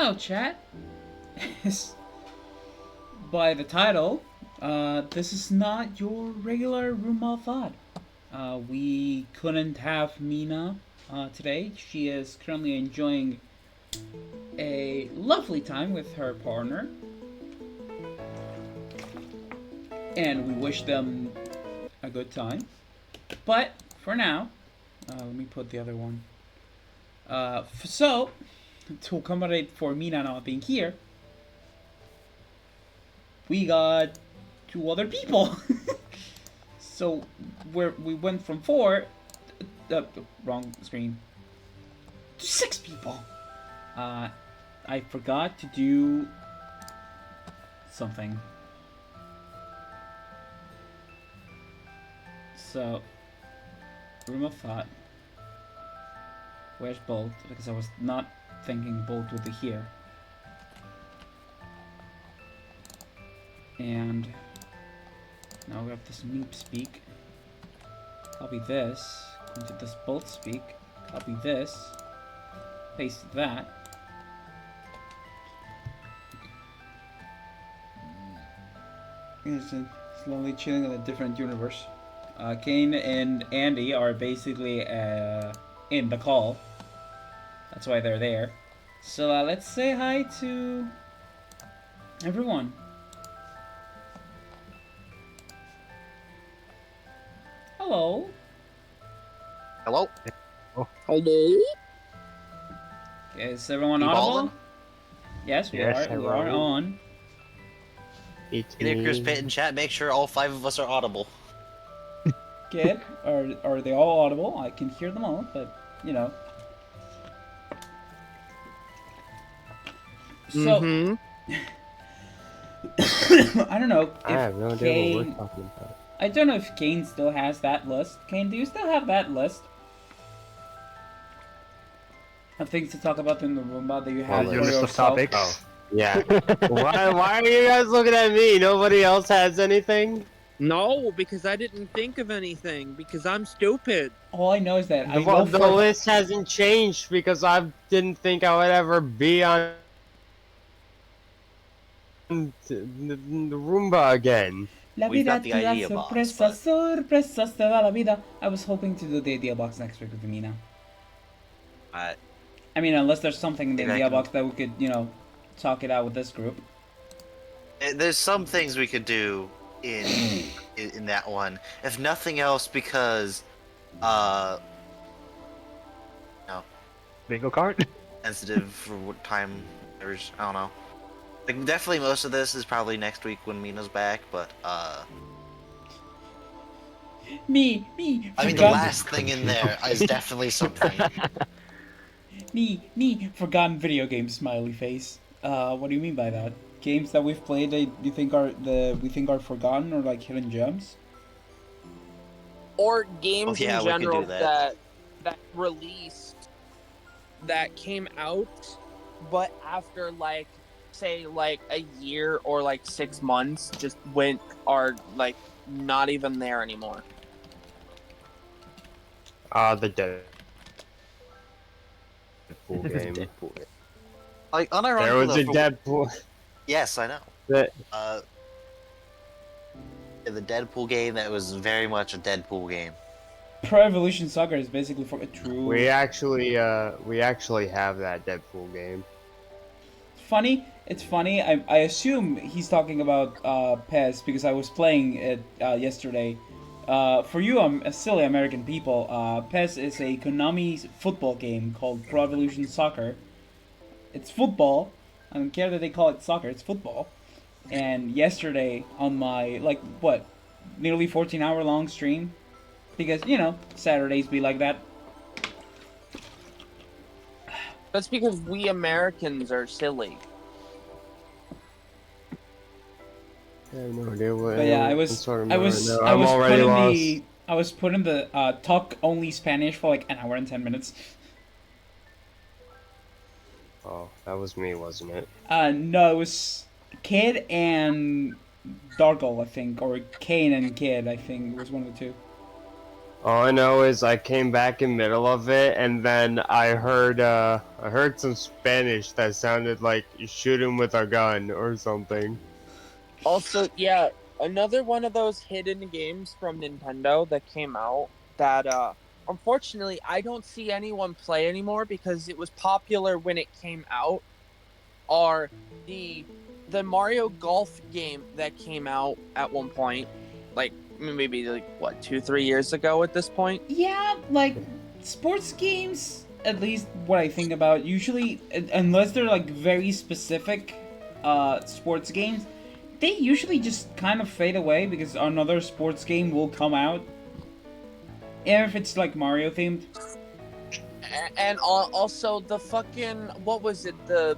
So, chat, by the title, this is not your regular Roomba thought. We couldn't have Mina today. She is currently enjoying a lovely time with her partner, and we wish them a good time. But for now, let me put the other one. So, to accommodate for Mina not being here, we got two other people. So we went from four, wrong screen, to six people. I forgot to do something. So, room of thought. Where's Bolt? Because I was not thinking Bolt would be here. And now we have this Meep speak. Copy this. Go into this Bolt speak. Copy this. Paste that. He's slowly chilling in a different universe. Kane and Andy are basically in the call. That's why they're there. So let's say hi to everyone. Hello. Hello? Hello? Is everyone You audible? balling? Yes, we Yes, are. We are hello. on. It's Either Chris me. Pitt and chat, make sure all 5 of us are audible. Good. Are they all audible? I can hear them all, but you know. So I don't know I have no if idea what we're Kane. talking about. I don't know if Kane still has that list. Kane, do you still have that list of things to talk about in the Roomba that you have Well, for your list of yourself? topics? Oh, yeah. why are you guys looking at me? Nobody else has anything? No, because I didn't think of anything, because I'm stupid. All I know is that I The, know the for list hasn't changed because I didn't think I would ever be on the Roomba again. La We've vida got the te da idea box, sorpresas, but- sorpresas te da la vida. I was hoping to do the idea box next week with Mina. Uh, I mean, unless there's something in the Maybe I idea can- box that we could, you know, talk it out with this group. There's some things we could do in that one. If nothing else, because, no, Bingo card? sensitive for what time there's, I don't know. Like, definitely most of this is probably next week when Mina's back, but, Me, I mean, the forgotten, last thing in there is definitely something. me, forgotten video game smiley face. What do you mean by that? Games that we've played that you think we think are forgotten or like hidden gems? Or games Oh, yeah, in we could do general that. that released, that came out, but after like, say, like a year or like 6 months, just are like not even there anymore. The Deadpool game. Deadpool. Like, unironically, There was a though, Deadpool. Yes, I know. That The Deadpool game that was very much a Deadpool game. Pro Evolution Soccer is basically for a true. we actually have that Deadpool game. It's funny. I assume he's talking about PES because I was playing it yesterday. For you, silly American people, PES is a Konami football game called Pro Evolution Soccer. It's football. I don't care that they call it soccer. It's football. And yesterday on my nearly 14-hour long stream, because you know Saturdays be like that. That's because we Americans are silly. I have no idea what. But yeah, I was put in the talk only Spanish for like an hour and 10 minutes. Oh, that was me, wasn't it? No, it was Kid and Dargle, I think, or Kane and Kid, I think it was one of the two. All I know is I came back in middle of it, and then I heard some Spanish that sounded like "you shoot him with a gun" or something. Also, yeah, another one of those hidden games from Nintendo that came out that unfortunately I don't see anyone play anymore because it was popular when it came out are the Mario Golf game that came out at one point, like maybe like what 2-3 years ago at this point. Yeah, like sports games, at least what I think about, usually, unless they're like very specific sports games, they usually just kind of fade away because another sports game will come out. Even if it's like Mario themed. And also the fucking what was it, the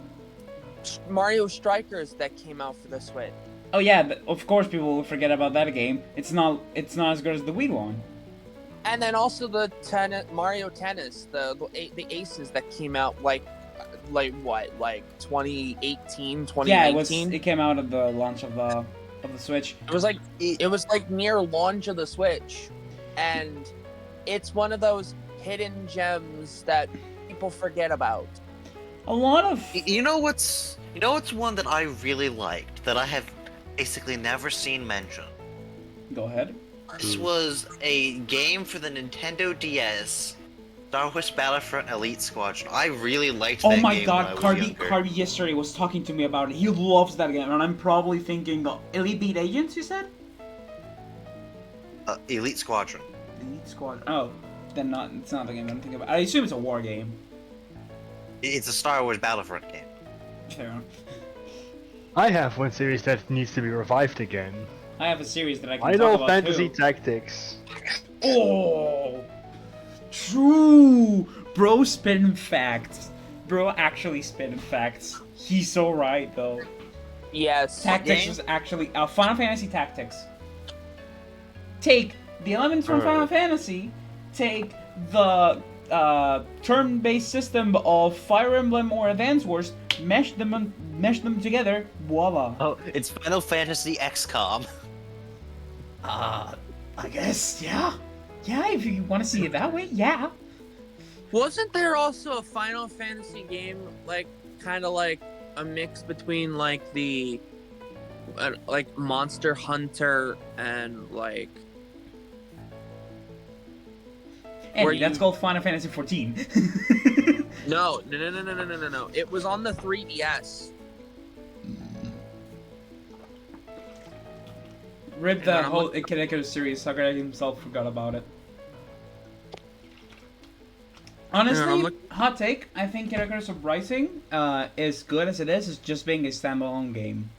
Mario Strikers that came out for the Switch. Oh yeah, of course people will forget about that game. It's not as good as the Wii one. And then also the Mario Tennis, the Aces that came out like what, like 2018, 2019? Yeah, it came out at the launch of the Switch. It was like near launch of the Switch, and it's one of those hidden gems that people forget about. A lot of You know what's one that I really liked that I have basically never seen mentioned? Go ahead. This was a game for the Nintendo DS, Star Wars Battlefront Elite Squadron. I really liked that Oh game my when I god, was Carby younger. yesterday was talking to me about it. He loves that game, and I'm probably thinking the Elite Beat Agents, you said? Elite Squadron. Elite Squad. Oh, then it's not the game I'm thinking about. I assume it's a war game. It's a Star Wars Battlefront game. Fair enough. I have one series that needs to be revived again. I have a series that I can talk Final about Fantasy too. Tactics. Oh, true. Bro spinning facts. Bro actually spinning facts. He's so right though. Yes. Tactics is actually Final Fantasy Tactics. Take the elements from Final Fantasy. Take the turn-based system of Fire Emblem or Advance Wars. Mesh them together. Voila. Oh, it's Final Fantasy XCOM. I guess yeah. Yeah, if you want to see it that way, yeah. Wasn't there also a Final Fantasy game like kind of like a mix between like the like Monster Hunter and like Andy, that's called Final Fantasy 14. no. It was on the 3DS. Rip the whole Ikiriko series. Sakurai himself forgot about it. Honestly, hot take, I think Kiriko's Uprising is good as it is. It's just being a standalone game.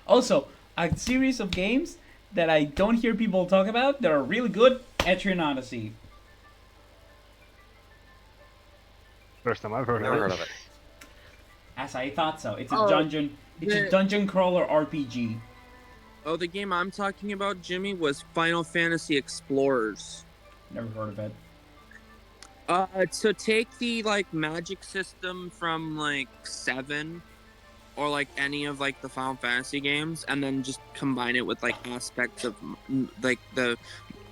Also, a series of games that I don't hear people talk about that are really good, Etrian Odyssey. First time I've heard Never of heard it. of it. As I thought so. It's a dungeon crawler RPG. Oh, the game I'm talking about, Jimmy, was Final Fantasy Explorers. Never heard of it. So take the like magic system from like 7 or like any of like the Final Fantasy games and then just combine it with like aspects of like the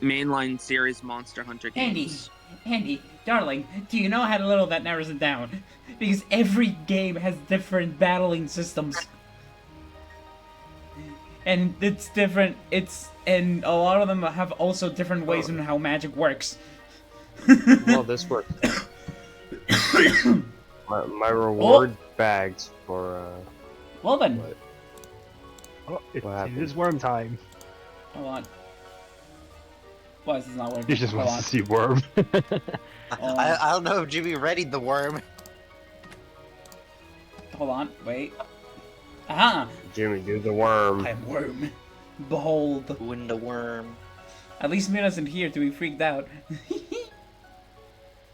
mainline series Monster Hunter games. Andy, darling, do you know how little that narrows it down? Because every game has different battling systems. And it's different, and a lot of them have also different ways on how magic works. Well, this works. my reward bags for Well then. What? Oh, What it happened? is worm time. Hold on. Why is this not working? He just Hold wants to see worm. I don't know if Jimmy readied the worm. Hold on, wait. Aha! Jimmy, do the worm. I'm worm. Behold. Win the worm. At least Mina's in here to be freaked out.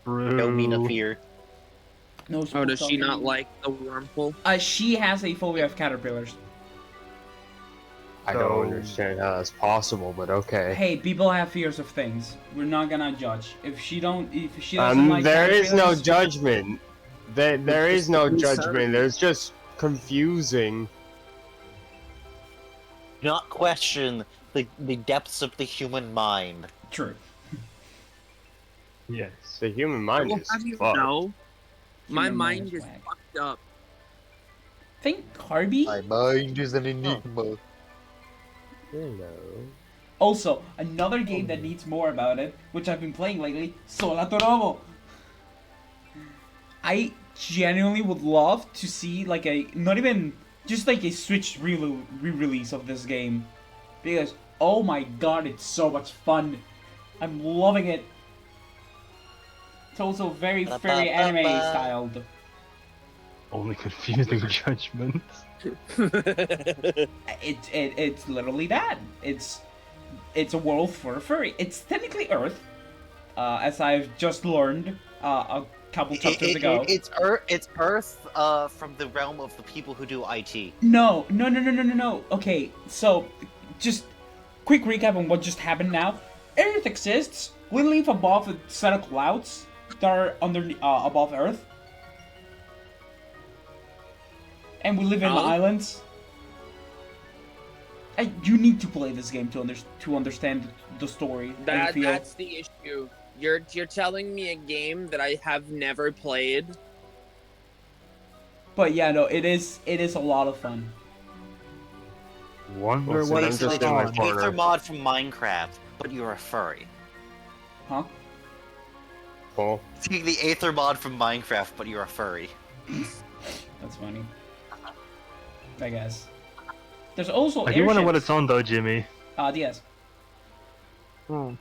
No Mina fear. No. Oh, does she not like the wormhole? She has a phobia of caterpillars. I don't understand how that's possible, but okay. Hey, people have fears of things. We're not gonna judge. If she doesn't like There is no caterpillars- judgment. There is no judgment. There's just confusing. Do not question the depths of the human mind. True. Yes. The human I mind will is have you fucked. know, my Human mind is whack. fucked up. Think Harvey. My mind is an enigma. Hello. Also, another game that needs more about it, which I've been playing lately, Solatorobo. I genuinely would love to see like a not even just like a Switch re-release of this game, because oh my god, it's so much fun. I'm loving it. It's also very anime styled. Only confusing judgments. It's literally that. It's a world for a furry. It's technically Earth, as I've just learned a couple chapters ago. It's Earth from the realm of the people who do IT. No. Okay, so just quick recap on what just happened now. Earth exists. We live above a set of clouds that are above Earth, and we live in Oh. islands. You need to play this game to understand the story. and feel. That's the issue. You're telling me a game that I have never played. But yeah, no, it is a lot of fun. Wonder Well, what see, it's I'm just in my on. corner. Aether mod from Minecraft, but you're a furry. Huh? Cool. It's like the Aether mod from Minecraft, but you're a furry. That's funny. I guess. There's also I do wonder what airships. it's on though, Jimmy. Yes. Hmm.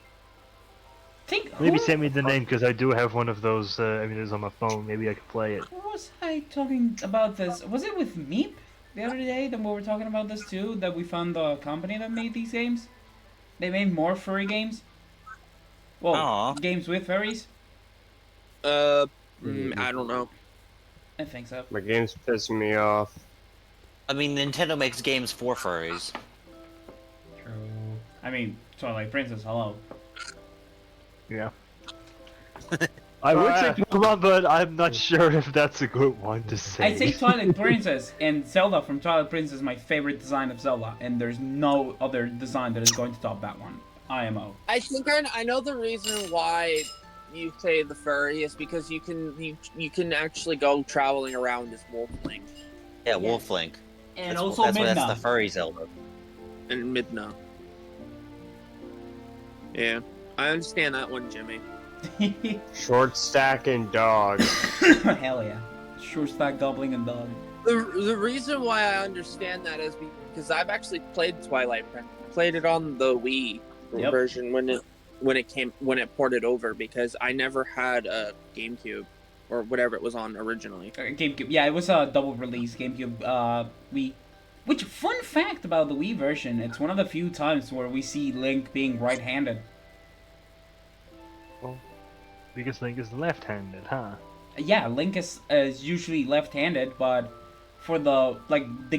Think Maybe who, send me the name because I do have one of those emulators on my phone. Maybe I could play it. who was I talking about this? Was it with Meep the other day that we were talking about this too? That we found the company that made these games? They made more furry games? Well, Aw. games with furries? I don't know. I think so. My game's pissing me off. I mean, Nintendo makes games for furries. True. I mean, Twilight Princess, hello. Yeah. I would say Pokemon, but I'm not sure if that's a good one to say. I'd say Twilight Princess and Zelda from Twilight Princess is my favorite design of Zelda, and there's no other design that is going to top that one. IMO. I think I know the reason why you say the furry is because you can actually go traveling around as Wolfling Yeah, Wolflink. And That's, also that's why that's Midna. the furry Zelda. and Midna. Yeah, I understand that one, Jimmy. Short stack and dog. Hell yeah. Sure stack gobbling and dog. The reason why I understand that is because I've actually played Twilight Princess. Played it on the Wii Yep. version when it ported over because I never had a GameCube or whatever it was on originally. GameCube. Yeah, it was a double release GameCube Wii. Which, fun fact about the Wii version, it's one of the few times where we see Link being right-handed. Because Link is left-handed, huh? Yeah, Link is usually left-handed, but for the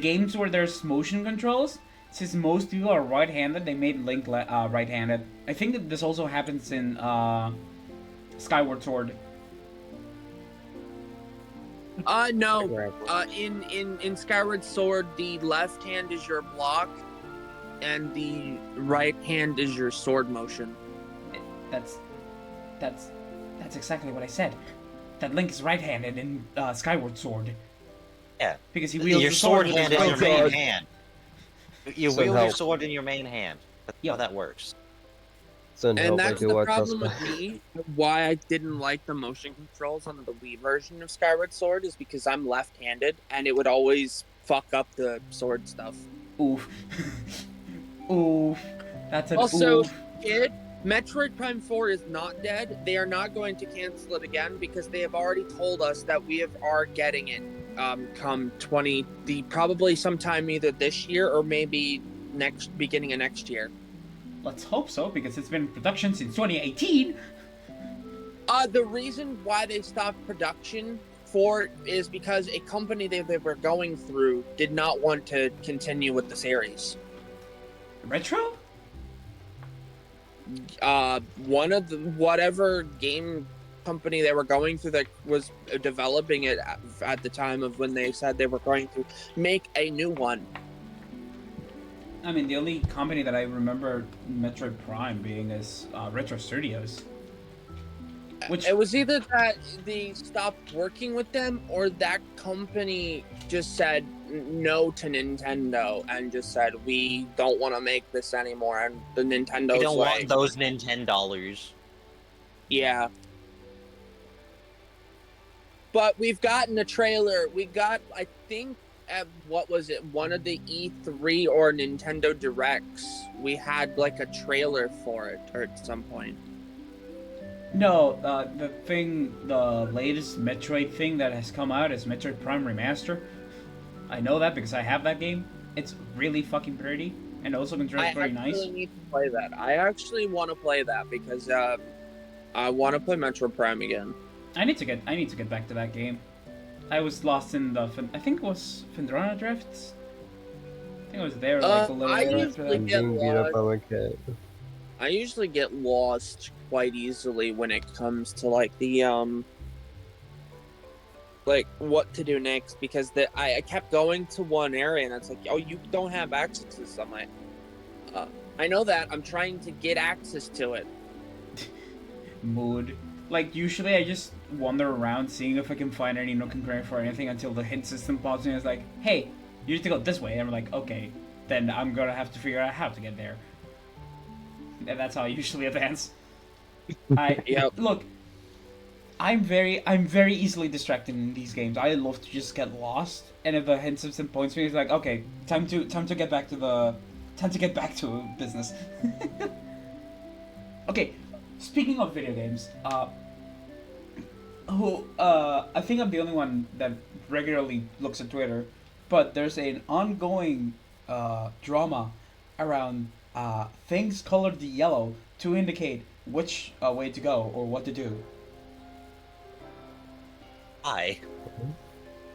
games where there's motion controls, since most people are right-handed, they made Link right-handed. I think that this also happens in Skyward Sword. No. In Skyward Sword, the left hand is your block, and the right hand is your sword motion. That's exactly what I said. That Link is right-handed in Skyward Sword. Yeah. Because he wields Your the sword sword with hand his is right your main hand. hand. You Send wield your help. sword in your main hand. That's Yeah. how that works. Send And help, I that's do the watch problem us. with me. Why I didn't like the motion controls on the Wii version of Skyward Sword is because I'm left-handed, and it would always fuck up the sword stuff. Oof. Oof. That's an Also, oof. kid, Metroid Prime 4 is not dead. They are not going to cancel it again because they have already told us that we are getting it come probably sometime either this year or maybe beginning of next year. Let's hope so, because it's been in production since 2018. The reason why they stopped production for it is because a company they were going through did not want to continue with the series. Retro? One of the whatever game company they were going through that was developing it at the time of when they said they were going to make a new one. I mean, the only company that I remember Metroid Prime being is Retro Studios. Which It was either that they stopped working with them or that company just said no to Nintendo and just said we don't want to make this anymore. And the We Nintendo's don't like, want those Nintendo dollars. yeah. But we've gotten a trailer. We got, I think, at what was it, one of the E3 or Nintendo Directs, we had like a trailer for it or at some point. no, the latest Metroid thing that has come out is Metroid Prime Remaster. I know that because I have that game. It's really fucking pretty, and also controls very nice. I actually need to play that. I actually want to play that because I want to play Metro Prime again. I need to get back to that game. I was lost in the I think it was Phendrana Drifts. I think I was there like a little I later after usually that. I'm get being beat up lost. by my cat. I usually get lost quite easily when it comes to like the like what to do next because I kept going to one area and it's like, oh, you don't have access to this. I'm like, I know that. I'm trying to get access to it. Mood. Like usually I just wander around seeing if I can find any nook and cranny for anything until the hint system pops in and it's like, hey, you need to go this way. And I'm like, okay, then I'm gonna have to figure out how to get there. And that's how I usually advance. Look, I'm very easily distracted in these games. I love to just get lost, and if the hint system points me, it's like, okay, time to get back to business. Okay, speaking of video games, I think I'm the only one that regularly looks at Twitter, but there's an ongoing drama around things colored yellow to indicate which way to go or what to do. Why?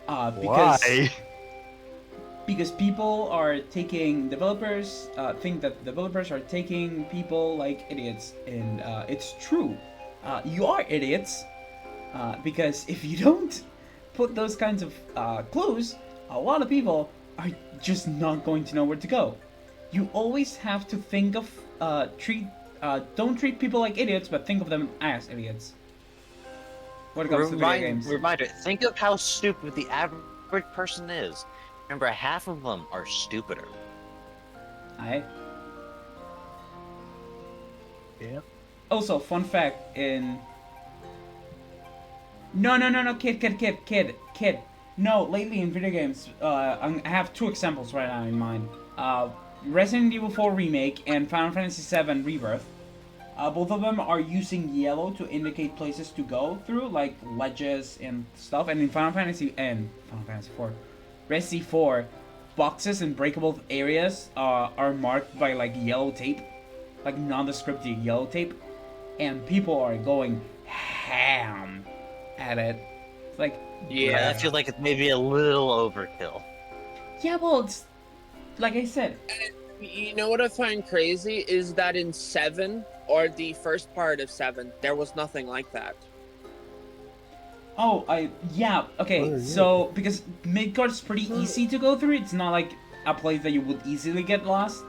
Why? Because people are taking developers think that developers are taking people like idiots, and it's true. You are idiots because if you don't put those kinds of clues, a lot of people are just not going to know where to go. You always have to think of don't treat people like idiots, but think of them as idiots. When it comes to video games. Reminder, think of how stupid the average person is. Remember, half of them are stupider. Alright. Yep. Also, fun fact in... No, kid. No, lately in video games, I have two examples right now in mind. Resident Evil 4 Remake and Final Fantasy VII Rebirth. Both of them are using yellow to indicate places to go through, like ledges and stuff. And in Final Fantasy 4, Resi 4, boxes and breakable areas are marked by like yellow tape, like nondescript yellow tape, and people are going ham at it. It's like, Yeah, I feel like it's maybe a little overkill. yeah, well, it's like I said. You know what I find crazy is that in 7, or the first part of 7, there was nothing like that. Okay, so, because Midgard's pretty easy to go through, it's not like a place that you would easily get lost.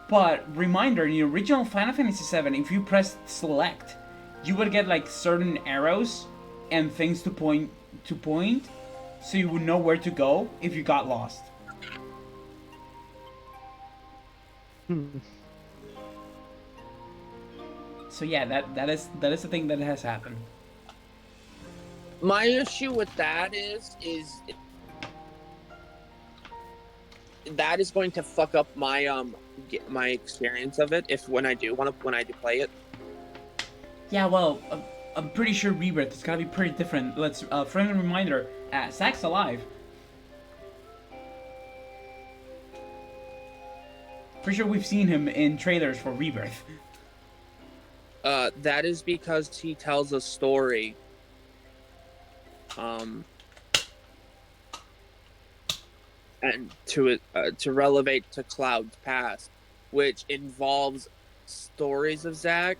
But, reminder, in the original Final Fantasy VII, if you pressed select, you would get, like, certain arrows and things to point, so you would know where to go if you got lost. So yeah, that is the thing that has happened. My issue with that is that is going to fuck up my my experience of it when I do play it. Yeah, well, I'm pretty sure Rebirth is gonna be pretty different. Let's friendly reminder: Zach's alive. Pretty sure we've seen him in trailers for Rebirth. That is because he tells a story. And to relevate to Cloud's past, which involves stories of Zack,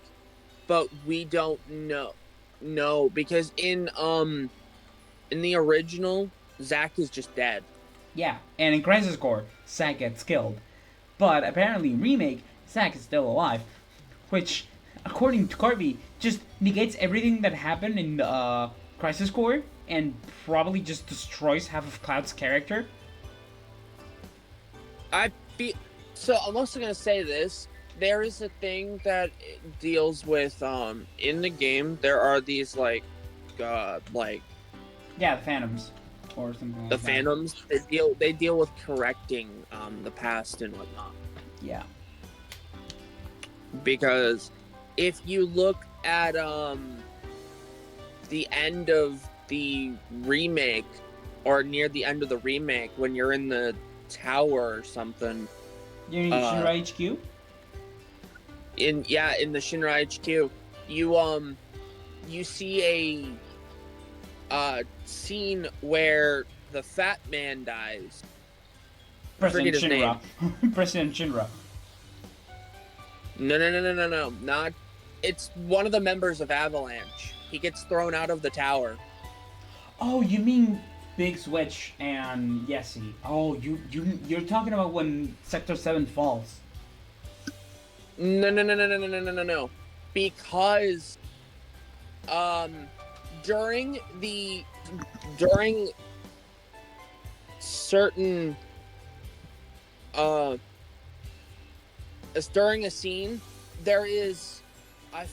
but we don't know because in the original, Zack is just dead. Yeah, and in Crisis Core, Zack gets killed. But apparently, remake, Zack is still alive, which, according to Kirby, just negates everything that happened in Crisis Core and probably just destroys half of Cloud's character. So I'm also gonna say this. There is a thing that deals with in the game. There are these like Yeah, the Phantoms or something the like that. phantoms. They deal with correcting the past and whatnot. Yeah. Because if you look at the end of the remake or near the end of the remake when you're in the tower or something. You mean Shinra HQ? In the Shinra HQ, you see a scene where the fat man dies. President Forget his Shinra. President Shinra. No. Not. It's one of the members of Avalanche. He gets thrown out of the tower. Oh, you mean Big Switch and Yessie. Oh, you're talking about when Sector 7 falls. No. Because during certain during a scene there is I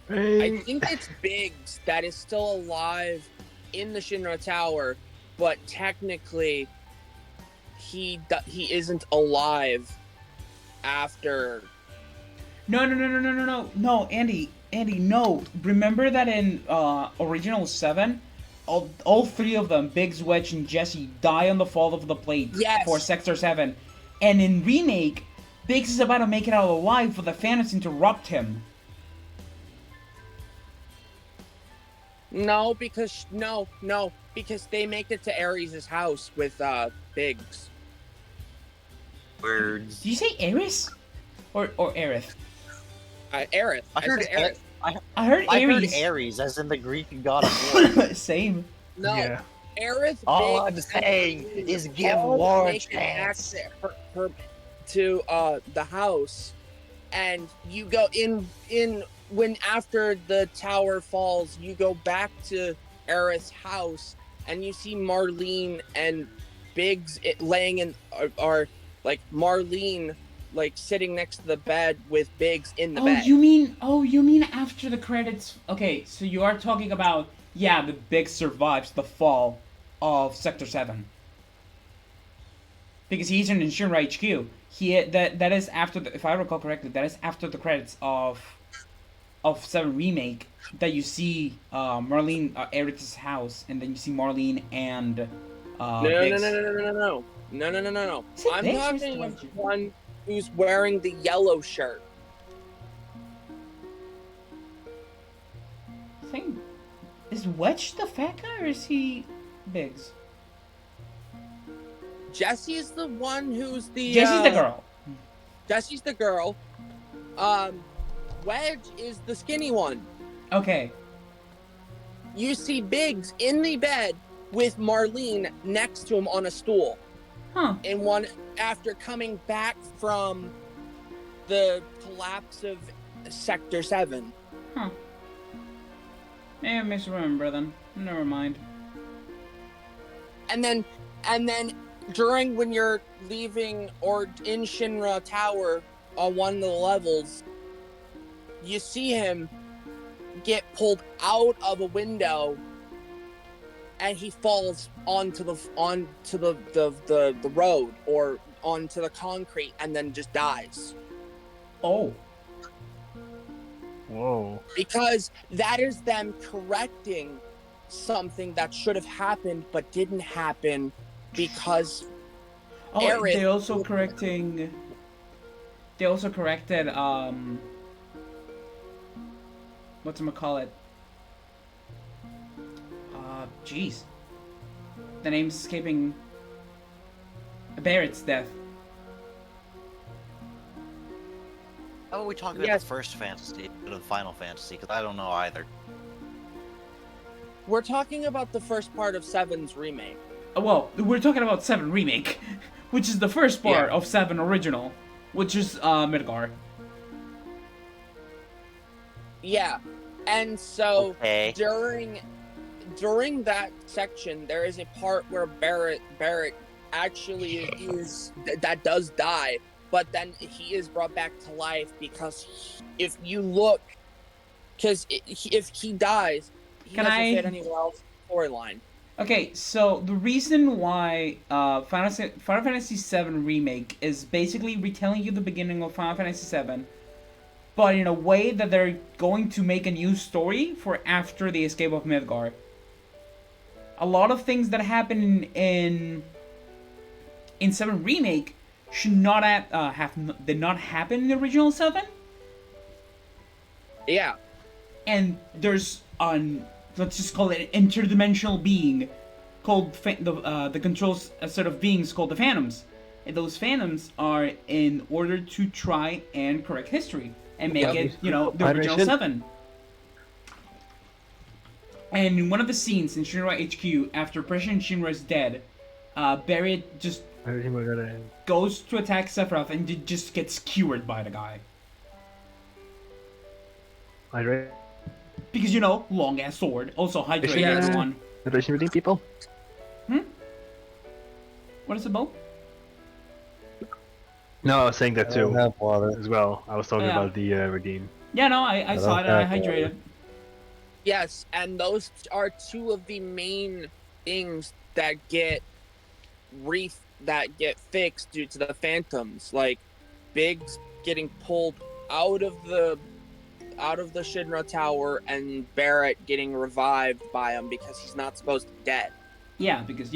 think it's Biggs that is still alive in the Shinra Tower, but technically he isn't alive after. No, Andy, no. Remember that in original 7, all three of them, Biggs, Wedge, and Jesse, die on the fall of the plate for Sector 7. And in remake, Biggs is about to make it out alive, but the Phantoms interrupt him. No, because they make it to Ares' house with Biggs. Words. Did you say Ares? Or Aerith? Aerith. I heard Aerith. I heard Ares. I heard Ares, as in the Greek god of war. Same. No, Yeah. Aerith. All I'm Biggs, saying is give all war a make it chance. her to the house, and you go in when after the tower falls, you go back to Aerith's house, and you see Marlene and Biggs laying in are like Marlene like sitting next to the bed with Biggs in the bed. You mean after the credits? Okay, so you are talking about the Biggs survives the fall of Sector 7. Because he's in Shinra HQ. That is after if I recall correctly, that is after the credits of 7 remake that you see Marlene Eric's house, and then you see Marlene and Biggs. No. Is it I'm Biggs or talking is about it the one who's wearing the yellow shirt. I think, is Wedge the fat guy or is he Biggs? Jesse's the one who's the Jesse's the girl. Jesse's the girl. Wedge is the skinny one. Okay. You see Biggs in the bed with Marlene next to him on a stool. Huh. And one after coming back from the collapse of Sector 7. Huh. Maybe I misremember then. Never mind. And then during when you're leaving or in Shinra Tower on one of the levels, you see him get pulled out of a window and he falls onto the road or onto the concrete and then just dies. Oh. Whoa. Because that is them correcting something that should have happened but didn't happen because Aerith... They also corrected whatchamacallit? Jeez. The name's escaping. Barrett's death. How about we talk about the first fantasy, the Final Fantasy, because I don't know either. We're talking about the first part of 7's remake. Well, we're talking about 7 remake, which is the first part of 7 original, which is Midgar. Yeah, and so Okay. during that section, there is a part where Barrett actually is that does die, but then he is brought back to life because if you look, because if he dies, he Can doesn't I- fit anywhere else in the storyline. Okay, so the reason why Final Fantasy VII Remake is basically retelling you the beginning of Final Fantasy VII, but in a way that they're going to make a new story for after the escape of Midgar. A lot of things that happen in 7 Remake should not did not happen in the original 7. Yeah, And there's let's just call it an interdimensional being called the controls a set of beings called the Phantoms, and those Phantoms are in order to try and correct history and make it the original Hydration. 7. And in one of the scenes in Shinra HQ, after President Shinra is dead, Barret just Hydration, we're gonna. goes to attack Sephiroth and just gets cured by the guy. Hydration. Because, long ass sword. Also, hydrate Yeah. everyone. Hydration redeem people. What is it, Bo? No, I was saying that I don't too have water. as well. I was talking Yeah. about the redeem. Yeah, no, I saw it and I hydrated. yes, and those are two of the main things that get fixed due to the Phantoms, like Biggs getting pulled out of the Shinra Tower and Barrett getting revived by him because he's not supposed to be dead. Yeah, because,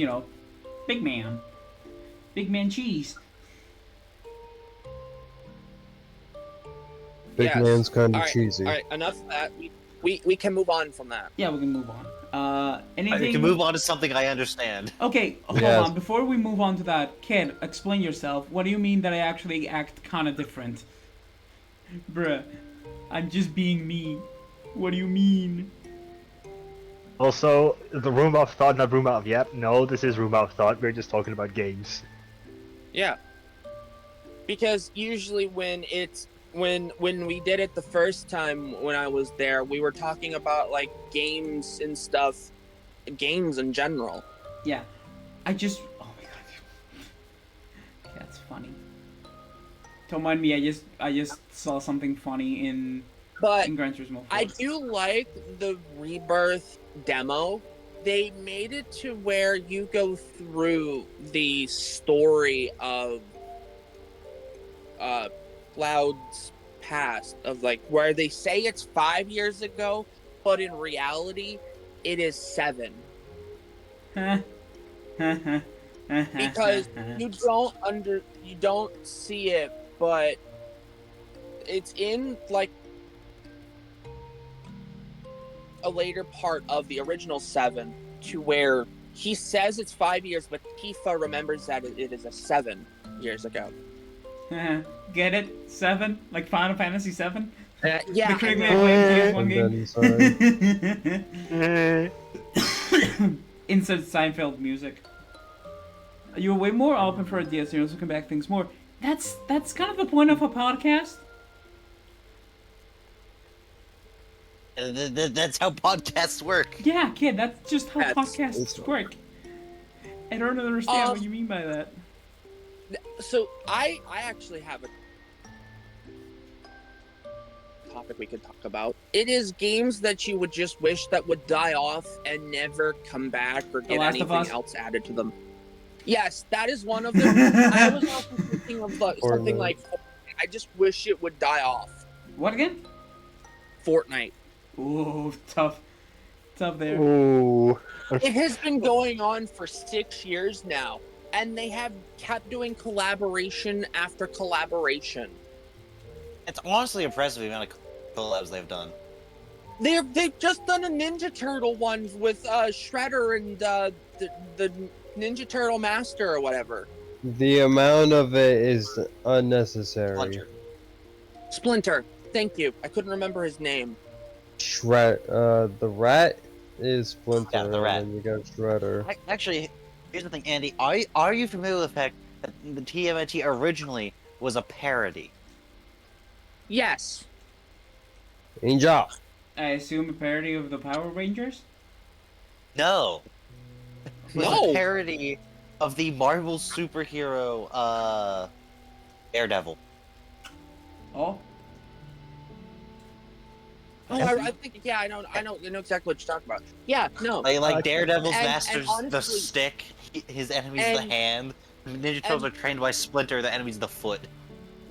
big man. Big man cheese. Big Yes. man's kind of All right, cheesy. All right, enough of that. We can move on from that. Yeah, we can move on. Anything? We can move on to something I understand. Okay, hold Yes. on. Before we move on to that, Kid, explain yourself. What do you mean that I actually act kind of different? Bruh, I'm just being me. What do you mean? Also, the Roomba of Thought, not Roomba of Yep. No, this is Roomba of Thought. We're just talking about games. Yeah. Because usually when we did it the first time when I was there, we were talking about like games and stuff, games in general. Yeah, oh my god. That's funny. Don't mind me, I just saw something funny in But Gran Turismo 4. I do like the Rebirth demo. They made it to where you go through the story of Cloud's past, of like where they say it's 5 years ago, but in reality it is 7. Because you don't see it, but it's in like a later part of the original 7 to where he says it's 5 years, but Tifa remembers that it is a 7 years ago. Get it? 7? Like Final Fantasy 7? Yeah, The critically I know. acclaimed PS1 And then, game. Insert Seinfeld music. You're way more open for ideas, you're looking back things more. That's kind of the point of a podcast. That's how podcasts work. Yeah, Kid, that's just how That's- podcasts work. I don't understand what you mean by that. So I actually have a topic we could talk about. It is games that you would just wish that would die off and never come back or get Last of anything Us? else added to them. Yes, that is one of them. I was also thinking of something Fortnite. like I just wish it would die off. What again? Fortnite. Ooh, tough. Tough there. Ooh. It has been going on for 6 years now, and they have kept doing collaboration after collaboration. It's honestly impressive the amount of collabs they've done. They've just done a Ninja Turtle one with Shredder and the Ninja Turtle Master or whatever. the amount of it is unnecessary. Splinter. Splinter. Thank you. I couldn't remember his name. The rat is Splinter. Yeah, the rat. And then you got Shredder. Actually, Here's the thing, Andy. Are you familiar with the fact that the TMNT originally was a parody? Yes. Angel. I assume a parody of the Power Rangers. No. It was a No. parody of the Marvel superhero Daredevil. Oh, Oh, I think I know exactly what you're talking about. Yeah, no. Like Daredevil's and masters the honestly- stick, his enemy's the and- hand. Ninja Turtles are trained by Splinter, the enemy's the foot.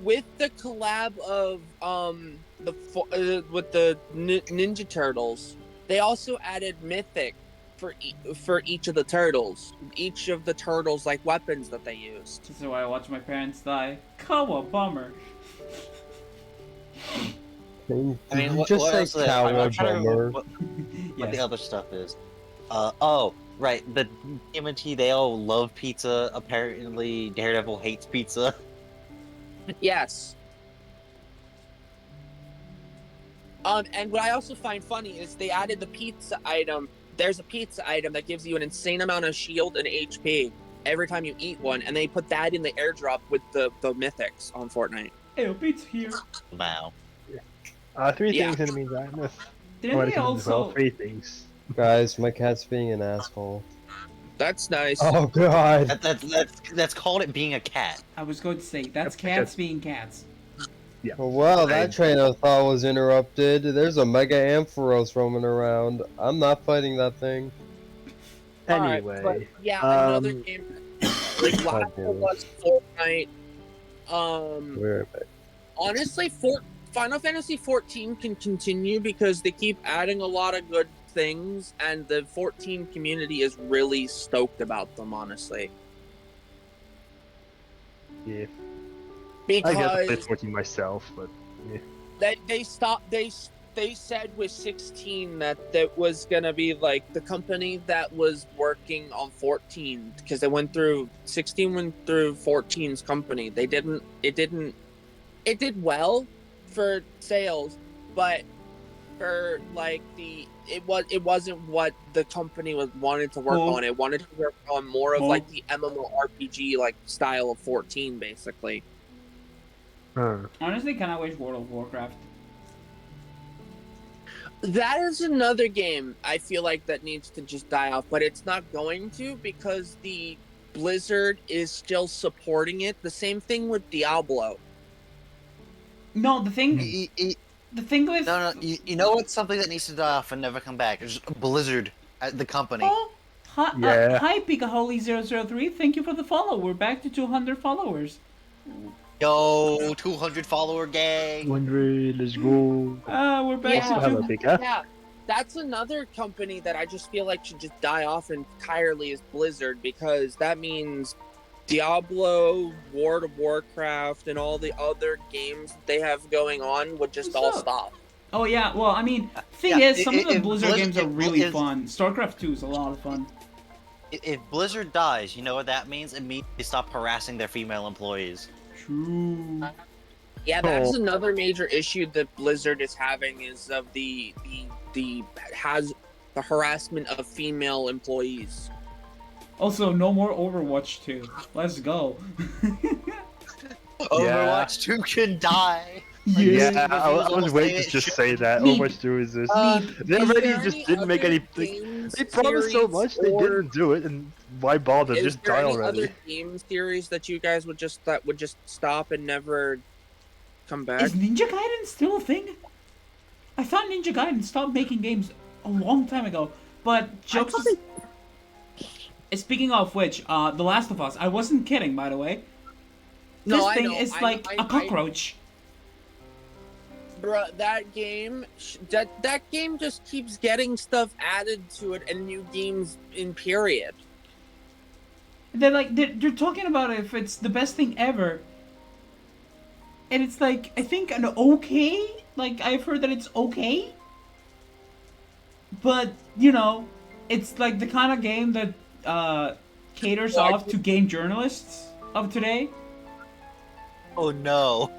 With the collab of with the Ninja Turtles, they also added Mythic for each of the turtles. Each of the turtles like weapons that they used. this is why I watch my parents die. Kawa bummer. Did I mean, you what just say else? I'm trying to remember cowabunga? what the Yes. other stuff is. Oh, right. The TMNT, they all love pizza. Apparently, Daredevil hates pizza. Yes. And what I also find funny is they added the pizza item. There's a pizza item that gives you an insane amount of shield and HP every time you eat one, and they put that in the airdrop with the mythics on Fortnite. Hey, Pete's here. Wow. Three Yeah. things in the meantime. Didn't Well, they also? 3 things. Guys, my cat's being an asshole. That's nice. Oh god. That's called it being a cat. I was going to say that's Yep, cats being cats. Well, that train of thought was interrupted. There's a Mega Ampharos roaming around. I'm not fighting that thing. Alright, Anyway, but yeah, another game like last damn it. one was Fortnite. Where am I? Honestly, Final Fantasy 14 can continue because they keep adding a lot of good things, and the 14 community is really stoked about them. Honestly, yeah. I got to play because 14 myself, but yeah. they stopped. They said with 16 that was gonna be like the company that was working on 14 because they went through 16 went through 14's company. It did well for sales, but for like it wasn't what the company was wanted to work Cool. on. It wanted to work on more of Cool. like the MMORPG like style of 14 basically. Honestly, kind of wish World of Warcraft. That is another game I feel like that needs to just die off, but it's not going to because the Blizzard is still supporting it. The same thing with Diablo. No, the thing with No. You know what's something that needs to die off and never come back? It's Blizzard, the company. Oh, hi, Yeah. hi Pikaholy003. Thank you for the follow. We're back to 200 followers. Yo, 200 follower gang. 100, let's go. We're back Yeah. to Hello, 200. Pika. Yeah, that's another company that I just feel like should just die off entirely is Blizzard because that means Diablo, World of Warcraft, and all the other games they have going on would just all What's up? stop. Oh yeah, well I mean, thing Yeah, is, some of the if Blizzard games are really if- fun. StarCraft 2 is a lot of fun. If Blizzard dies, you know what that means? It means they stop harassing their female employees. True. Yeah, that's another major issue that Blizzard is having is of the harassment of female employees. Also, no more Overwatch 2. Let's go. Overwatch 2 can die. Yeah, I was almost waiting saying to it just should- say that. Meep. Overwatch 2 is this. Meep. They Is already there just any didn't make other anything. games They promised so series much, they or- didn't do it, and why bother? Is Just there die any already. other game series that you guys would just stop and never come back? Is Ninja Gaiden still a thing? I thought Ninja Gaiden stopped making games a long time ago. But jokes. Speaking of which, The Last of Us. I wasn't kidding, by the way. No, This I thing know, is I- like I- a cockroach. Bruh, that game, that game just keeps getting stuff added to it and new games in period. They're talking about if it's the best thing ever. And it's like, I think an okay. Like, I've heard that it's okay. But, you know, it's like the kind of game that caters Well, I off to game journalists of today. Oh no.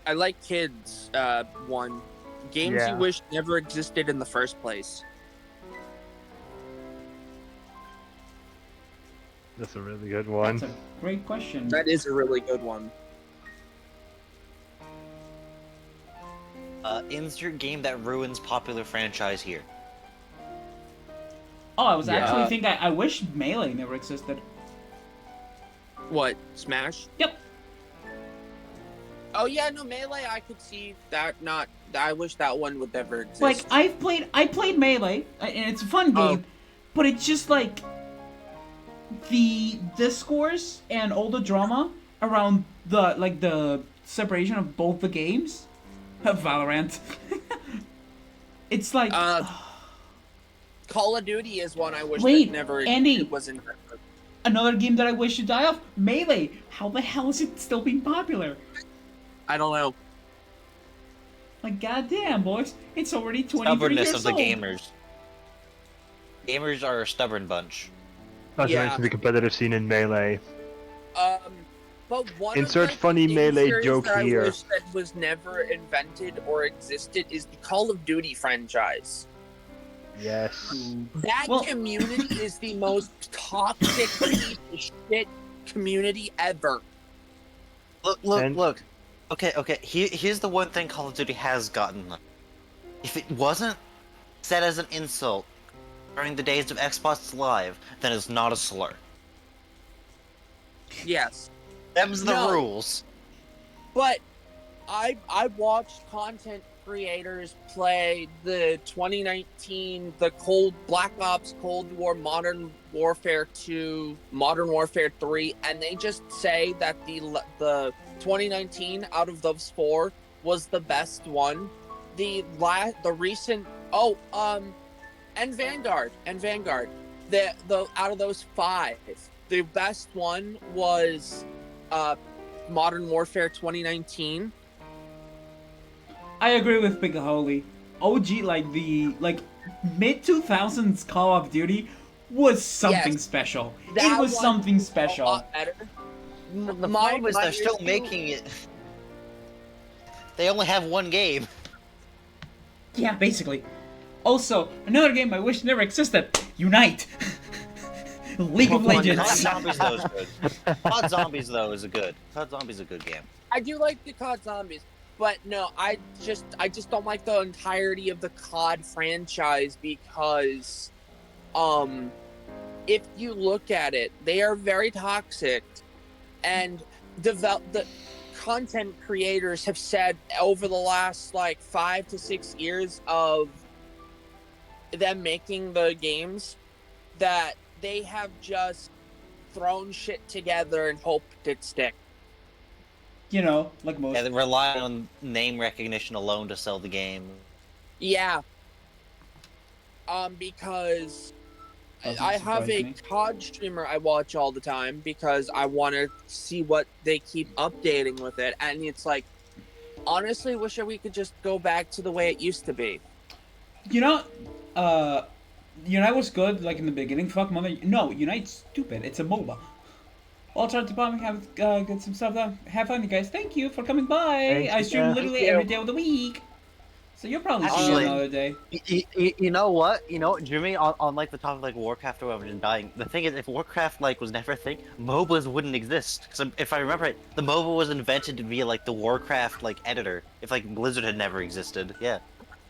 I like kids, one. Games Yeah. you wish never existed in the first place. That's a really good one. That's a great question. That is a really good one. Insert game that ruins popular franchise here. Oh, I was Yeah. actually thinking. I wish Melee never existed. What? Smash? Yep. Oh yeah, no, Melee, I could see that not... I wish that one would never exist. Like I played Melee, and it's a fun game, but it's just like the discourse and all the drama around the separation of both the games. Valorant. It's like Call of Duty is one I wish Wait, that never Andy. it was invented. another game that I wish to die off. Melee. How the hell is it still being popular? I don't know. Like goddamn, boys, it's already 23 Stubbornness years of the old. gamers. Gamers are a stubborn bunch. Not to Yeah. mention the competitive scene in Melee. But one Insert of the funny game Melee series joke that here. I wish that was never invented or existed is the Call of Duty franchise. Yes. That Well- community is the most toxic piece of shit community ever. Look, And- look. Okay. Here's the one thing Call of Duty has gotten. If it wasn't said as an insult during the days of Xbox Live, then it's not a slur. Yes. Them's the No. rules. But I watched content creators play the 2019 Black Ops Cold War Modern Warfare 2 Modern Warfare 3, and they just say that the 2019 out of those 4 was the best one. The recent and Vanguard the out of those 5, the best one was Modern Warfare 2019. I agree with Big Holy. OG, like the mid 2000s Call of Duty was something Yes. special. That It was one something was special. A lot better. The My- problem is my they're still issue- making it. They only have one game. Yeah, basically. Also, another game I wish never existed. Unite. League of Pokemon COD Legends. Zombies though is good. COD Zombies though is a good. COD Zombies is a good game. I do like the COD Zombies, but no, I just don't like the entirety of the COD franchise because, if you look at it, they are very toxic, and the content creators have said over the last 5 to 6 years of them making the games that they have just thrown shit together and hoped it stick. You know, like most. Yeah, they rely on name recognition alone to sell the game. Yeah. Because Doesn't I have surprise a me. COD streamer I watch all the time because I want to see what they keep updating with it, and it's like, honestly, wish we could just go back to the way it used to be. You know, Unite was good, like in the beginning. Fuck mother. No, Unite's stupid. It's a MOBA. I'll try to probably have get some stuff done. Have fun, you guys. Thank you for coming by. Thanks, I stream yeah. literally Thank you. every day of the week, so you'll probably see me Actually- another day. You know what? You know, Jimmy, on like the topic of Warcraft or whatever and dying. The thing is, if Warcraft was never a thing, MOBAs wouldn't exist. So if I remember it, the MOBA was invented via the Warcraft editor. If Blizzard had never existed, yeah.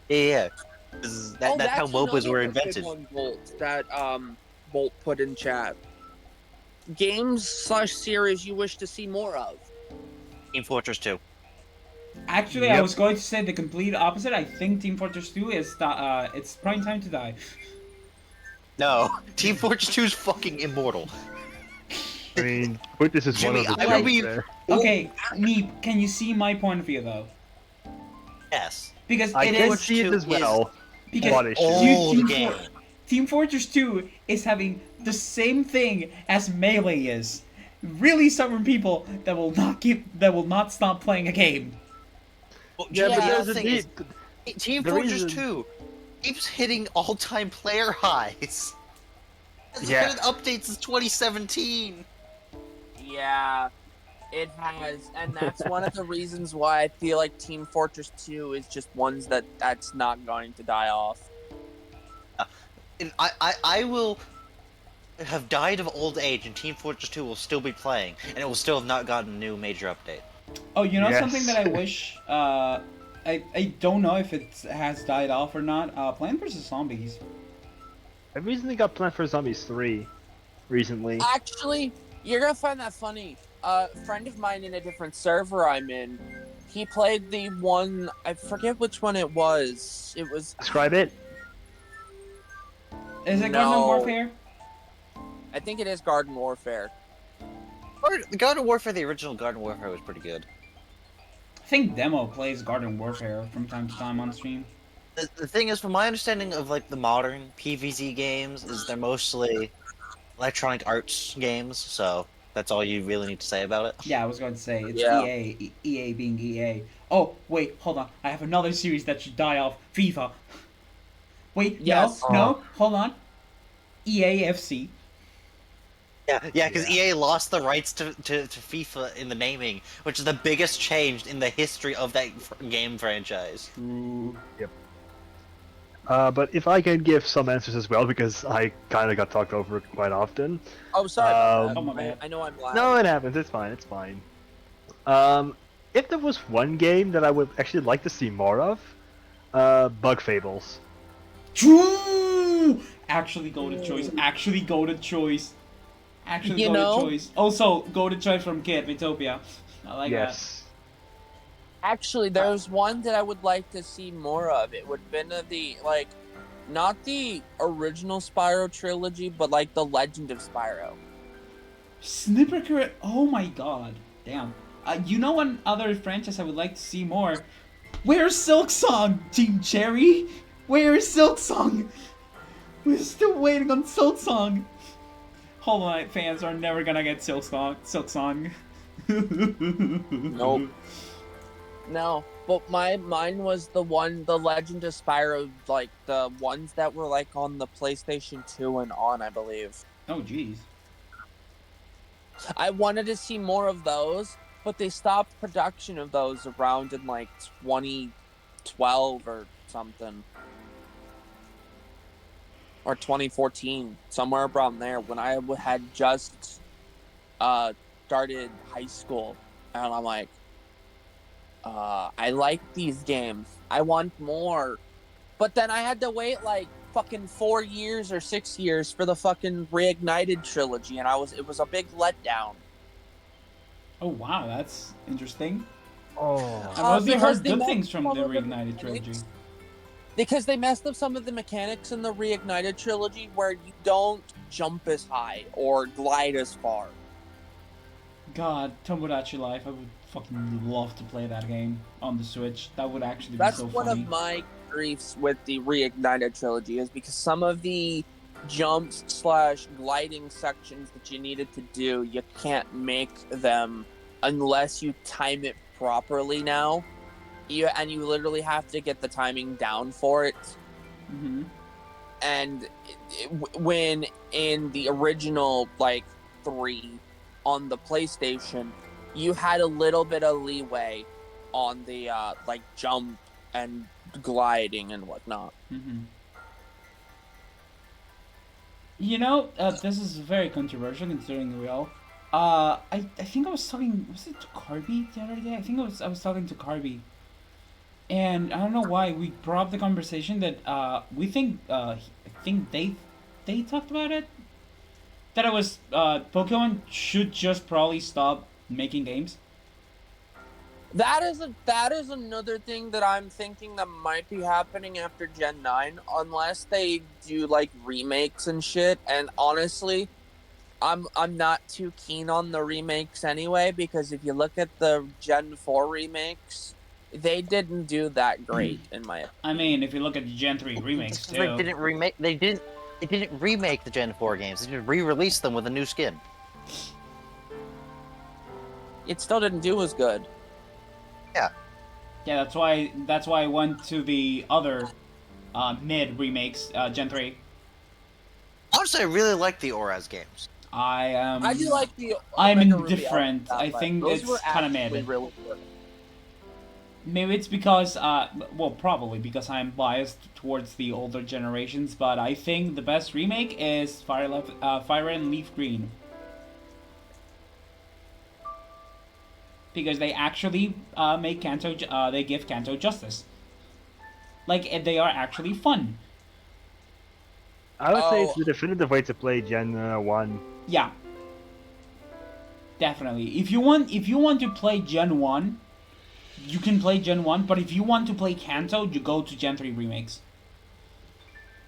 That's how MOBAs another were good invented. one, Bolt, that Bolt put in chat. Games/series you wish to see more of. Team Fortress 2. Actually, I Yep. was going to say the complete opposite. I think Team Fortress 2 is it's prime time to die. No, Team Fortress 2 is fucking immortal. I mean, but this is Jimmy, one of the I will things be- there. Okay, Neep, can you see my point of view though? Yes. Because I it can is see it as is well. because What is old Team, game. Team Fortress 2 is having the same thing as Melee is. Really stubborn people that will not stop playing a game. Well, Yeah, Jimmy, but the there's other a thing is, deep. Team the Fortress reason- 2 keeps hitting all-time player highs. It's Yeah. been in updates since 2017. Yeah, it has, and that's one of the reasons why I feel like Team Fortress 2 is just ones that's not going to die off. And I will have died of old age, and Team Fortress 2 will still be playing, and it will still have not gotten a new major update. Oh, you know something Yes. that I wish. I don't know if it has died off or not. Plant vs Zombies. I recently got Plant for Zombies 3 recently. Actually, you're gonna find that funny. A friend of mine in a different server I'm in, he played the one, I forget which one it was. It was Describe it. Is it Garden No. Warfare? I think it is Garden Warfare. Or the Garden Warfare, the original Garden Warfare was pretty good. I think Demo plays Garden Warfare from time to time on stream. The thing is, from my understanding of like the modern PvZ games, is they're mostly Electronic Arts games, so that's all you really need to say about it. Yeah, I was going to say it's Yeah. EA. EA being EA. Oh wait, hold on. I have another series that should die off. FIFA. Wait, Yes. no, hold on. EAFC. Yeah, because EA lost the rights to FIFA in the naming, which is the biggest change in the history of that game franchise. True. But if I can give some answers as well, because I kind of got talked over quite often. Oh, sorry. about that. Oh, my bad. I know I'm loud. No, it happens. It's fine. It's fine. If there was one game that I would actually like to see more of, Bug Fables. True. Actually, go to choice. Actually, go to choice. Actually, You go know- to choice. Also, go to choice from Kid Utopia. I like Yes. Actually, there's one that I would like to see more of. It would have been the, like, not the original Spyro trilogy, but, like, the Legend of Spyro. that. Snipper Current. Oh my god. Damn. You know one other franchise I would like to see more? Where's Silksong, Team Cherry? Where's Silksong? We're still waiting on Silksong. Hollow Knight fans are never gonna get Silksong. Nope. No, but mine was the Legend of Spyro, like, the ones that were, like, on the PlayStation 2 and on, I believe. Oh jeez. I wanted to see more of those, but they stopped production of those around in, like, 2012 or something. Or 2014, somewhere around there, when I had just started high school. And I'm like, I like these games. I want more. But then I had to wait, like, fucking 4 years or 6 years for the fucking Reignited trilogy, and it was a big letdown. Oh wow, that's interesting. Oh. I've mostly because heard they good messed things from up the all of the Reignited trilogy. mechanics. Because they messed up some of the mechanics in the Reignited trilogy where you don't jump as high or glide as far. God, Tomodachi Life, I would fucking love to play that game on the Switch. That would actually That's be so one funny. of my griefs with the Reignited trilogy, is because some of the jumps / gliding sections that you needed to do, you can't make them unless you time it properly now. You literally have to get the timing down for it. Mm-hmm. And when in the original, like, 3 on the PlayStation, you had a little bit of leeway on the like, jump and gliding and whatnot. Mm-hmm. You know, this is very controversial considering real. I think I was talking, was it to Carby the other day? I think I was talking to Carby. And I don't know why we brought up the conversation that we think I think they talked about it, that it was Pokemon should just probably stop making games. That is another thing that I'm thinking that might be happening after Gen 9, unless they do, like, remakes and shit. And honestly, I'm not too keen on the remakes anyway, because if you look at the Gen 4 remakes, they didn't do that great in my opinion. I mean, if you look at the Gen 3 remakes They too. didn't remake. They didn't remake the Gen 4 games. They just re-released them with a new skin. It still didn't do as good. Yeah, that's why I went to the other mid remakes, Gen 3. Honestly, I really like the Oraz games. I do like the I'm Omega Ruby indifferent. Alpha, I think those it's were kinda actually mid. really good. maybe it's because, well, probably because I'm biased towards the older generations, but I think the best remake is Fire and Leaf Green. Because they actually make Kanto, they give Kanto justice. Like, they are actually fun. I would say Oh, it's the definitive way to play Gen 1. Yeah, definitely. If you want to play Gen 1, you can play Gen 1, but if you want to play Kanto, you go to Gen 3 remakes.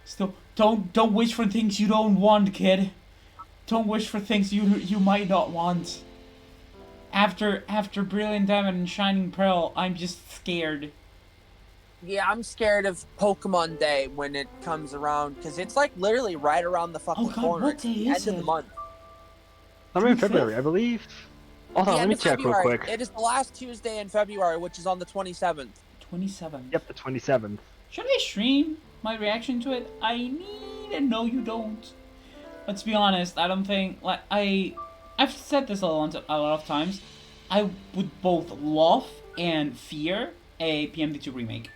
Still, don't wish for things you don't want, kid. Don't wish for things you might not want. After Brilliant Diamond and Shining Pearl, I'm just scared. yeah, I'm scared of Pokemon Day when it comes around because it's like literally right around the Oh fucking god, corner. what It's day the is end of the it? month. I'm in 25th? February, I believe. Hold The on, let end me of check real February. quick. It is the last Tuesday in February, which is on the 27th. 27th. Yep, the 27th. Should I stream my reaction to it? I need and no you don't. Let's be honest, I don't think like I've said this a lot of times. I would both love and fear a PMD2 remake.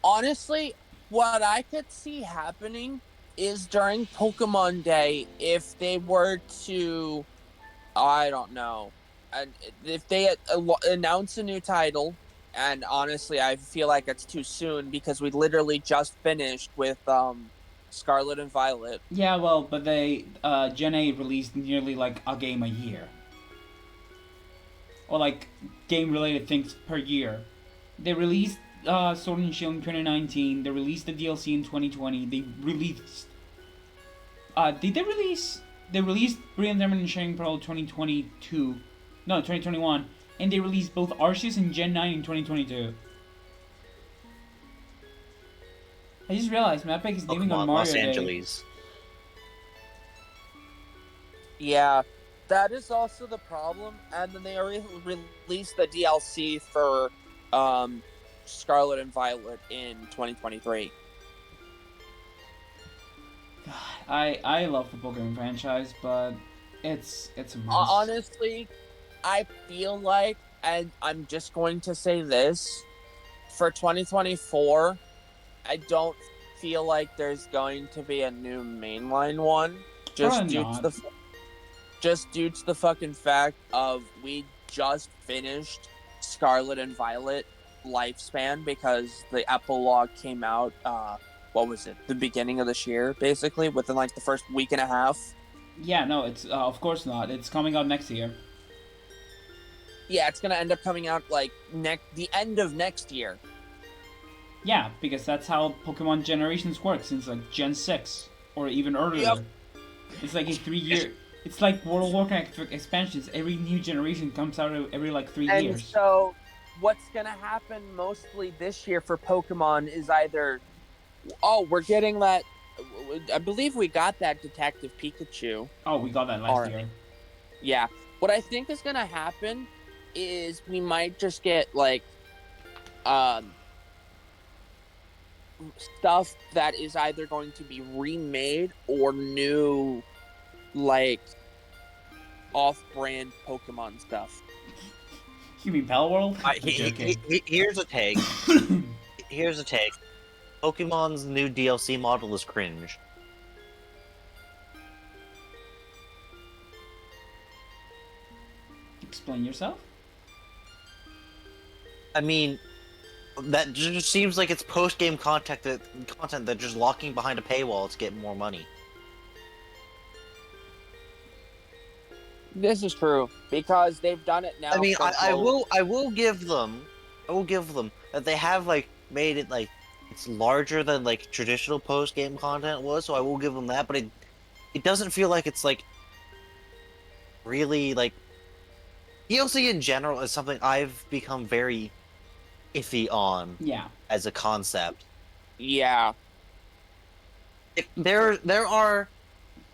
Honestly, what I could see happening is during Pokemon Day, if they were to, I don't know, and if they announce a new title, and honestly, I feel like it's too soon because we literally just finished with Scarlet and Violet. Yeah, well, but they Gen A released nearly like a game a year. Or like game related things per year. They released Sword and Shield in 2019. They released the DLC in 2020. They released. Did they release? They released Brilliant Diamond and Shining Pearl 2022. No, 2021. And they released both Arceus and Gen 9 in 2022. I just realized Mappack is naming on Pokemon Mario Los Day. Angeles. Yeah, that is also the problem. And then they released the DLC for Scarlet and Violet in 2023. I love the Pokemon franchise, but it's a mess. Honestly, I feel like, and I'm just going to say this, for 2024, I don't feel like there's going to be a new mainline one. Probably not. Just due to the fucking fact of we just finished Scarlet and Violet lifespan because the epilogue came out what was it, the beginning of this year, basically within like the first week and a half. Yeah, no, it's of course not. It's coming out next year. Yeah, it's gonna end up coming out like the end of next year. Yeah, because that's how Pokemon generations work since like Gen 6 or even earlier. Yep. It's like a 3 year. It's like World of Warcraft expansions. Every new generation comes out every like 3 And years. so what's gonna happen mostly this year for Pokemon is either, oh, we're getting that, I believe we got that Detective Pikachu. Oh, we got that last Alright. year. Yeah. What I think is gonna happen is we might just get like stuff that is either going to be remade or new, like off-brand Pokemon stuff. You mean Pal World? I'm joking. Here's a take. Here's a take. Pokemon's new DLC model is cringe. Explain yourself. I mean, that just seems like it's post-game content that they're just locking behind a paywall to get more money. This is true because they've done it now. I mean, for I both. will give them that they have like made it like it's larger than like traditional post-game content was, so I will give them that, but it doesn't feel like it's like really like DLC in general is something I've become very iffy on Yeah. as a concept. Yeah. There are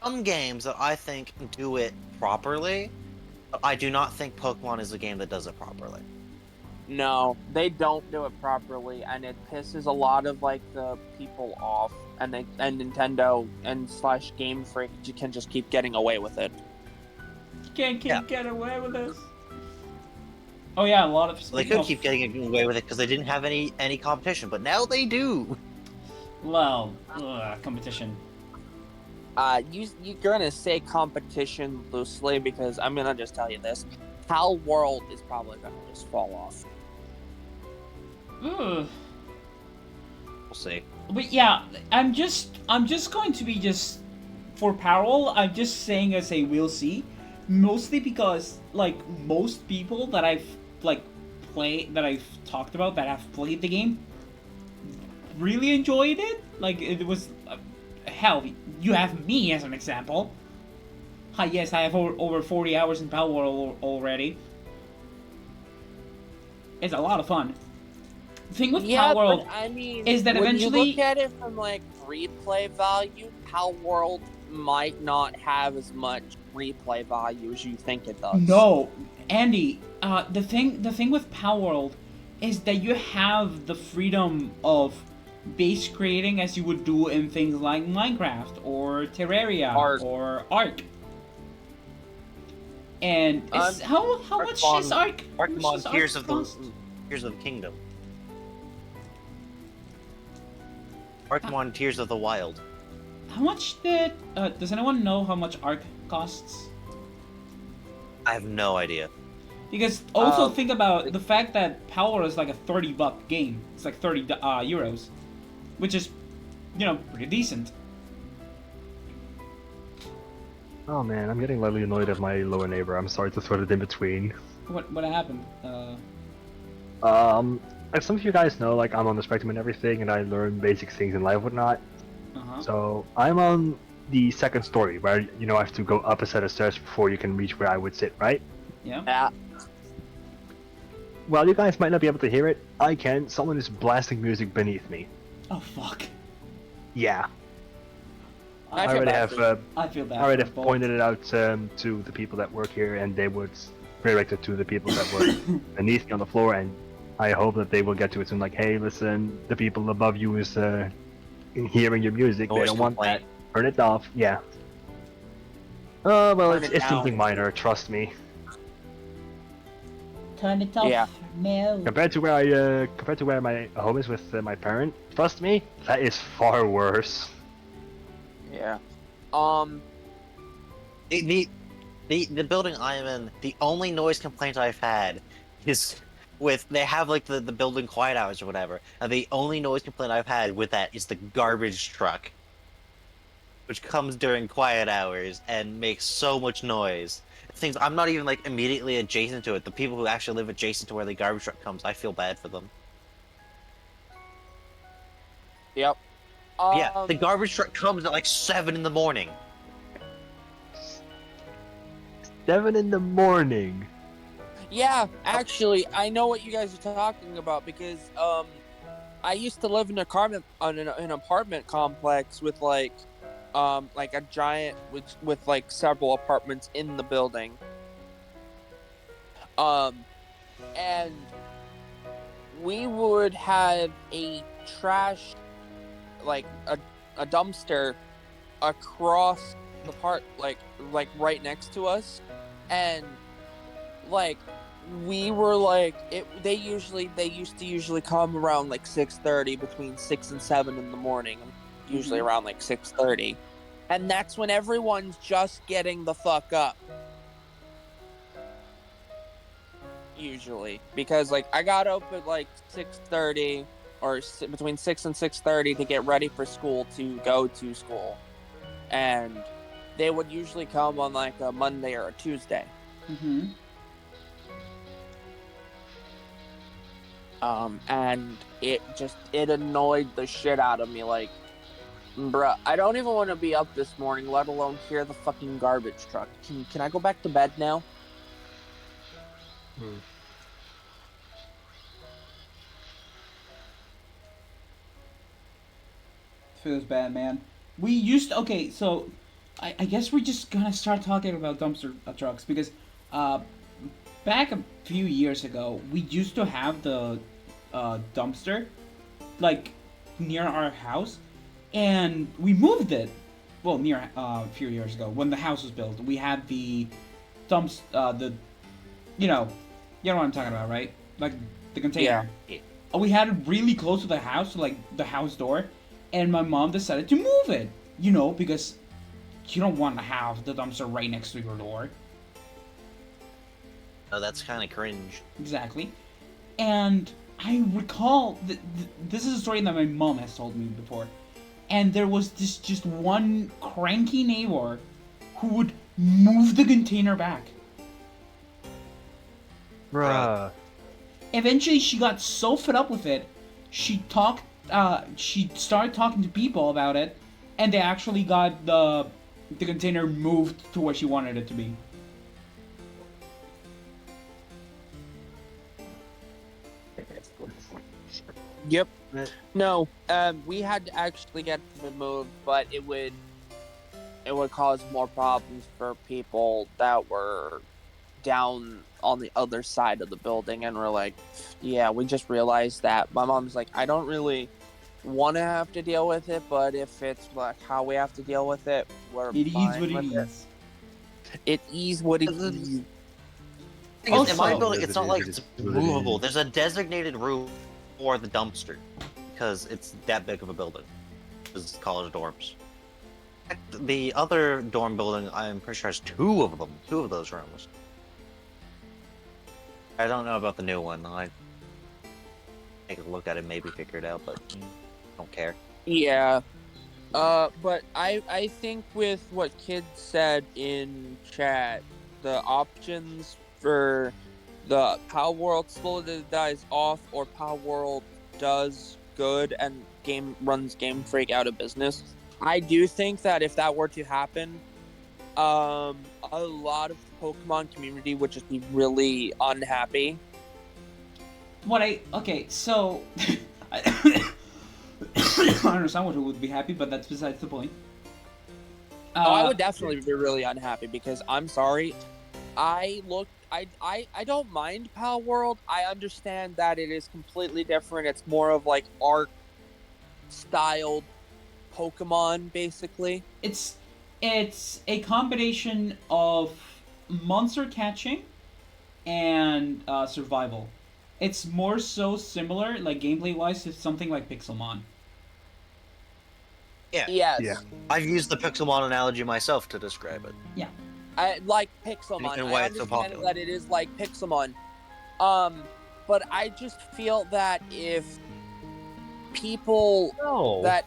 some games that I think do it properly, but I do not think Pokemon is a game that does it properly. No, they don't do it properly, and it pisses a lot of like the people off, and Nintendo and / Game Freak can just keep getting away with it. You can't get away with this. Oh yeah, a lot of They speaking could of. keep getting away with it because they didn't have any competition, but now they do. Well, competition. You're gonna say competition loosely because I'm gonna just tell you this: Pal World is probably gonna just fall off. Ugh. We'll see. But yeah, I'm just going to be just for Parallel. I'm just saying as a we'll see, mostly because like most people that I've like that I've talked about that have played the game really enjoyed it. Like it was, hell, you have me as an example. Hi, yes, I have over 40 hours in Palworld already. It's a lot of fun. The thing with Yeah, but Palworld I mean, is that when you look eventually, at it from like replay value, Pal World might not have as much replay value as you think it does. no, Andy. The thing with Palworld is that you have the freedom of base creating as you would do in things like Minecraft or Terraria Ark. or Ark. And it's how much is Ark? How much does Archimon Ark cost? Tears of the Kingdom. Archimon Tears of the Wild. How much did? Does anyone know how much Ark costs? I have no idea. Because also Um, think about the fact that Power is like a $30 game. It's like 30 euros, which is, pretty decent. Oh man, I'm getting lightly annoyed at my lower neighbor. I'm sorry to throw it in between. What happened? As some of you guys know, like I'm on the spectrum and everything, and I learn basic things in life, and whatnot. Uh-huh. So I'm on the second story, where I have to go up a set of stairs before you can reach where I would sit, right? Yeah. yeah. While you guys might not be able to hear it, I can. Someone is blasting music beneath me. Oh fuck. Yeah, I I feel already bad have. for I feel bad. I already for have both. pointed it out to the people that work here, and they would redirect it to the people that work beneath me on the floor, and I hope that they will get to it soon. Like, hey, listen, the people above you is hearing your music. They Noise don't want that. complaint. Turn it off. Yeah. Well, Turn it's, it it's something down. minor. Trust me. Turn it off. Yeah. No. Compared to where my home is with my parent, trust me, that is far worse. Yeah. The, the building I am in, the only noise complaint I've had is with they have like the building quiet hours or whatever, and the only noise complaint I've had with that is the garbage truck, which comes during quiet hours and makes so much noise. Things I'm not even like immediately adjacent to it. The people who actually live adjacent to where the garbage truck comes, I feel bad for them. Yep. Yeah, the garbage truck comes at like 7 in the morning. 7 in the morning. Yeah, actually, I know what you guys are talking about because I used to live in an apartment complex with like a giant with like several apartments in the building. And we would have a trash like a dumpster across the park like right next to us, and like we were like they used to usually come around like 6:30, between 6 and 7 in the morning, usually around like 6:30, and that's when everyone's just getting the fuck up, usually, because like I got up at like 6:30 or between 6 and 6:30 to get ready for school, to go to school, and they would usually come on like a Monday or a Tuesday. Mm-hmm. And it annoyed the shit out of me. Like, bruh, I don't even want to be up this morning, let alone hear the fucking garbage truck. Can I go back to bed now? Feels bad, man. We used to, okay, so I guess we're just gonna start talking about dumpster trucks because uh, back a few years ago, we used to have the dumpster like near our house, and we moved it. Well, near a few years ago when the house was built, we had the dumps the you know You know what I'm talking about, right? Like the container. We had it really close to the house, like the house door, and my mom decided to move it. You know, because you don't want to have the dumpster right next to your door. Oh, that's kind of cringe. Exactly. And I recall this is a story that my mom has told me before. And there was this just one cranky neighbor who would move the container back. Bruh. Eventually, she got so fed up with it, she started talking to people about it, and they actually got the container moved to where she wanted it to be. Yep. No, we had to actually get it moved, but it would cause more problems for people that were down on the other side of the building, and we're like, yeah, we just realized that. My mom's like, I don't really want to have to deal with it, but if it's like how we have to deal with it, we're It is fine what it with is. It is what it is. Thing is, in my Also- building, it's not like It it's is what it is. movable. There's a designated room for the dumpster because it's that big of a building. It's college dorms. The other dorm building, I'm pretty sure, has two of those rooms. I don't know about the new one. I take a look at it, maybe figure it out, but don't care. Yeah. But I think with what Kid said in chat, the options for the Power World slowly dies off or Power World does good and runs Game Freak out of business. I do think that if that were to happen, a lot of the Pokemon community would just be really unhappy. Okay, so I understand what would be happy, but that's besides the point. I would definitely be really unhappy because I'm sorry. I don't mind Power World. I understand that it is completely different. It's more of like art styled Pokemon, basically. It's a combination of monster catching and survival. It's more so similar, like gameplay wise, to something like Pixelmon. Yeah. Yes. Yeah. I've used the Pixelmon analogy myself to describe it. I like Pixelmon. And why I it's so understand popular. that it is like Pixelmon. But I just feel that if people No. that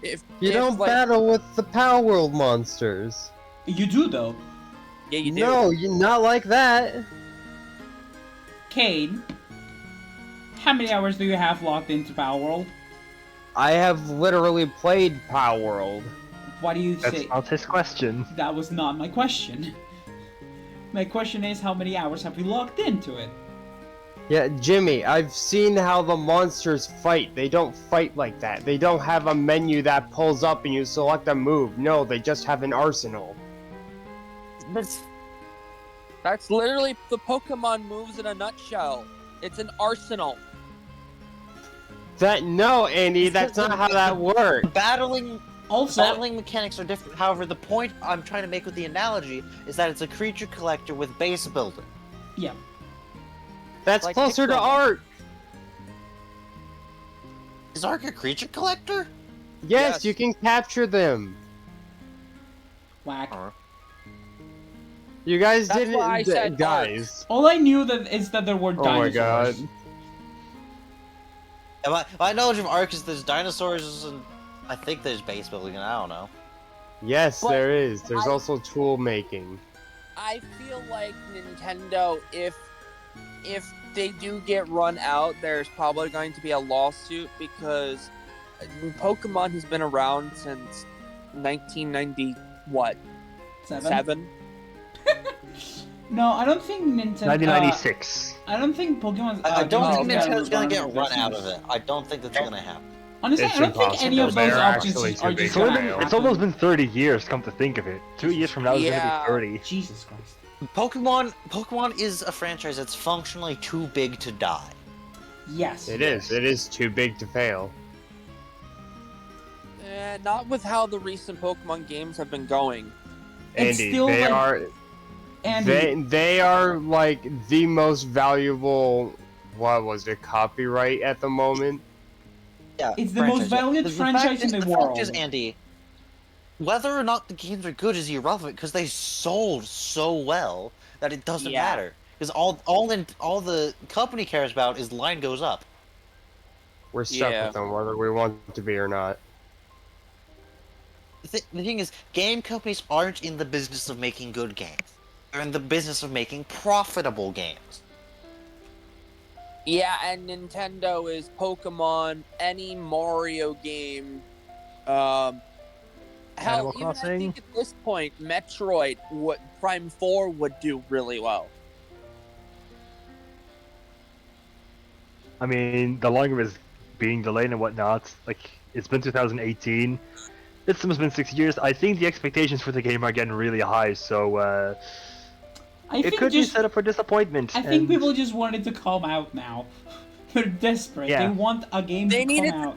if You don't like, battle with the Power World monsters. You do though, yeah, you do. No, you not like that. Cade. How many hours do you have logged into Power World? I have literally played Power World. What do you That's say? not his question. That was not my question. My question is, how many hours have you logged into it? Yeah, Jimmy, I've seen how the monsters fight. They don't fight like that. They don't have a menu that pulls up and you select a move. No, they just have an arsenal. That's literally the Pokemon moves in a nutshell. It's an arsenal. No, Andy, that's not how that works. Battling Also, mechanics are different. However, the point I'm trying to make with the analogy is that it's a creature collector with base building. yeah. That's Like closer to Pixelmon. art. Is Ark a creature collector? Yes, Yes. you can capture them. Whack. You guys That's didn't, why I said guys. All I knew is that there were Oh my dinosaurs. god. Yeah, my knowledge of Ark is there's dinosaurs and I think there's base building and I don't know. Yes, But there is. There's I- also tool making. I feel like Nintendo, if they do get run out, there's probably going to be a lawsuit because Pokemon has been around since 1990 what? Seven? No, I don't think Nintendo. 1996. I don't think Pokemon. I don't think okay. Nintendo's gonna get run run out of it. I don't think that's gonna happen. Honestly, It's I don't think any of impossible. those They're options actually are too big just to gonna fail. happen. It's almost been 30 years, come to think of it. 2 years from now, it's Yeah. gonna be 30. Jesus Christ. Pokemon is a franchise that's functionally too big to die. Yes. It is. It is too big to fail. Not with how the recent Pokemon games have been going. It's Andy, still they like- are. Andy, They are like the most valuable. What was it? Copyright at the moment. Yeah, it's the most franchise. Yeah. valued franchise in the fact is, world. Andy, whether or not the games are good is irrelevant because they sold so well that it doesn't Yeah. matter. Because all the company cares about is line goes up. We're stuck Yeah. with them whether we want to be or not. The thing is, game companies aren't in the business of making good games. They're in the business of making profitable games. Yeah, and Nintendo is Pokemon, any Mario game. Um, hell, Animal even I Crossing. think at this point, Metroid, what Prime 4 would do really well. I mean, the longer it's being delayed and whatnot, like it's been 2018. It's almost been 6 years. I think the expectations for the game are getting really high, so I it think could just be set up for disappointment. I think and people just want it to come out now. They're desperate. They Yeah. want a game They to need come it. out.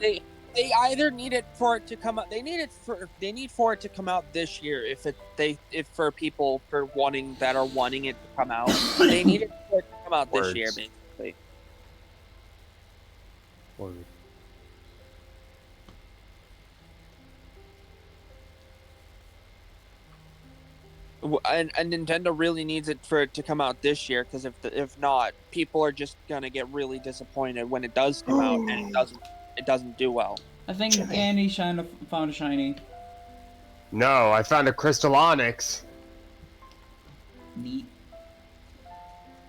They either need it for it to come out. They need for it to come out this year. If for people for wanting that are wanting it to come out, they need it for it to come out this year, Words. basically. Word. And Nintendo really needs it for it to come out this year because if not, people are just gonna get really disappointed when it does come out and it doesn't do well. I think Jimmy. Andy found a shiny. No, I found a Crystal Onyx. Neat.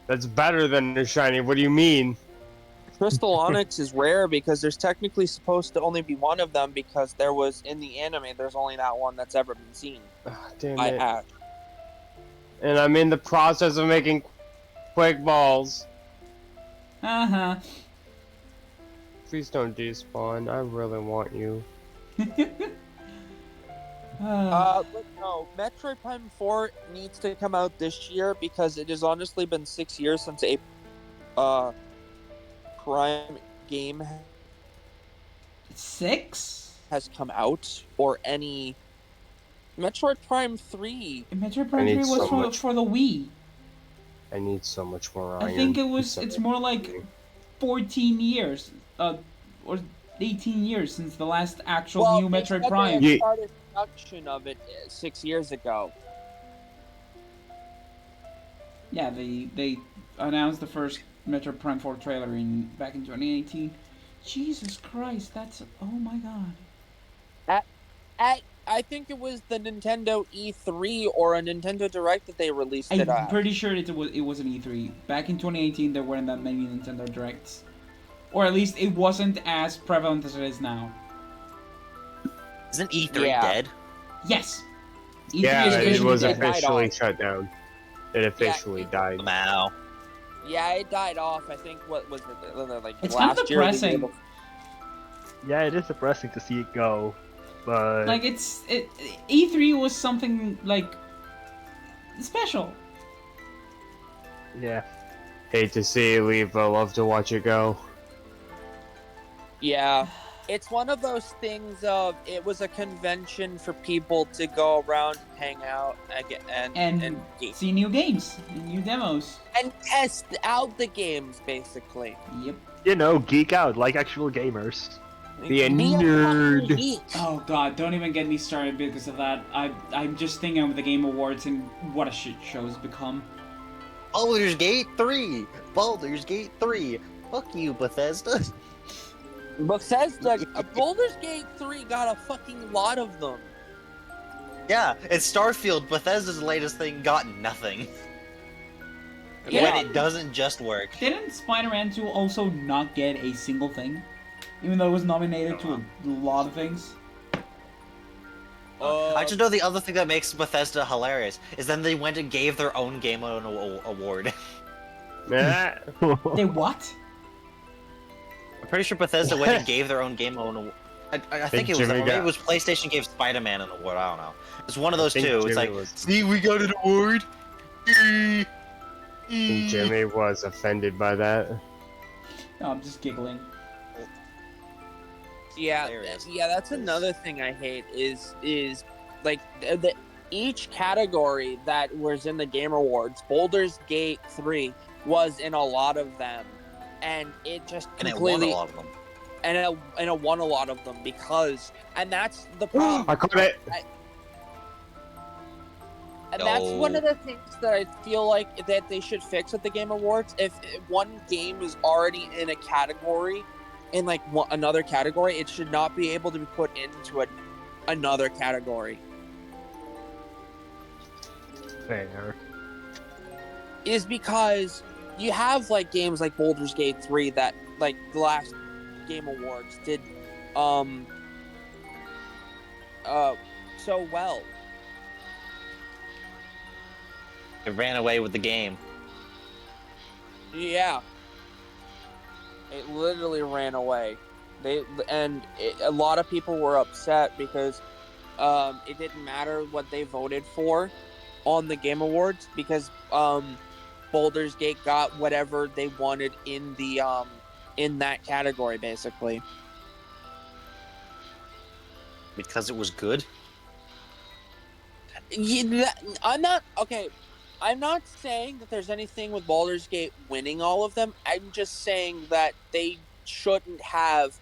That's better than a shiny. What do you mean? Crystal Onyx is rare because there's technically supposed to only be one of them because there was in the anime there's only that one that's ever been seen Damn by it. Ash. And I'm in the process of making Quake Balls. Uh Please don't despawn. I really want you. huh. But no, Metroid Prime 4 needs to come out this year because it has honestly been 6 years since a Prime game 6? has come out or any Metroid Prime 3. Metroid I Prime need 3 was so much. for the Wii. I need so much more iron. I think So it's much more like iron. 14 years, or 18 years since the last actual Well, new they Metroid said Prime. they Ye- had started production of it 6 years ago. Yeah, they announced the first Metroid Prime 4 trailer back in 2018. Jesus Christ, that's oh my god. I think it was the Nintendo E3 or a Nintendo Direct that they released it I'm at. pretty sure it was an E3. Back in 2018, there weren't that many Nintendo Directs, or at least it wasn't as prevalent as it is now. Isn't E3 Yeah. dead? Yes, E3 Yeah, is it officially was dead. died officially off. shut down. It officially died. Wow. Yeah, it died off. I think what was it like It's kind of last year? or the year depressing. before? Yeah, it is depressing to see it go, but Like E3 was something like special. yeah. Hate to see it leave, but love to watch it go. Yeah, it's one of those things of it was a convention for people to go around, hang out, And see new games, new demos. and test out the games, basically. Yep. You know, geek out like actual gamers. Be a Be nerd. fucking geek. Oh god, don't even get me started because of that. I'm just thinking of the Game Awards and what a shit show it's become. Baldur's Gate 3! Baldur's Gate 3! Fuck you, Bethesda. Bethesda, Baldur's Gate 3 got a fucking lot of them. Yeah, it's Starfield. Bethesda's latest thing got nothing. Yeah. When it doesn't just work. Didn't Spider-Man 2 also not get a single thing? Even though it was nominated to a lot of things? I just know the other thing that makes Bethesda hilarious is then they went and gave their own game an award. Nah. They what? I'm pretty sure Bethesda went and gave their own game an award. I think it was, Jimmy or maybe got- it was PlayStation gave Spider-Man an award. I don't know. It's one of those think two. It's Jimmy like, was- see, we got an award. I think Jimmy was offended by that. No, I'm just giggling. Yeah, Hilarious. yeah, that's another thing I hate is like each category that was in the Game Awards, Baldur's Gate 3 was in a lot of them, and it just And it won a completely lot of them. and it won a lot of them because, and that's the problem. I caught it. And that's one No. of the things that I feel like that they should fix at the Game Awards. If one game is already in a category, in like another category, it should not be able to be put into another category. Fair. Is because you have like games like Baldur's Gate 3 that like the last Game Awards did so well. It ran away with the game. Yeah. It literally ran away. A lot of people were upset because it didn't matter what they voted for on the Game Awards because Baldur's Gate got whatever they wanted in the in that category basically. Because it was good? I'm not okay. I'm not saying that there's anything with Baldur's Gate winning all of them. I'm just saying that they shouldn't have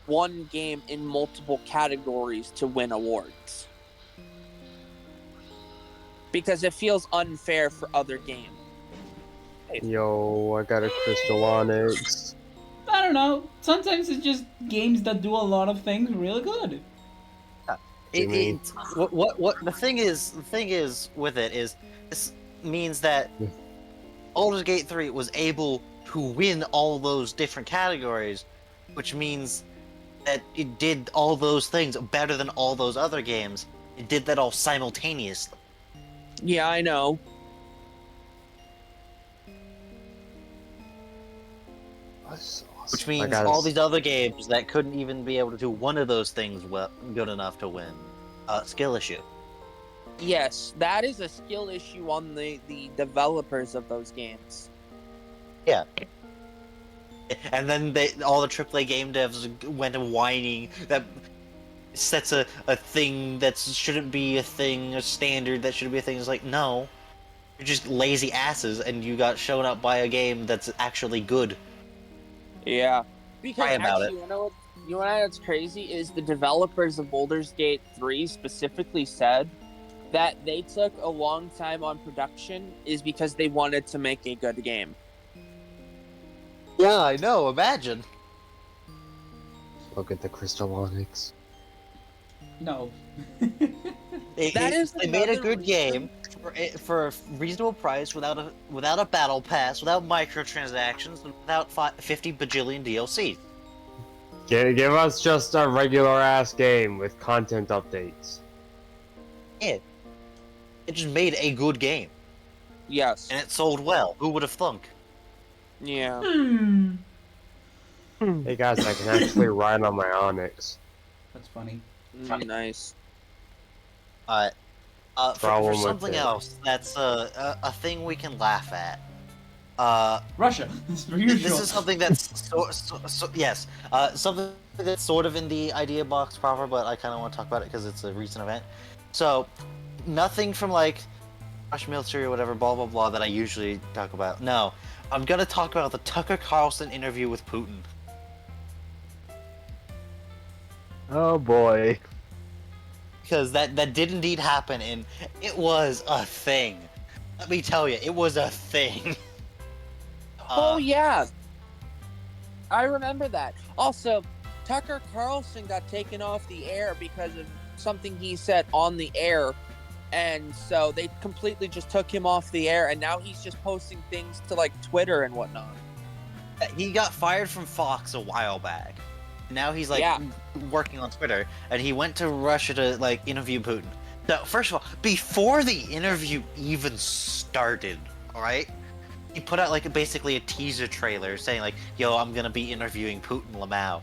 one game in multiple categories to win awards. Because it feels unfair for other games. Yo, I got a Crystal Onyx. I don't know. Sometimes it's just games that do a lot of things really good. Jimmy. What the thing is with it is this means that Baldur's Gate 3 was able to win all those different categories, which means that it did all those things better than all those other games. It did that all simultaneously. Yeah, I know. Which means all these other games that couldn't even be able to do one of those things good enough to win. Skill issue. Yes, that is a skill issue on the developers of those games. Yeah. And then all the AAA game devs went whining that sets a thing that shouldn't be a thing, a standard that shouldn't be a thing. It's like, no. You're just lazy asses and you got shown up by a game that's actually good. Yeah. Because Cry about actually, you know what's crazy is the developers of Baldur's Gate 3 specifically said that they took a long time on production is because they wanted to make a good game. Yeah, I know, imagine. Look at the Crystal Onyx. No. They made a good game for a reasonable price without a battle pass, without microtransactions, and without 50 bajillion DLC. Give us just a regular ass game with content updates. Yeah. It just made a good game. Yes. And it sold well. Who would have thunk? Yeah. Hey guys, I can actually ride on my Onyx. That's funny. Nice. For something else, that's a thing we can laugh at. Russia. As per usual. This is something that's yes, something that's sort of in the idea box proper, but I kind of want to talk about it because it's a recent event. So, nothing from like Russian military or whatever, blah blah blah, that I usually talk about. No, I'm gonna talk about the Tucker Carlson interview with Putin. Oh boy. Because that did indeed happen, and it was a thing. Let me tell you, it was a thing. Oh yeah. I remember that. Also, Tucker Carlson got taken off the air because of something he said on the air, and so they completely just took him off the air, and now he's just posting things to like Twitter and whatnot. He got fired from Fox a while back. Now he's like working on Twitter, and he went to Russia to like interview Putin. So first of all, before the interview even started, all right, he put out like basically a teaser trailer saying like, "Yo, I'm gonna be interviewing Putin Lamau,"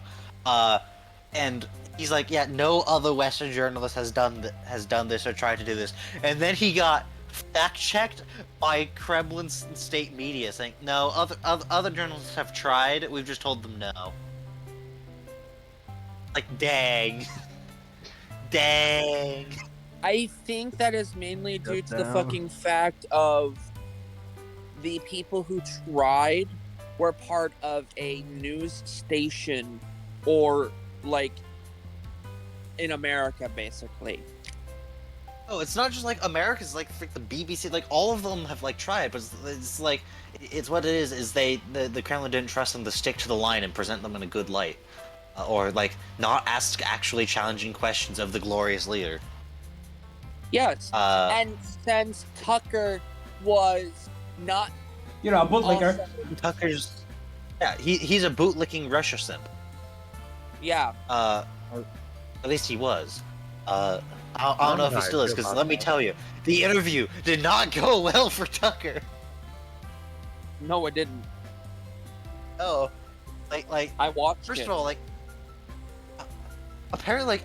and he's like, "Yeah, no other Western journalist has done this or tried to do this," and then he got fact-checked by Kremlin state media saying, "No, other journalists have tried. We've just told them no." Like, dang. Dang. I think that is mainly due to the down. fucking fact of the people who tried were part of a news station or like in America basically. Oh, it's not just like America's like the BBC, like all of them have like tried, but it's like it's what it is the Kremlin didn't trust them to stick to the line and present them in a good light, or like not ask actually challenging questions of the glorious leader. Yes. Uh, And since Tucker was not You know, a bootlicker. also, Tucker's yeah, he's a bootlicking Russia simp. yeah. Or at least he was. I don't know if he still is, because let me tell you, the interview did not go well for Tucker. No, it didn't. Oh, like I watched first it. of all, like apparently, like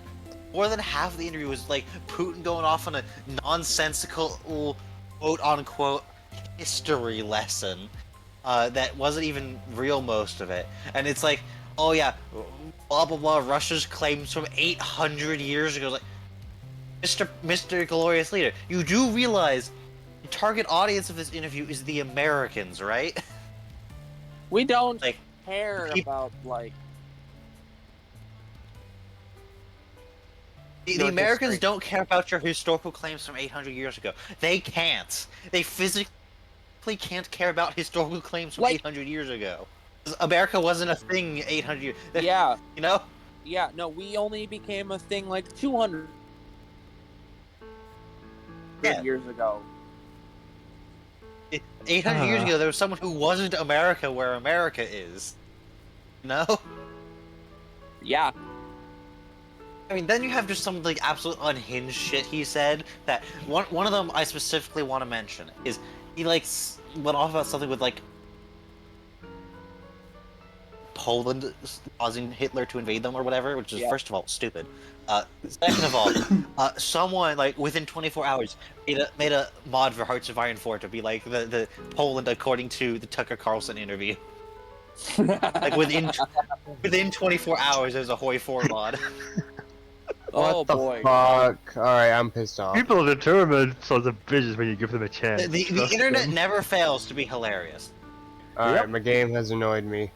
more than half of the interview was like Putin going off on a nonsensical, quote unquote, history lesson that wasn't even real most of it, and it's like, oh yeah, blah blah blah, Russia's claims from 800 years ago, like. Mr. Glorious Leader, you do realize the target audience of this interview is the Americans, right? We don't Like, care peop- about like the your Americans history. don't care about your historical claims from 800 years ago. They can't. They physically can't care about historical claims from Like- 800 years ago. 'Cause America wasn't a thing 800 years. Yeah, You know? yeah. No, we only became a thing like 200 Yeah. years ago. 800 years ago, there was someone who wasn't America where America is. No? Yeah. I mean, then you have just some like absolute unhinged shit he said. That one of them I specifically want to mention is he like went off about something with like Poland causing Hitler to invade them or whatever, which is first of all stupid. Second of all, someone like within 24 hours made a mod for Hearts of Iron 4 to be like the Poland according to the Tucker Carlson interview. Like within 24 hours, there's a Hoi 4 mod. Oh What the boy. fuck? Alright, I'm pissed off. People are determined sons of bitches when you give them a chance. The Trust internet them. never fails to be hilarious. Alright, Yep. my game has annoyed me.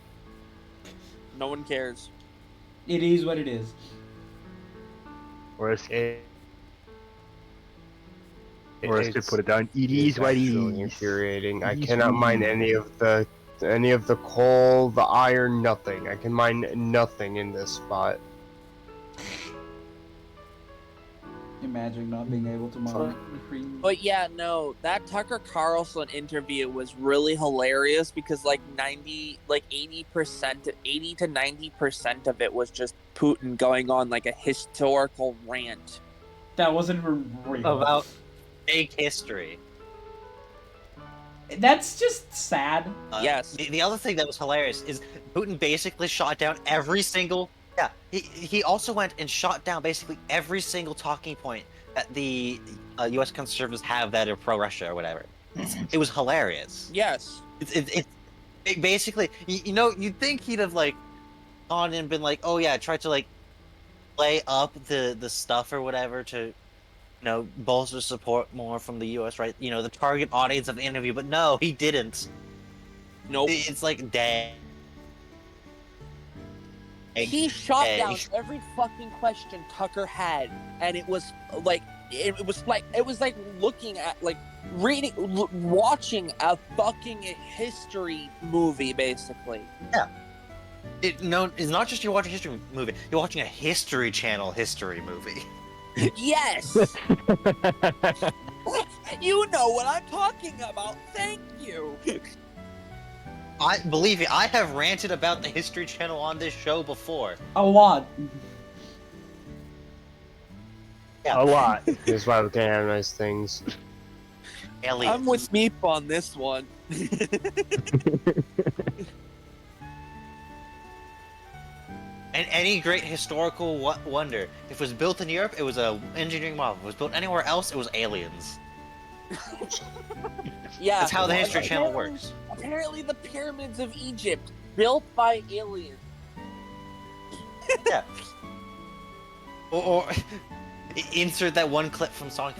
No one cares. It is what it is. Or as It could it's- put it down. It it's is what it actually is. infuriating. I It is cannot what mine it any of the coal, the iron, nothing. I can mine nothing in this spot. Imagine not being able to mine free. But yeah, no, that Tucker Carlson interview was really hilarious because like 80 to 90% of it was just Putin going on like a historical rant. That wasn't real. About fake history. That's just sad. Yes. The other thing that was hilarious is Putin basically shot down every single. Yeah, he also went and shot down basically every single talking point that the U.S. conservatives have that are pro-Russia or whatever. It was hilarious. Yes. It basically, you know, you'd think he'd have like gone and been like, oh yeah, tried to like play up the stuff or whatever to, you know, bolster support more from the U.S. Right? You know, the target audience of the interview, but no, he didn't. Nope. It's like, dang. He shot Hey. down every fucking question Tucker had, and it was like looking at like watching a fucking history movie, basically. It's not just you're watching a history movie. You're watching a History Channel history movie. Yes. You know what I'm talking about. Thank you. I believe me, I have ranted about the History Channel on this show before. A lot. A lot. That's why we can't have nice things. Elliot. I'm with Meep on this one. And any great historical wonder, if it was built in Europe, it was a engineering marvel. If it was built anywhere else, it was aliens. Yeah. That's how the History Channel Apparently- works. Apparently, the pyramids of Egypt built by aliens. Yeah. Or Insert that one clip from Sonic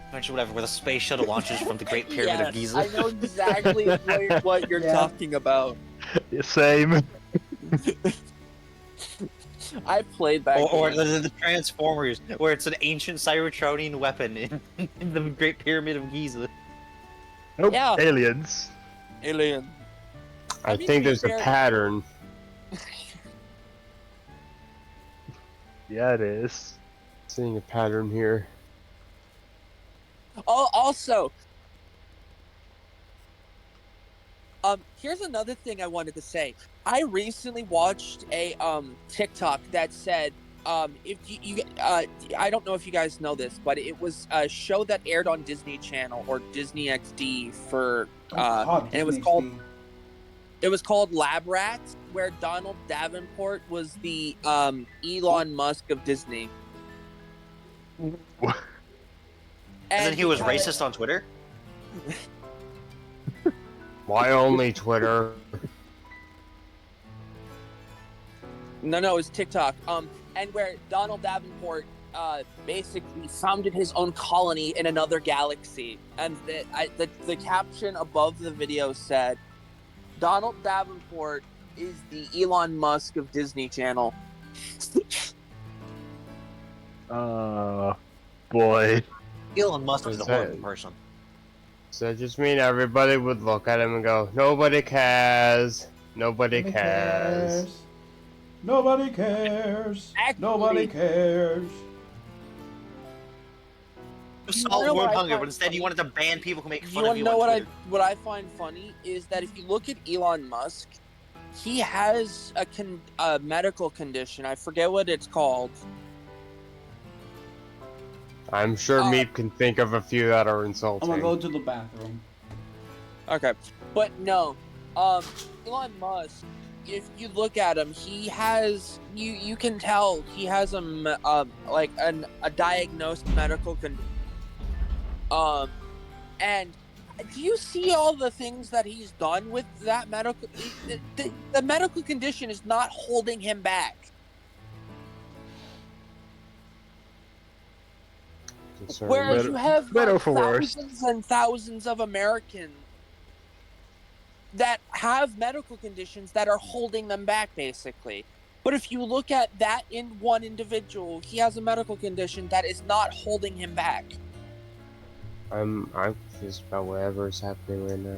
Adventure, whatever, where the space shuttle launches from the Great Pyramid of Yes, I Giza. know exactly what you're Yeah. talking about. Yeah, same. I played that Or game. the Transformers, where it's an ancient Cybertronian weapon in the Great Pyramid of Giza. Nope. Yeah. Aliens. Alien. I mean, to think be there's a fair- pattern. Yeah, it is. Seeing a pattern here. Oh, also, here's another thing I wanted to say. I recently watched a TikTok that said if you I don't know if you guys know this, but it was a show that aired on Disney Channel or Disney XD for Oh God, and it was Disney called XD. Lab Rats, where Donald Davenport was the Elon Musk of Disney. What? And then he was because- racist on Twitter? Why only Twitter? No, it's TikTok. And where Donald Davenport basically founded his own colony in another galaxy, and the caption above the video said, "Donald Davenport is the Elon Musk of Disney Channel." Boy. Elon Musk is a Sad. horrible person. So that just mean everybody would look at him and go, nobody cares. Nobody cares. Nobody cares. Actually- Nobody cares. You You solved know what world I hunger, find but instead you funny? wanted to ban people who make You fun want of to you know on Twitter. what I find funny is that if you look at Elon Musk, he has a medical condition. I forget what it's called. I'm sure Uh, Meep can think of a few that are I'm insulting. gonna go to the bathroom. Okay, but no, Elon Musk. If you look at him, he has you can tell he has like a diagnosed medical condition. And do you see all the things that he's done with that medical? The medical condition is not holding him back. Concerned. Whereas you have better like, for worse. thousands and thousands of Americans that have medical conditions that are holding them back, basically. But if you look at that in one individual, he has a medical condition that is not holding him back. I'm confused about whatever is happening right now.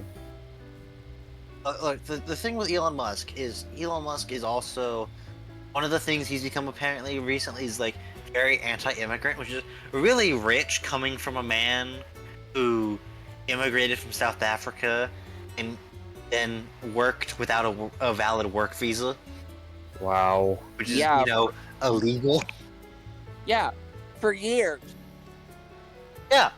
Look, the thing with Elon Musk is also one of the things he's become apparently recently is like very anti-immigrant, which is really rich coming from a man who immigrated from South Africa and then worked without a valid work visa, Wow. which is Yeah. illegal. Yeah, for years. Yeah.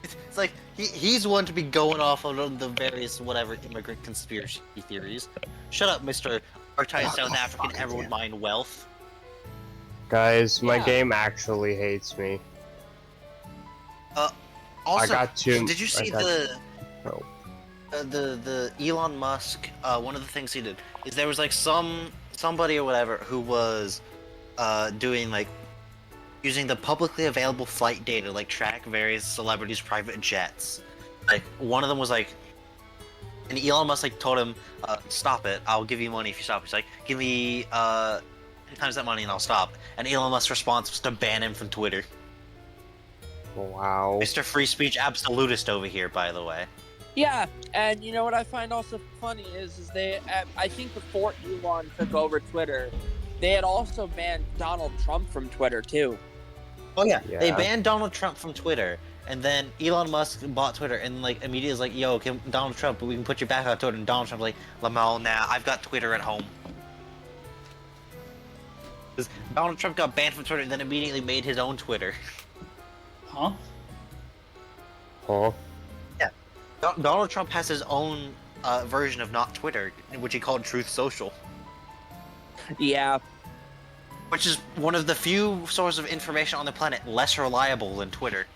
It's like he's one to be going off on the various whatever immigrant conspiracy theories. Shut up, Mr. Apartheid South African, everyone mind wealth. Guys, my Yeah. game actually hates me. Also, I got two. did you see I got- the No. the Elon Musk? One of the things he did is there was like somebody or whatever who was doing like using the publicly available flight data to like track various celebrities' private jets. Like one of them was like, and Elon Musk like told him, "Stop it! I'll give you money if you stop." He's like, "Give me 10 times that money and I'll stop." And Elon Musk's response was to ban him from Twitter. Wow. Mr. Free Speech Absolutist over here, by the way. Yeah, and you know what I find also funny is they, I think before Elon took over Twitter, they had also banned Donald Trump from Twitter too. Oh yeah, they Yeah. banned Donald Trump from Twitter, and then Elon Musk bought Twitter, and like immediately was like, "Yo, Donald Trump, we can put you back on Twitter." And Donald Trump's like, "Lamel, nah, I've got Twitter at home." Because Donald Trump got banned from Twitter, and then immediately made his own Twitter. Huh? Huh? Donald Trump has his own version of not Twitter, which he called Truth Social, Yeah, which is one of the few sources of information on the planet less reliable than Twitter.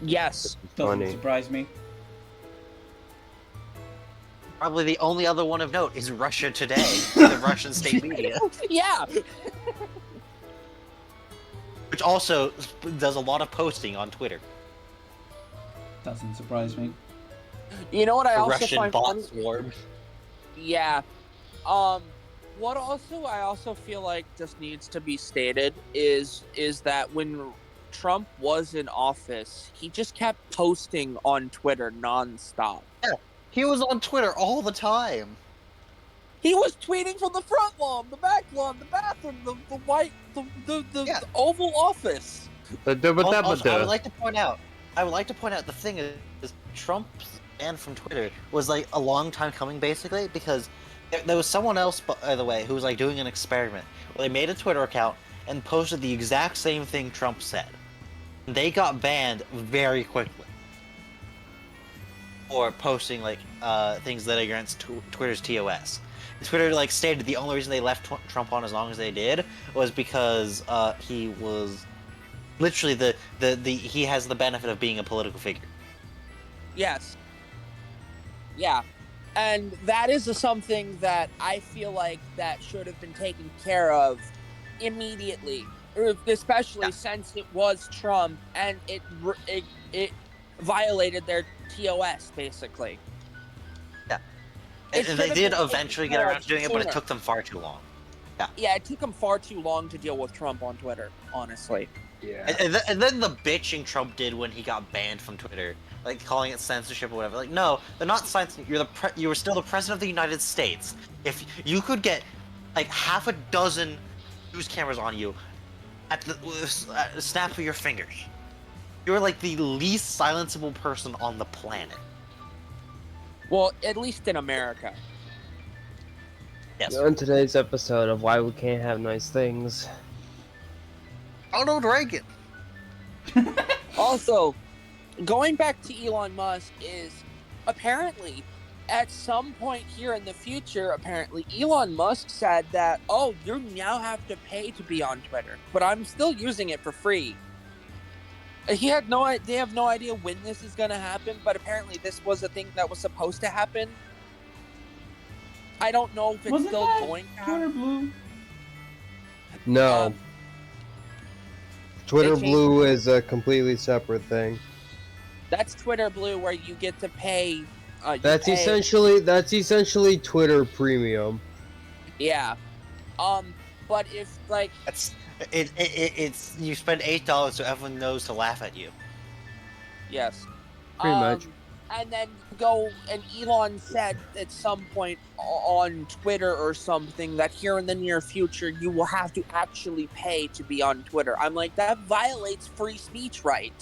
yes. Doesn't Funny. surprise me. Probably the only other one of note is Russia Today, the Russian state media, Yeah. which also does a lot of posting on Twitter. Doesn't surprise me. You know what I A also Russian find bot funny? swarm. Yeah. What also I also feel like just needs to be stated is that when Trump was in office, he just kept posting on Twitter nonstop. Yeah, he was on Twitter all the time. He was tweeting from the front lawn, the back lawn, the bathroom, the white, Yeah. the Oval Office. Also, I would like to point out. The thing is, Trump's ban from Twitter was like a long time coming, basically, because there was someone else, by the way, who was like doing an experiment where they made a Twitter account and posted the exact same thing Trump said. They got banned very quickly for posting like things that are against Twitter's TOS. Twitter like stated the only reason they left Trump on as long as they did was because he was literally he has the benefit of being a political figure. Yes. Yeah. And that is something that I feel like that should have been taken care of immediately, especially since it was Trump and it violated their TOS basically. Yeah, It and should they have did been taken eventually get care around of to doing it, but it sooner. took them far too long. Yeah, it took them far too long to deal with Trump on Twitter, honestly. Yeah. And then the bitching Trump did when he got banned from Twitter, like calling it censorship or whatever. Like, no, they're not censoring. You were still the president of the United States. If you could get like half a dozen news cameras on you at the snap of your fingers, you're like the least silenceable person on the planet. Well, at least in America. Yes. On today's episode of Why We Can't Have Nice Things. Ronald Reagan. Also, going back to Elon Musk is apparently at some point here in the future, apparently Elon Musk said that, oh, you now have to pay to be on Twitter, but I'm still using it for free. They have no idea when this is going to happen, but apparently this was a thing that was supposed to happen. I don't know if it's Wasn't still that going to Twitter happen. Blue? No. Twitter they changed Blue is a completely separate thing. That's Twitter Blue, where you get to pay. That's essentially Twitter Premium. Yeah. But if like It's you spend $8 so everyone knows to laugh at you. yes, Pretty much. And then go and Elon said at some point on Twitter or something that here in the near future you will have to actually pay to be on Twitter. I'm like, that violates free speech right.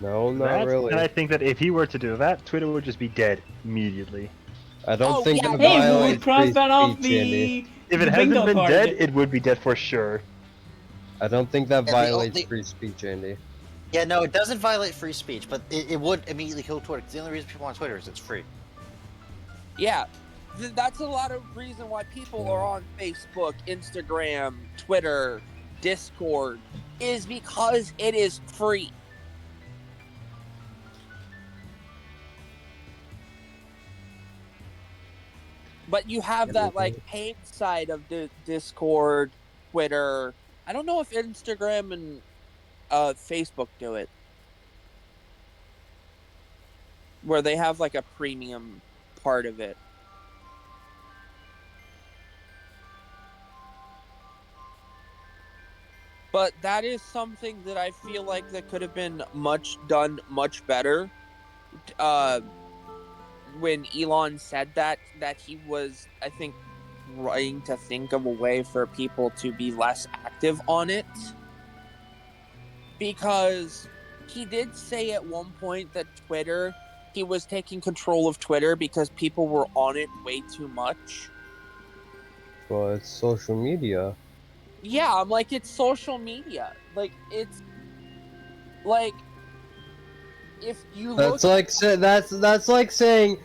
No, not really. And I think that if he were to do that, Twitter would just be dead immediately. I don't Oh, think yeah, that no. Hey, we would violates cross free that off speech, Andy. the If it hasn't bingo been card. dead, it would be dead for sure. I don't think that Yeah, violates free speech, Andy. Yeah, no, it doesn't violate free speech, but it would immediately kill Twitter. Because the only reason people on Twitter is it's free. Yeah, that's a lot of reason why people are on Facebook, Instagram, Twitter, Discord, is because it is free. But you have that like paid side of the Discord, Twitter. I don't know if Instagram and Facebook do it, where they have like a premium part of it. But that is something that I feel like that could have been done much better. When Elon said that he was, I think, trying to think of a way for people to be less active on it. Because he did say at one point that he was taking control of Twitter because people were on it way too much. Well, it's social media. Yeah, I'm like, it's social media. Like, it's like, if you look, That's like saying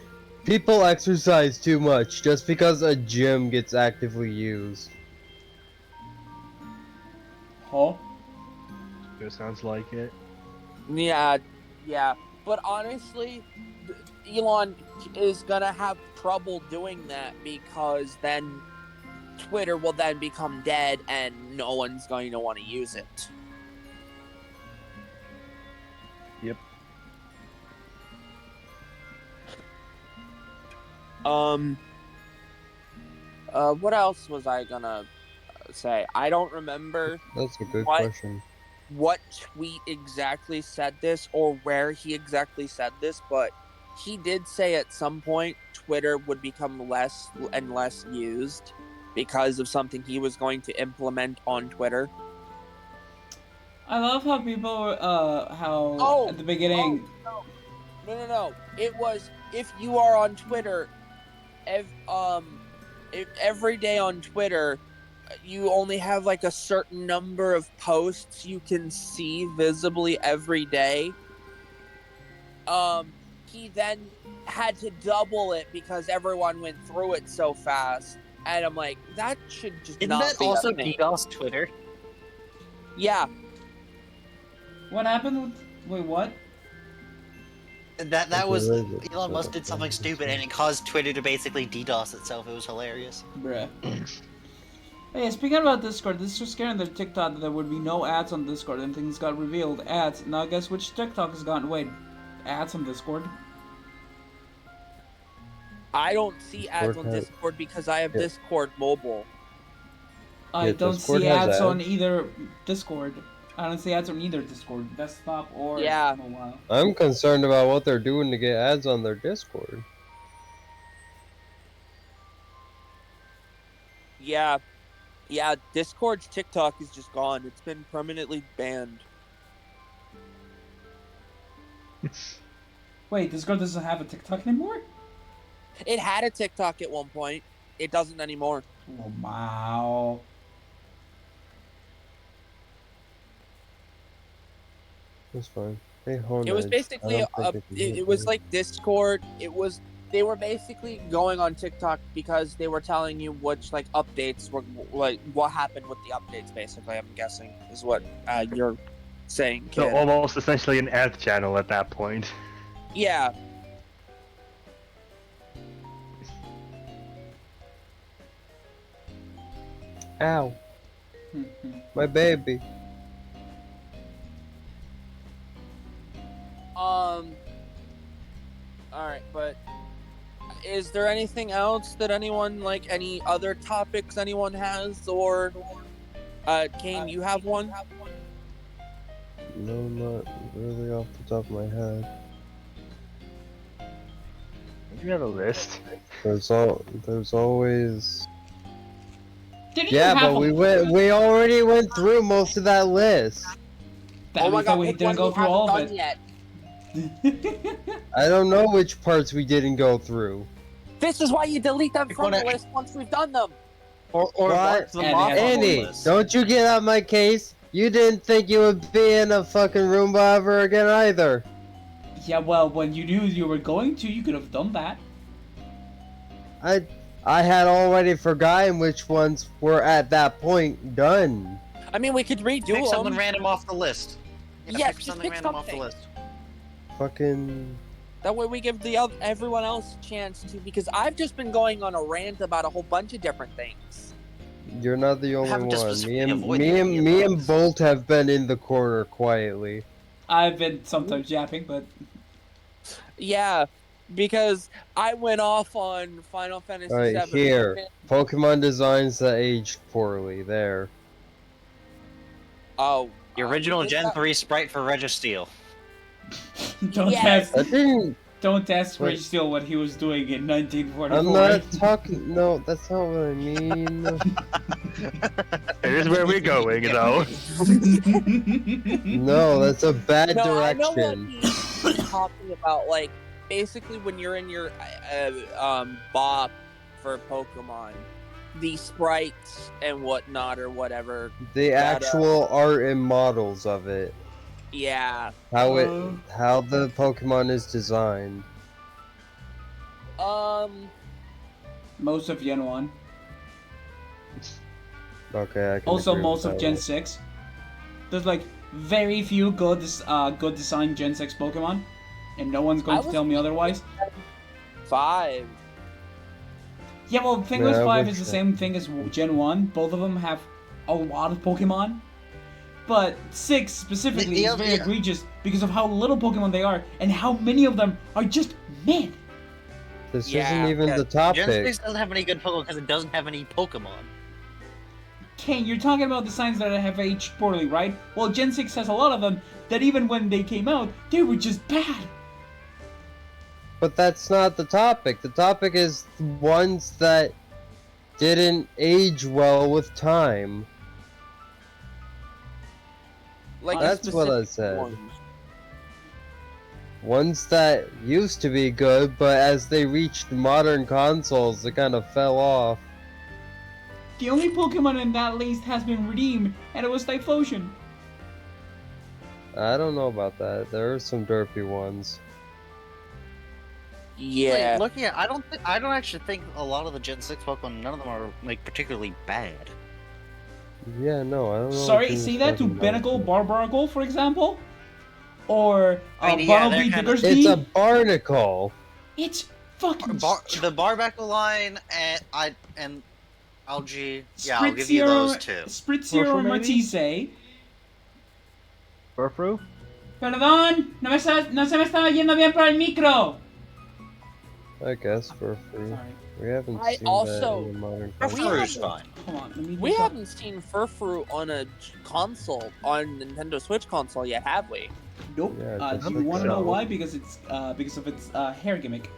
people exercise too much just because a gym gets actively used. Huh? It sounds like it. yeah, but honestly, Elon is gonna have trouble doing that because then Twitter will then become dead and no one's going to want to use it. Yep. What else was I gonna say? I don't remember That's a good What? question. what tweet exactly said this or where he exactly said this, but he did say at some point Twitter would become less and less used because of something he was going to implement on Twitter. I love how people, how Oh, at the beginning. No. It was if you are on Twitter, if every day on Twitter, you only have like a certain number of posts you can see visibly every day. He then had to double it because everyone went through it so fast. And I'm like, that should just Didn't not that be also a thing. DDoS Twitter? Yeah, What happened with. Wait, what? That was Okay, wait, Elon shut Musk up, did something man. stupid and it caused Twitter to basically DDoS itself. It was hilarious. Bruh. Hey, speaking about Discord, this was scaring the TikTok that there would be no ads on Discord, and things got revealed. Ads. Now guess which TikTok has gotten. Wait, ads on Discord? I don't see ads Discord on has- Discord because I have Yeah. Discord mobile. I Yeah, don't Discord see has ads on ads. either Discord. I don't see ads on either Discord, desktop or Yeah. mobile. I'm concerned about what they're doing to get ads on their Discord. Yeah, Discord's TikTok is just gone. It's been permanently banned. Wait, Discord doesn't have a TikTok anymore? It had a TikTok at one point. It doesn't anymore. Oh, wow. That's fine. Hey, Hornets. It was basically it was like. like Discord. They were basically going on TikTok because they were telling you which like updates were like what happened with the updates. Basically, I'm guessing is what you're saying, So kid. almost essentially an ad channel at that point. Yeah, Ow, my baby. All right, but is there anything else that anyone like any other topics anyone has or Kane, you have one? No, not really off the top of my head. You have a list. There's always. Didn't you Yeah, have but a... we already went through most of that list. That Oh my means that god, we which didn't one go we through all of haven't done it. yet? I don't know which parts we didn't go through. This is why you delete them from the wanna- list once we've done them. Or What? mark them And off it has on the Annie, list. don't you get out my case. You didn't think you would be in a fucking Roomba ever again either. Yeah, well, when you knew you were going to, you could have done that. I had already forgotten which ones were at that point done. I mean, we could redo Pick something them. random off the list. Yeah, Yes, pick just something pick random off the something. list. Fucking. That way we give everyone else a chance to, because I've just been going on a rant about a whole bunch of different things. You're not the only haven't just one. specifically avoided any of Me and those. Bolt have been in the corner quietly. I've been sometimes yapping, but... Yeah, because I went off on Final Fantasy Alright, VII. here. Pokemon designs that aged poorly. There. Oh, The original we did Gen that- 3 sprite for Registeel. don't Yes. I didn't. don't ask Wait. Ray Steele what he was doing in 1944. I'm not talking. No, that's not what I mean. It is where we're going, though. No, that's a bad No, I know what direction. he's talking about. Like, basically, when you're in your bop for Pokemon, the sprites and whatnot or whatever. The that, actual art and models of it. Yeah. How the Pokemon is designed. Most of Gen 1. Okay, I can Also, agree with most of that Gen one. 6. There's like very few good designed Gen 6 Pokemon, and no one's going I to was tell me otherwise. 5. Yeah, well, the thing Yeah, with I 5 wish is the that- same thing as Gen 1. Both of them have a lot of Pokemon. But 6 specifically The is other- very yeah. egregious because of how little Pokemon they are and how many of them are just mid. This Yeah, isn't even Yeah, the Gen topic. 6 doesn't have any good Pokemon because it doesn't have any Pokemon. Kane, you're talking about the signs that have aged poorly, right? Well, Gen 6 has a lot of them that even when they came out, they were just bad. But that's not the topic. The topic is the ones that didn't age well with time. Like That's what I specific said. ones. Ones that used to be good, but as they reached modern consoles, they kind of fell off. The only Pokemon in that list has been redeemed, and it was Typhlosion. I don't know about that. There are some derpy ones. Yeah. Like, looking at, I don't actually think a lot of the Gen 6 Pokemon, none of them are like particularly bad. Yeah, no, I don't know. Sorry, what say Jimmy's that to talking about. Binacle Barbaracle, for example? Or I mean, yeah, they're Bunnelby kinda- Diggersby? It's a barnacle. It's fucking The Barbackle line and Algae, yeah, I'll give you those two. Spritzier or Furfrou, maybe? Matisse. Furfrou? Perdón, no se me estaba yendo bien para el micro. I guess for free. Sorry. We haven't I seen also- that in the modern We console. Furfrou's have- fine. Hold on, let me We look up- haven't seen Furfrou on a console, on Nintendo Switch console yet, have we? Nope. Yeah, I Do you think want to know so. why? Because of its hair gimmick.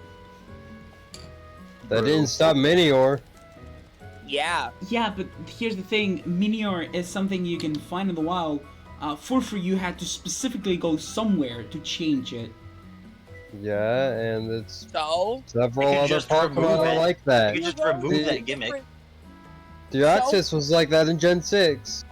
That didn't stop Minior. Yeah. Yeah, but here's the thing: Minior is something you can find in the wild. For you had to specifically go somewhere to change it. Yeah, and it's So, several You can other just remove Pokemon are it. like that. You can just go remove to that gimmick. different- Deoxys was like that in Gen 6.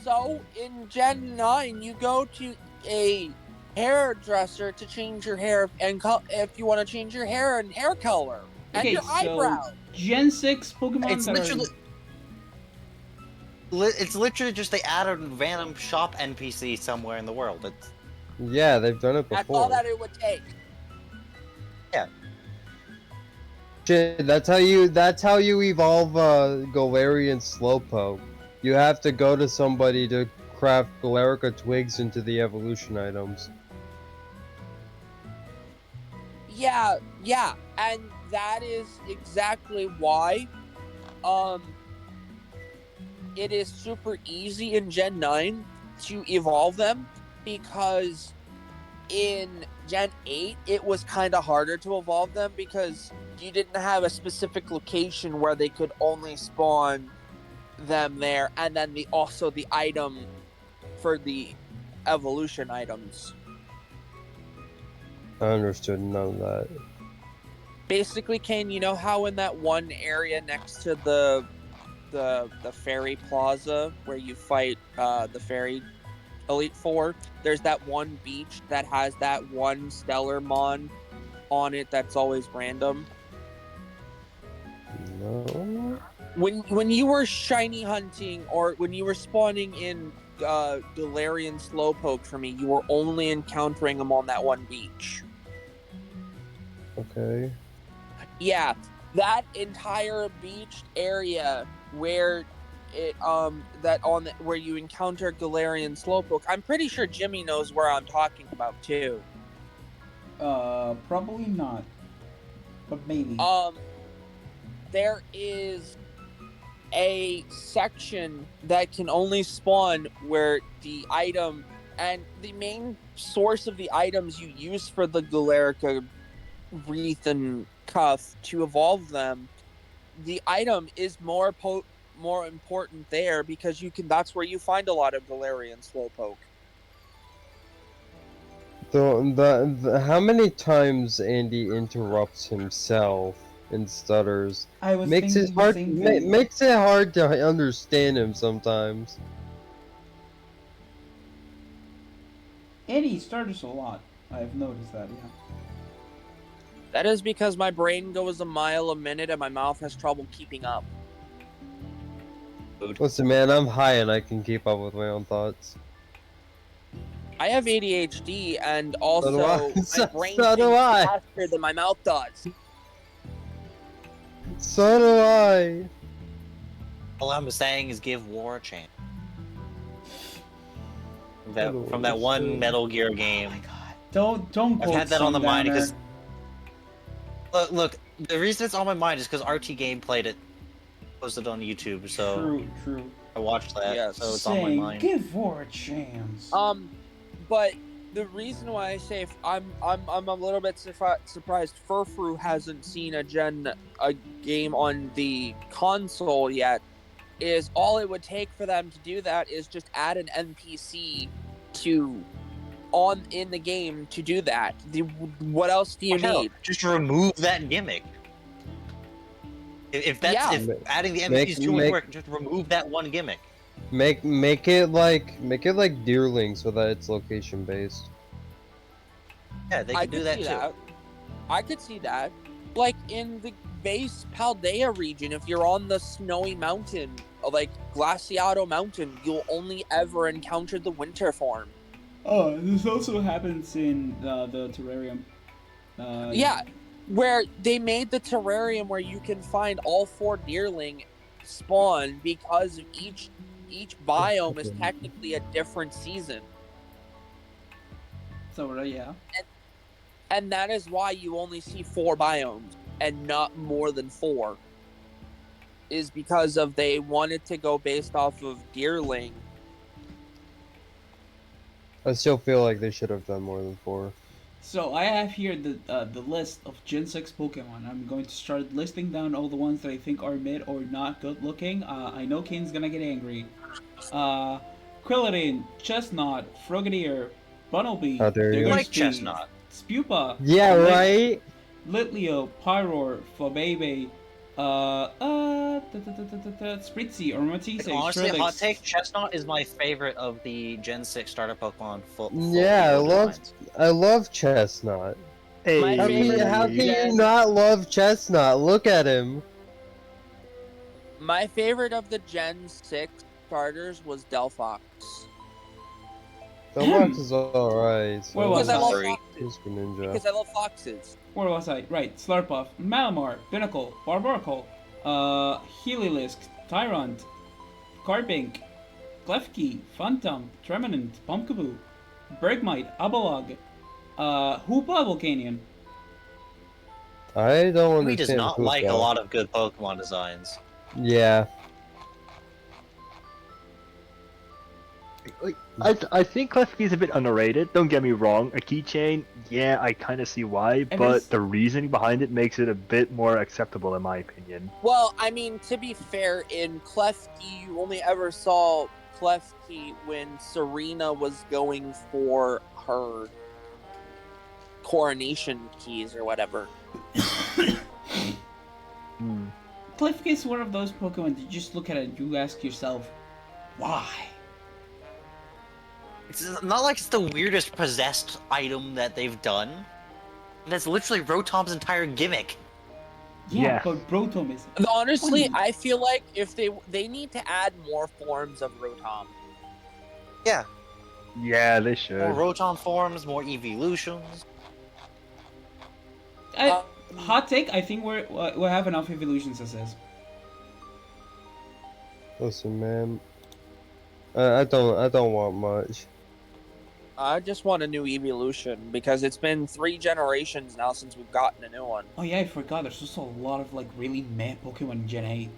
So, in Gen 9, you go to a hairdresser to change your hair, and if you want to change your hair and hair color, and Okay, your so eyebrow. Gen 6 Pokemon It's that literally, it's literally just they add a random shop NPC somewhere in the world. It's, Yeah, they've done it That's all before. that it would take. Shit, that's how you evolve Galarian Slowpoke. You have to go to somebody to craft Galarica twigs into the evolution items. Yeah, and that is exactly why it is super easy in Gen 9 to evolve them, because in Gen 8 it was kind of harder to evolve them because you didn't have a specific location where they could only spawn them there, and then also the item for the evolution items. I understood none of that. Basically, Kane, you know how in that one area next to the ferry plaza where you fight the ferry Elite Four, there's that one beach that has that one stellar mon on it that's always random. No. When you were shiny hunting, or when you were spawning in Galarian Slowpoke for me, you were only encountering them on that one beach. Okay. Yeah, that entire beach area where where you encounter Galarian Slowpoke. I'm pretty sure Jimmy knows where I'm talking about too. Probably not. But maybe. There is a section that can only spawn where the item, and the main source of the items you use for the Galarica wreath and cuff to evolve them, the item is more important there because that's where you find a lot of Galarian Slowpoke. How many times Andy interrupts himself and stutters I was makes thinking it the hard. same thing. Makes it hard to understand him sometimes. And he stutters a lot. I've noticed that, yeah. That is because my brain goes a mile a minute and my mouth has trouble keeping up. Listen, man, I'm high and I can keep up with my own thoughts. I have ADHD, and So do also I. my So, brain so do thinks I. faster than my mouth does. So do I. All I'm saying is give war a chance. I don't From that one understand. Metal Gear Oh game. my god. Don't I've quote had that on the mind Sundowner. because look, the reason it's on my mind is because RT Game played it, posted on YouTube, so True. I watched that, Yes. so it's on my Saying, mind. give war a chance. But the reason why I say I'm a little bit surprised Furfru hasn't seen a game on the console yet is all it would take for them to do that is just add an NPC to in the game to do that. What else do you Hell, need? just remove that gimmick. Yeah. If adding the Make- NPCs is too much make- work, just remove that one gimmick. Make it like Deerling so that it's location based. Yeah, they I can do could that see too. that. I could see that. Like in the base Paldea region, if you're on the snowy mountain, like Glaciado Mountain, you'll only ever encounter the winter form. Oh, this also happens in the terrarium. Yeah, where they made the terrarium where you can find all 4 deerling spawn because each biome is technically a different season. So yeah. And that is why you only see 4 biomes and not more than 4. Is because of they wanted to go based off of deerling. I still feel like they should have done more than 4. So I have here the list of Gen 6 Pokemon. I'm going to start listing down all the ones that I think are mid or not good looking. I know Kane's gonna get angry. Quilladin, Chestnut, Frogadier, Bunnelby, How dare you. Like Diggersby, Chestnut. Spupa, Yeah, right? Litleo, Pyroar, Flabebe, Spritzy, or Matisse, Like, honestly, Shrillex. hot take, Chestnut is my favorite of the Gen 6 starter Pokemon full Yeah, hero designs. I love Chestnut. My How favorite can you Gen- not love Chestnut? Look at him. My favorite of the Gen 6 starters was Delphox. The box is alright. Where was Because I love Sorry. foxes. Whisper Ninja. Because I love foxes. Where was I? Right, Slurpuff, Malamar, Pinnacle, Barbaracle, Heliolisk, Tyrant, Carbink, Klefki, Phantom, Treminant, Pumpkaboo, Bergmite, Abalog, Hoopa, Volcanion. I don't He does understand not like a Hoopa. lot of good Pokemon designs. Yeah. I think Klefki's a bit underrated. Don't get me wrong. A keychain, yeah, I kind of see why, It but is- the reasoning behind it makes it a bit more acceptable in my opinion. Well, I mean, to be fair, in Klefki, you only ever saw Klefki when Serena was going for her coronation keys or whatever. Hmm. Klefki is one of those Pokemon you just look at it and you ask yourself, why? It's not like it's the weirdest possessed item that they've done. That's literally Rotom's entire gimmick. Yeah, Yeah. but Brotom is. Honestly, funny. I feel like if they need to add more forms of Rotom. Yeah, Yeah, they should. more Rotom forms, more evolutions. Hot take, I think we have enough evolutions as is. Listen, man. I don't want much. I just want a new evolution because it's been 3 generations now since we've gotten a new one. Oh yeah, I forgot, there's also a lot of like really meh Pokemon in Gen 8.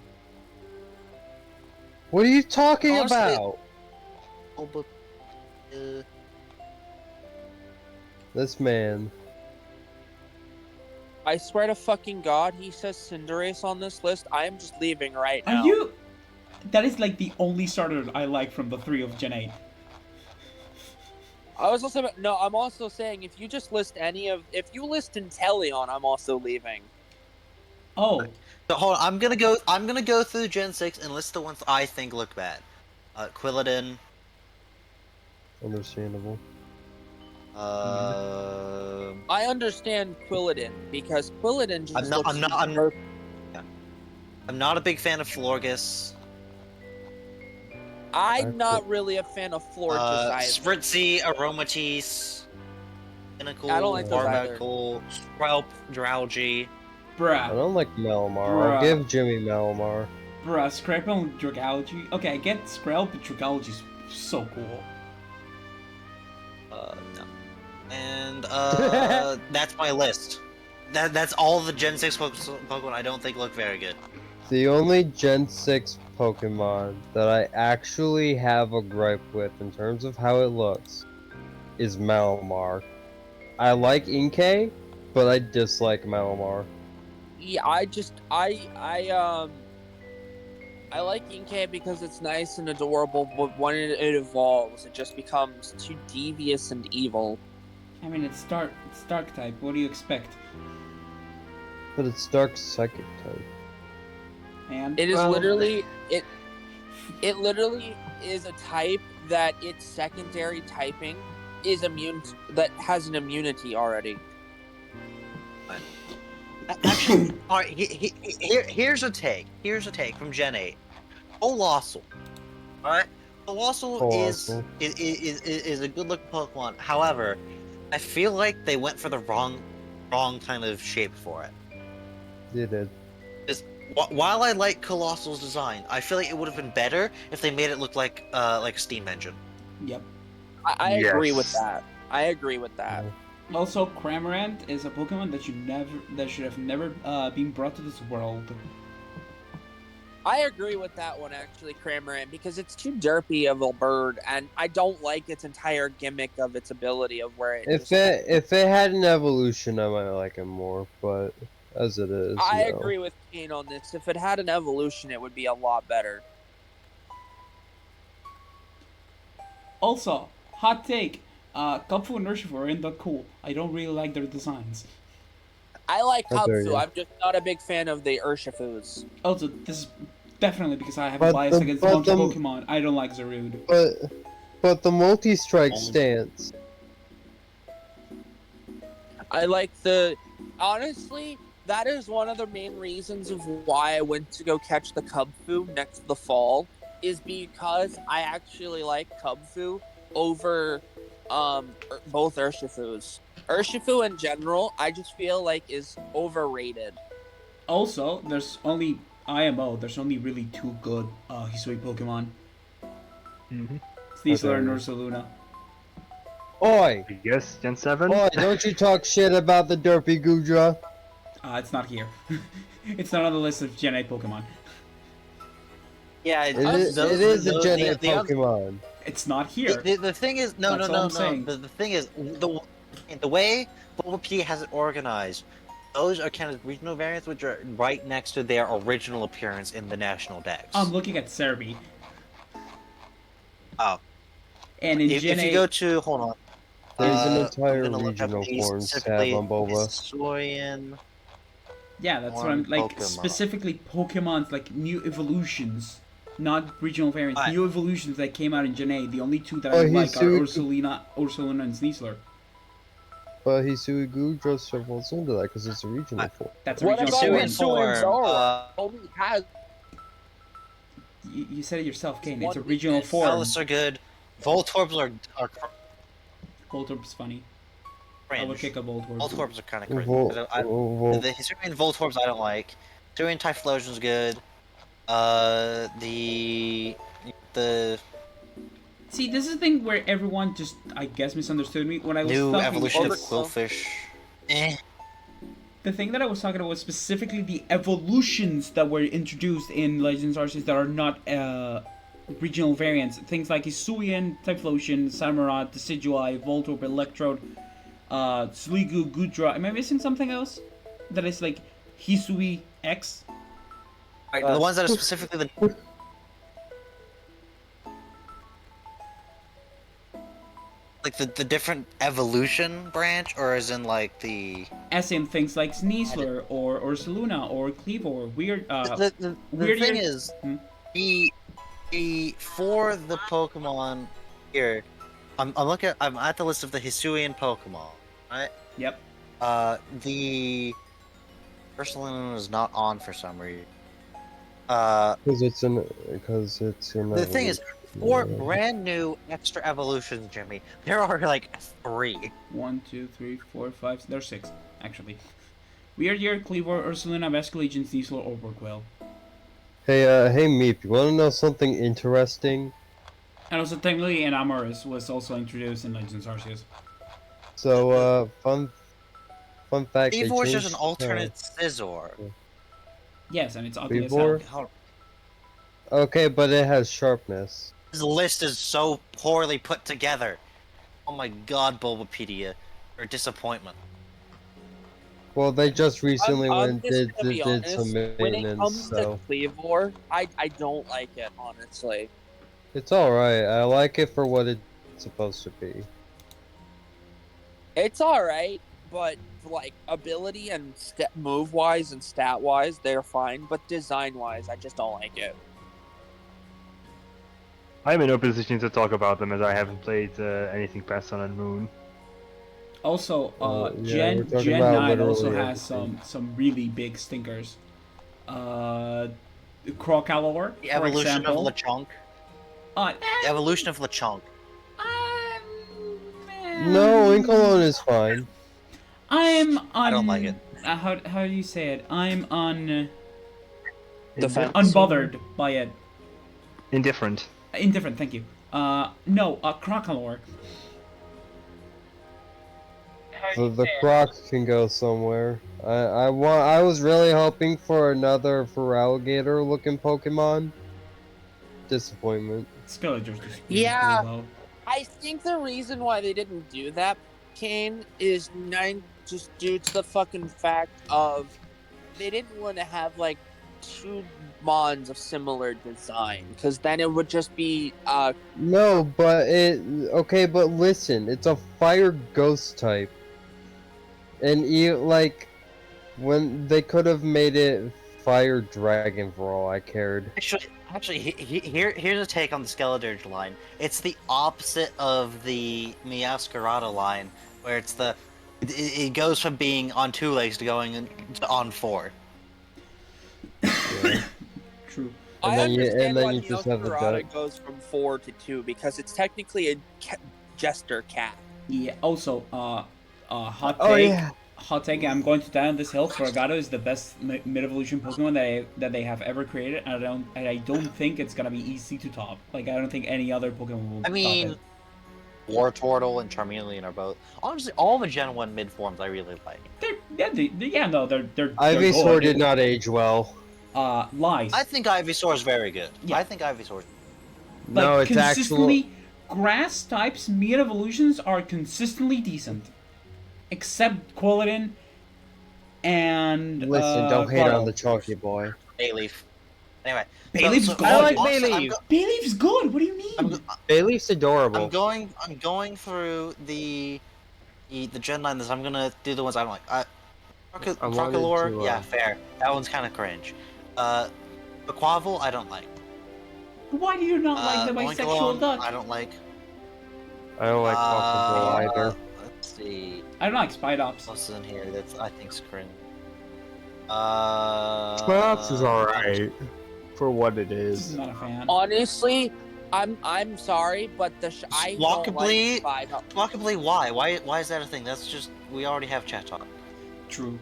What are you talking Honestly- about? Oh, but This man. I swear to fucking God, he says Cinderace on this list. I am just leaving right now. Are you? That is like the only starter I like from the 3 of Gen 8. I was also no. I'm also saying if you just list if you list Inteleon, I'm also leaving. Oh, so hold on, I'm gonna go through Gen 6 and list the ones I think look bad. Quilladin. Understandable. I understand Quilladin because Quilladin just I'm not a big fan of Florges. I'm not really a fan of Florges either. Spritzy, Aromatisse, I don't Pinnacle, like those either. Barbecel, Skrelp, Drowgy. I Bruh. don't like Malamar. Bruh. I'll give Jimmy Malamar. Bruh, Scrapple and Dragology. Okay, I get Skrelp, but Dragology's so cool. No. And that's my list. That's all the Gen 6 Pokemon I don't think look very good. The only Gen 6 Pokemon that I actually have a gripe with in terms of how it looks is Malamar. I like Inkay, but I dislike Malamar. Yeah, I like Inkay because it's nice and adorable, but when it evolves, it just becomes too devious and evil. I mean, it's dark type. What do you expect? But it's Dark Psychic type. And It is Well, literally it literally is a type that its secondary typing is immune that has an immunity already. Actually, all right. Here's a take. Here's a take from Gen 8. Colossal. All right. Colossal Colossal. is a good looking Pokemon. However, I feel like they went for the wrong kind of shape for it. You did. While I like Colossal's design, I feel like it would have been better if they made it look like a steam engine. yep. I agree with Yes. that. I agree with that. Also, Cramorant is a Pokemon that should have never been brought to this world. I agree with that one actually, Cramorant, because it's too derpy of a bird, and I don't like its entire gimmick of its ability of where it. If it had an evolution, I might like him more, but as it is, I no. agree with Kane on this. If it had an evolution, it would be a lot better. Also, hot take. Cubfu and Urshifu aren't that cool. I don't really like their designs. I like How dare Hubfu. you. I'm just not a big fan of the Urshifus. Also, this is definitely because I have a But bias the- against but monkey the- Pokemon. I don't like Zarude. But the multi-strike stance. I like the. Honestly, that is one of the main reasons of why I went to go catch the Cubfu next the fall, is because I actually like Cubfu over both Urshifus. Urshifu in general, I just feel like is overrated. Also, there's only IMO. There's only really two good Hisui Pokemon. Mm-hmm. Sneasler and Okay. Ursaluna. Oi! I guess Gen 7? Oi, don't you talk shit about the derpy Gudra. It's not here. It's not on the list of Gen 8 Pokemon. Yeah, It is a Gen 8 Pokemon. It's not here. The thing is, no. That's all I'm saying. The thing is, the way Bulbapedia has it organized, those are kind of regional variants, which are right next to their original appearance in the national decks. I'm looking at Cerebi. Oh. And in If Gen you 8, go to hold on, There's an I'm entire gonna look up regional the form stab specifically on Boba. Hisuian. yeah, that's what I'm One like. Pokemon. Specifically, Pokemon's like new evolutions, not regional variants. Alright. New evolutions that came out in Gen 8. The only two that I Oh, like are Hisui- Ursaluna and Sneasler. But Hisui Gudra still falls into that because it's a regional form. That's a What regional about form. Hisuian Zora? Only has You said it yourself, Kane. It's a one regional weakness. form. Alice are good. Voltorbs are Voltorb's funny. I would cringe. kick a Voltorb. Voltorbs are kind of cringe. Vol- The Hisuian Voltorbs I don't like. Hisuian Typhlosion's good. The See, this is the thing where everyone just, I guess, misunderstood me when I was new talking. evolution of Overkill. Quillfish. Eh. The thing that I was talking about was specifically the evolutions that were introduced in Legends Arceus that are not regional variants. Things like Hisuian, Typhlosion, Samurott, Decidueye, Voltorb, Electrode, Sliggoo, Gudra. Am I missing something else? That is like Hisui X? Right, the ones that are specifically the like the different evolution branch, or as in like the As in things like Sneasler or Ursaluna or Cleavor. Weird. the weird thing year- is Hmm? the for the Pokemon here, I'm at the list of the Hisuian Pokemon, right? Yep. The Ursaluna is not on for some reason. Because it's an The thing is, evolution. for brand new extra evolutions, Jimmy, there are like 3. 1, 2, 3, 4, 5. There's 6, actually. Weird Year, Cleavor, Ursulina, Basculegion, Sneasel, or Orborquail. Hey Meep, you wanna know something interesting? And also, technically, Enamorus was also introduced in Legends Arceus. So, fun fact, they Evor's just an changed, alternate Scizor. Yes, and it's ugly as hell. Weavor? God, Okay, but it has sharpness. This list is so poorly put together. Oh my god, Bulbapedia. Or disappointment. Well, they just recently I'm went just did gonna be did some honest. When it maintenance, comes to so Cleavor, I don't like it, honestly. it's alright. I like it for what it's supposed to be. It's alright, but like ability and move wise and stat wise, they're fine. But design wise, I just don't like it. I'm in no position to talk about them as I haven't played anything past Sun and Moon. Also, Yeah, we're talking Gen about 9 also literally has everything. some really big stinkers. Crocalor, The for evolution example. of Lechonk. Uh, The evolution of Lechonk. No, Incolon is fine. I'm un. I don't like it. How do you say it? I'm Defense. unbothered by it. Indifferent. Indifferent. Thank you. No, Crocalor. The Croc can go somewhere. I was really hoping for another Feraligatr looking Pokemon. Disappointment. Spillager's just Yeah. cool, though. I think the reason why they didn't do that, Kane, is just due to the fucking fact of they didn't want to have like 2 Mons of similar design, because then it would just be No, but okay, but listen, it's a fire ghost type. And like when they could have made it fire dragon for all I cared. Actually, here's a take on the Skeledirge line. It's the opposite of the Meowscarada line, where it goes from being on 2 legs to going on 4. Yeah. True. I understand why you just have the duck. goes from 4 to 2, because it's technically a jester cat. Yeah. Also, hot take. Oh yeah. Hot take. I'm going to die on this hill. Feraligatr is the best mid-evolution Pokemon that they have ever created. And I don't think it's gonna be easy to top. Like, I don't think any other Pokemon will I mean, top it. Wartortle and Charmeleon are both. Honestly, all the Gen 1 mid forms I really like. They're Ivysaur good. did not age well. Lies. I think Ivysaur is very good. Yeah. I think Ivysaur. Like, No, it's consistently, grass types mid evolutions are consistently decent, except Quilladin and Listen, don't hate Grotto. on the chunky boy. Bayleaf. Anyway, Bayleaf's good. I like honestly, Bayleaf. Bayleaf's good. What do you mean? Bayleaf's adorable. I'm going through the Gen 9 list. I'm gonna do the ones I don't like. Crocalor, yeah, fair. That one's kind of cringe. Aquavel, I don't like. Why do you not like the bisexual Oinkologne, duck? I don't like. I don't like Aquavel either. Let's see. I don't like Spidops. What's in here that's I think's cringe? Spots is alright for what it is. Not a fan. Honestly, I'm sorry, but I don't like Walkably, why? Why is that a thing? That's just we already have chat talk. True.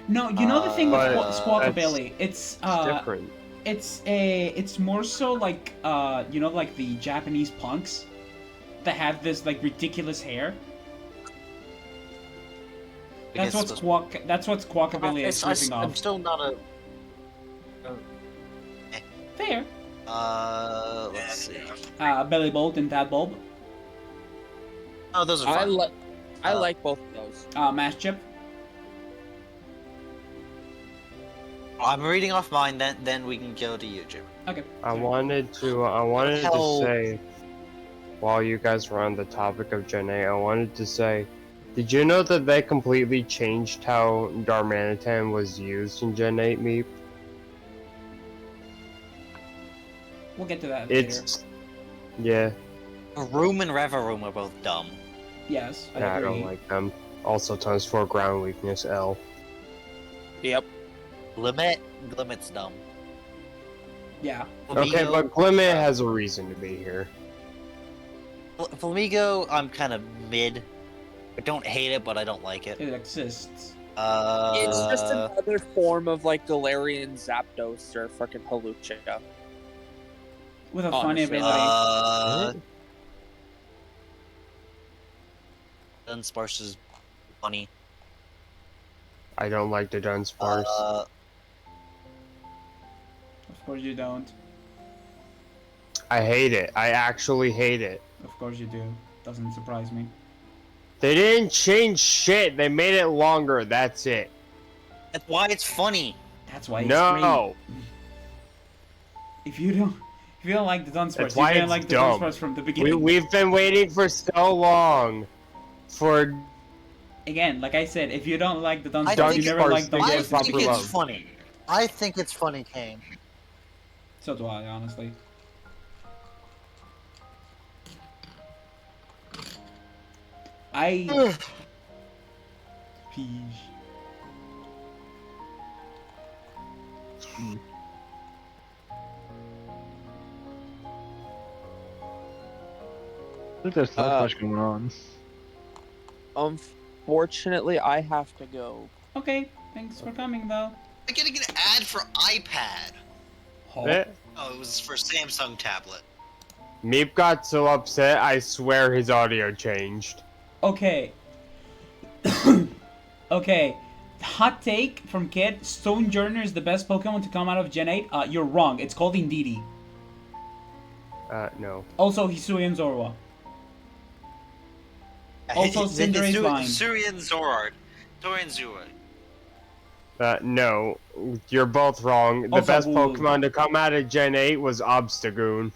No, you know the thing with Squawkabilly, it's different. It's more so like you know, like the Japanese punks that have this like ridiculous hair. That's what Squawkabilly is ripping off. I'm still not a. Fair. Let's see. Belly Bolt and Tadbulb. Oh, those are fun. I like both of those. Mass Chip. I'm reading off mine. Then we can go to YouTube. Okay. I wanted to say, while you guys were on the topic of Gen 8, I wanted to say, did you know that they completely changed how Darmanitan was used in Gen 8 Meep? We'll get to that later. Yeah. Room and Reveroom are both dumb. Yes, I I agree. don't like them. Also times 4 ground weakness L. Yep. Limit's dumb. Yeah. Okay, but Clement has a reason to be here. Flamigo, I'm kind of mid. I don't hate it, but I don't like it. It exists. It's just another form of like Galarian Zapdos or fucking Hawlucha. With a funny Honestly. ability. Dunsparce is funny. I don't like the Dunsparce. Of course you don't. I hate it. I actually hate it. Of course you do. Doesn't surprise me. They didn't change shit. They made it longer. That's it. That's why it's funny. That's why it's No. great. If you don't like the Dunsparce, That's you why didn't it's like the dumb. Dunsparce from the beginning. We've been waiting for so long for... Again, like I said, if you don't like the I Dunsparce, think you never Dunsparce liked to get I Dunsparce. think proper love. it's funny. I think it's funny, Kane. So do I, honestly. I... Peach. I think there's not much going on. Unfortunately, I have to go. Okay, thanks for coming though. I'm getting an ad for iPad. Eh? Oh, it was for Samsung tablet. Meep got so upset, I swear his audio changed. Okay. Okay. Hot take from Kid. Stonejourner is the best Pokemon to come out of Gen 8. You're wrong. It's called Indeedee. No. Also, Hisui and Zorua. Also, Cinderace Vine. Surian Zorard. Surian Zua. No. You're both wrong. The Also, best Wooloo. Pokemon to come out of Gen 8 was Obstagoon.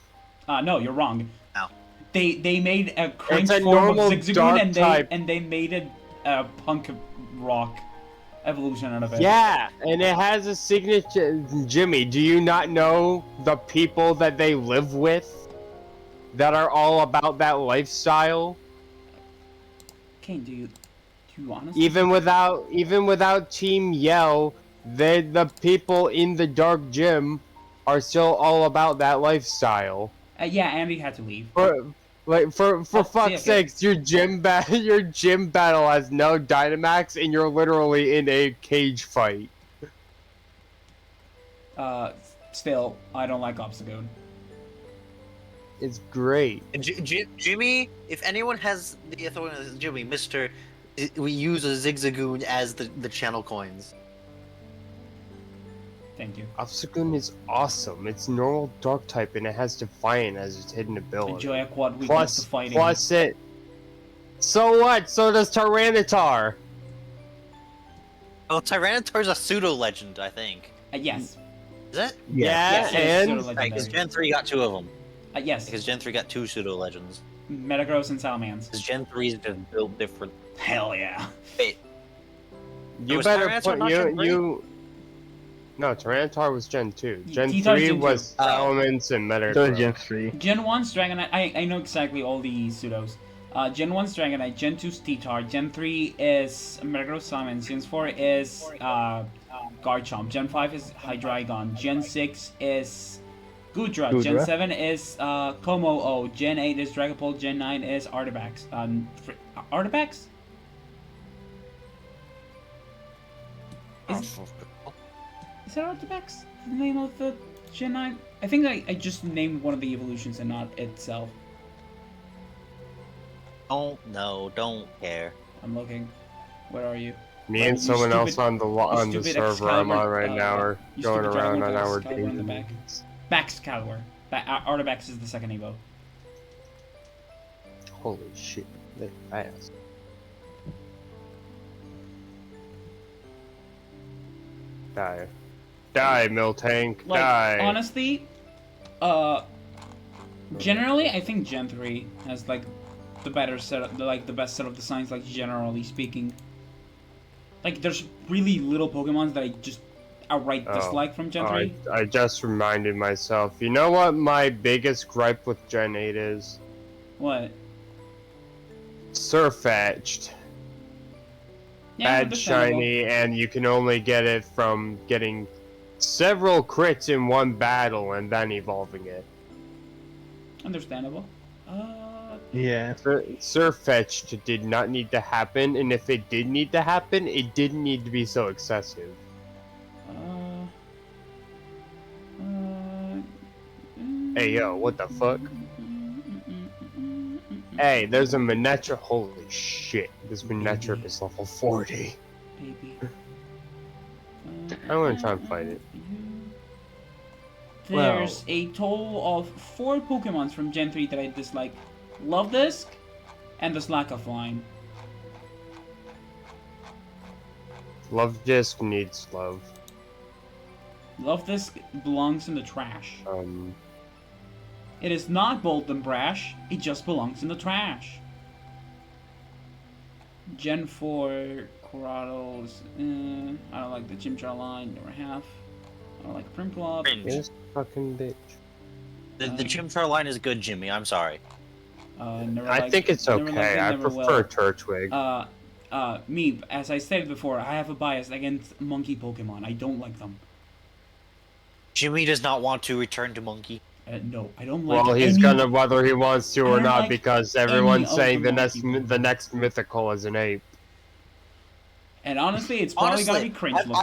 No, you're wrong. No. They made a crank It's a form of normal Zigzagoon dark and type. they made it a punk rock evolution out of it. Yeah, and it has a signature... Jimmy, do you not know the people that they live with? That are all about that lifestyle? Kane, do you honestly? Even without Team Yell, the people in the Dark Gym are still all about that lifestyle. Yeah, Andy had to leave. For Oh, fuck's yeah, sakes, your gym battle has no Dynamax, and you're literally in a cage fight. Still, I don't like Obstagoon. It's great. Jimmy, if anyone has the authority, Jimmy, Mister, we use a Zigzagoon as the channel coins. Thank you. Obstagoon is awesome. It's normal Dark type, and it has Defiant as its hidden ability. Enjoy a quad weakness to fighting. Plus it. So what? So does Tyranitar. Oh, Tyranitar's a pseudo legend, I think. Yes. Is it? Yeah, Yes, it is and pseudo-legendary. Right, because Gen 3 got 2 of them. Yes. Because Gen 3 got 2 pseudo legends. Metagross and Salamence. Because Gen 3 is just built different. Hell yeah. Wait, you was better Tyranitar put not Gen 3? No, Tyranitar was Gen 2. Gen T-Tar's 3 Gen 2. was Salamence and So is Metagross. Gen 3. Gen 1's Dragonite. I know exactly all the pseudos. Gen 1's Dragonite. Gen 2's T-Tar. Gen 3 is Metagross Salamence. Gen 4 is Garchomp. Gen 5 is Hydreigon. Gen 6 is Goodra. Gen Goodra. 7 is Como-O. Gen 8 is Dragapult. Gen 9 is Artibax. Artibax? Is that Artibax? The name of the Gen 9? I think I just named one of the evolutions and not itself. don't care. I'm looking. Where are you? Me Well, and you someone else stupid- on the stupid server I'm on Excalibur, right now are you going stupid around Dragon on our Excalibur in the back. days. Baxcalibur. Artibax is the second Evo. Holy shit, they're fast. Die. Die, Miltank, Like, die. honestly, generally, I think Gen 3 has, like, the better set of, like, the best set of designs, like, generally speaking. Like, there's really little Pokemons that I just outright dislike from Gen 3. I just reminded myself. You know what my biggest gripe with Gen 8 is? What? Surfetched. Yeah, Bad understandable. shiny, and you can only get it from getting several crits in one battle and then evolving it. Understandable. Yeah. Surfetched did not need to happen, and if it did need to happen, it didn't need to be so excessive. Hey yo, what the fuck? Hey, there's a Manectric. Holy shit, this Manectric is level 40. Baby. I'm gonna try and fight it. There's a total of 4 Pokemons from Gen 3 that I dislike. Love Disc and this lack of line. Love Disc needs love. Love Disc belongs in the trash. It is not bold and brash, it just belongs in the trash. Gen 4, Corrados, I don't like the Chimchar line, or half. I don't like Primplop. Cringe. This fucking bitch. The Chimchar line is good, Jimmy. I'm sorry. I think it's okay. I prefer Turtwig. Me, as I stated before, I have a bias against monkey Pokemon. I don't like them. Jimmy does not want to return to Monkey. No, I don't like. Well, he's gonna whether he wants to or not like because everyone's any saying of the next mythical is an ape. And honestly, it's probably gotta be cringe looking.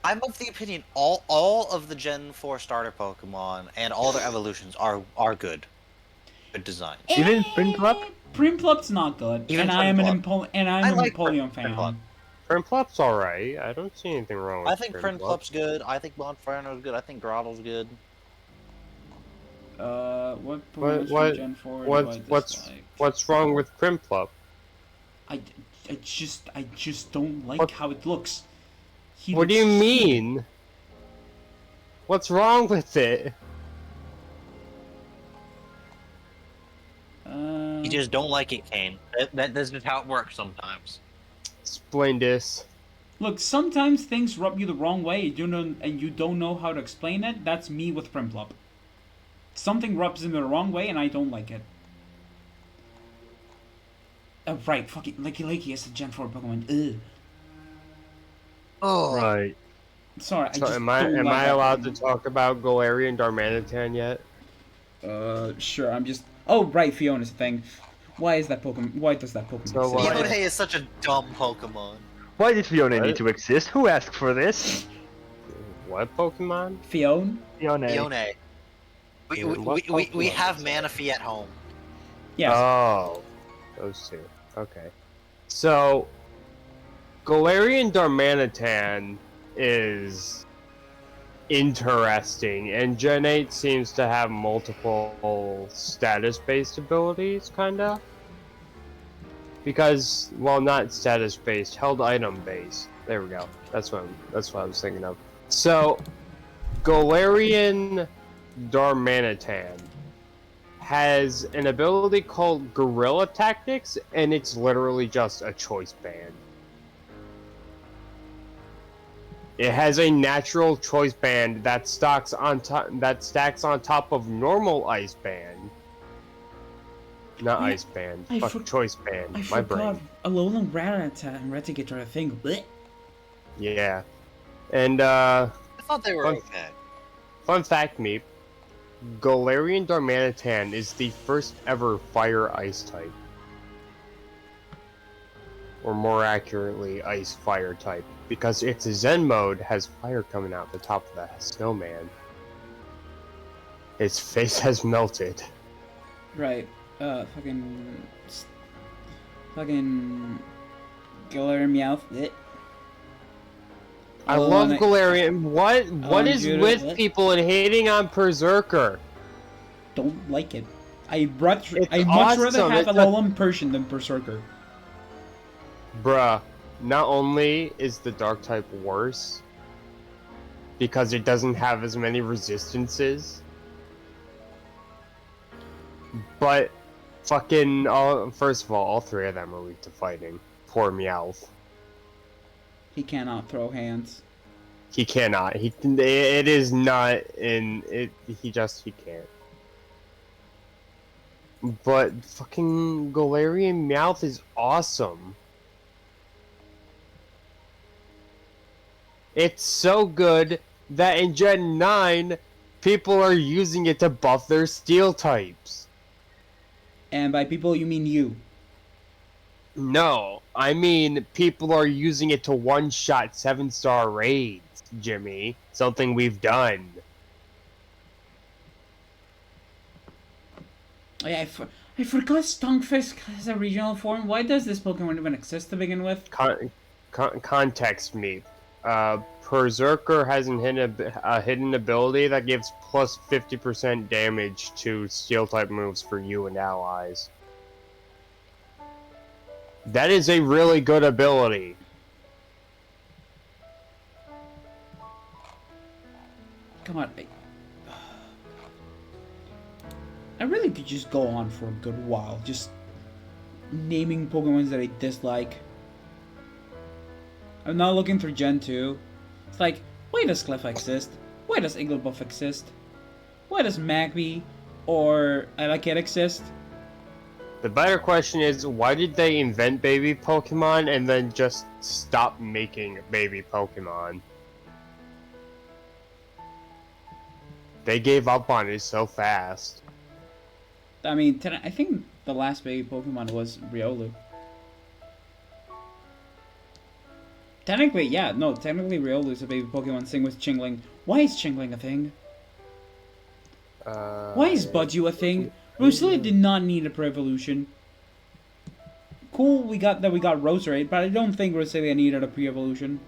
I'm of the opinion all of the Gen 4 starter Pokemon and all their evolutions are good. Good designs. Even Prinplup? Primplop's not good, Even and I'm an I like Empoleon fan. Prinplup. Prinplup's alright. I don't see anything wrong with I think Prinplup's good. I think Monferno's good. I think Grottle's good. What Pokemon from Gen 4 do I dislike? What's wrong with Primplup? I just don't like how it looks. What do you mean? What's wrong with it? You just don't like it, Kane. That's just how it works sometimes. Explain this. Look, sometimes things rub you the wrong way, and you don't know how to explain it. That's me with Primplup. Something rubs me the wrong way, and I don't like it. Right, fucking Lakey is a Gen 4 Pokemon. Ugh. Oh. Right. Sorry, I just Am I don't like that allowed Pokemon. to talk about Galarian Darmanitan yet? Sure, I'm just... Oh, right, Fiona's a thing. Why is that Pokemon... Why does that Pokemon So, exist? Fiona is such a dumb Pokemon. Why did Fiona What? need to exist? Who asked for this? What Pokemon? Fiona? Fiona. Fiona. We have Manaphy at home. Yes. Oh, those two. Okay. So, Galarian Darmanitan is interesting, and Gen 8 seems to have multiple status-based abilities, kinda. Because, well, not status-based, held item-based. There we go. That's what I was thinking of. So, Galarian Darmanitan has an ability called Guerrilla Tactics, and it's literally just a choice band. It has a natural choice band that stacks on top of normal ice band. Not ice band, fuck choice band. My brain. Alolan Rattata and Reticate are a thing. Blech. Yeah. And I thought they were Fun- okay. fun fact, Meep. Galarian Darmanitan is the first ever fire ice type. Or more accurately, ice fire type. Because its Zen mode has fire coming out the top of the snowman. Its face has melted. Right. Fucking Galarian Meowth. Blech. I love and Galarian. What is Judith, with people and hating on Berserker? Don't like it. I'd much rather awesome. have It's Alolan Persian than Berserker. Bruh, not only is the dark type worse, because it doesn't have as many resistances, but fucking, first of all three of them are weak to fighting. Poor Meowth. He cannot throw hands. He cannot. It is not in it. He can't. But fucking Galarian Meowth is awesome. It's so good that in Gen 9, people are using it to buff their steel types. And by people, you mean you. No, I mean people are using it to one-shot 7-star raids, Jimmy. Something we've done. Oh, yeah, I forgot Stonkfisk has a regional form. Why does this Pokemon even exist to begin with? Context me. Berserker has a hidden ability that gives plus 50% damage to steel-type moves for you and allies. That is a really good ability. Come on. I really could just go on for a good while, just naming Pokemon that I dislike. I'm not looking through Gen 2. It's like, why does Clef exist? Why does Igglebuff exist? Why does Magby or Alakid exist? The better question is, why did they invent baby Pokemon and then just stop making baby Pokemon? They gave up on it so fast. I mean, I think the last baby Pokemon was Riolu. Technically, yeah, no, technically Riolu is a baby Pokemon. Same with Chingling. Why is Chingling a thing? Why is Budju a thing? Roselia did not need a pre-evolution. Cool, we got Roserade, but I don't think Roselia needed a pre-evolution.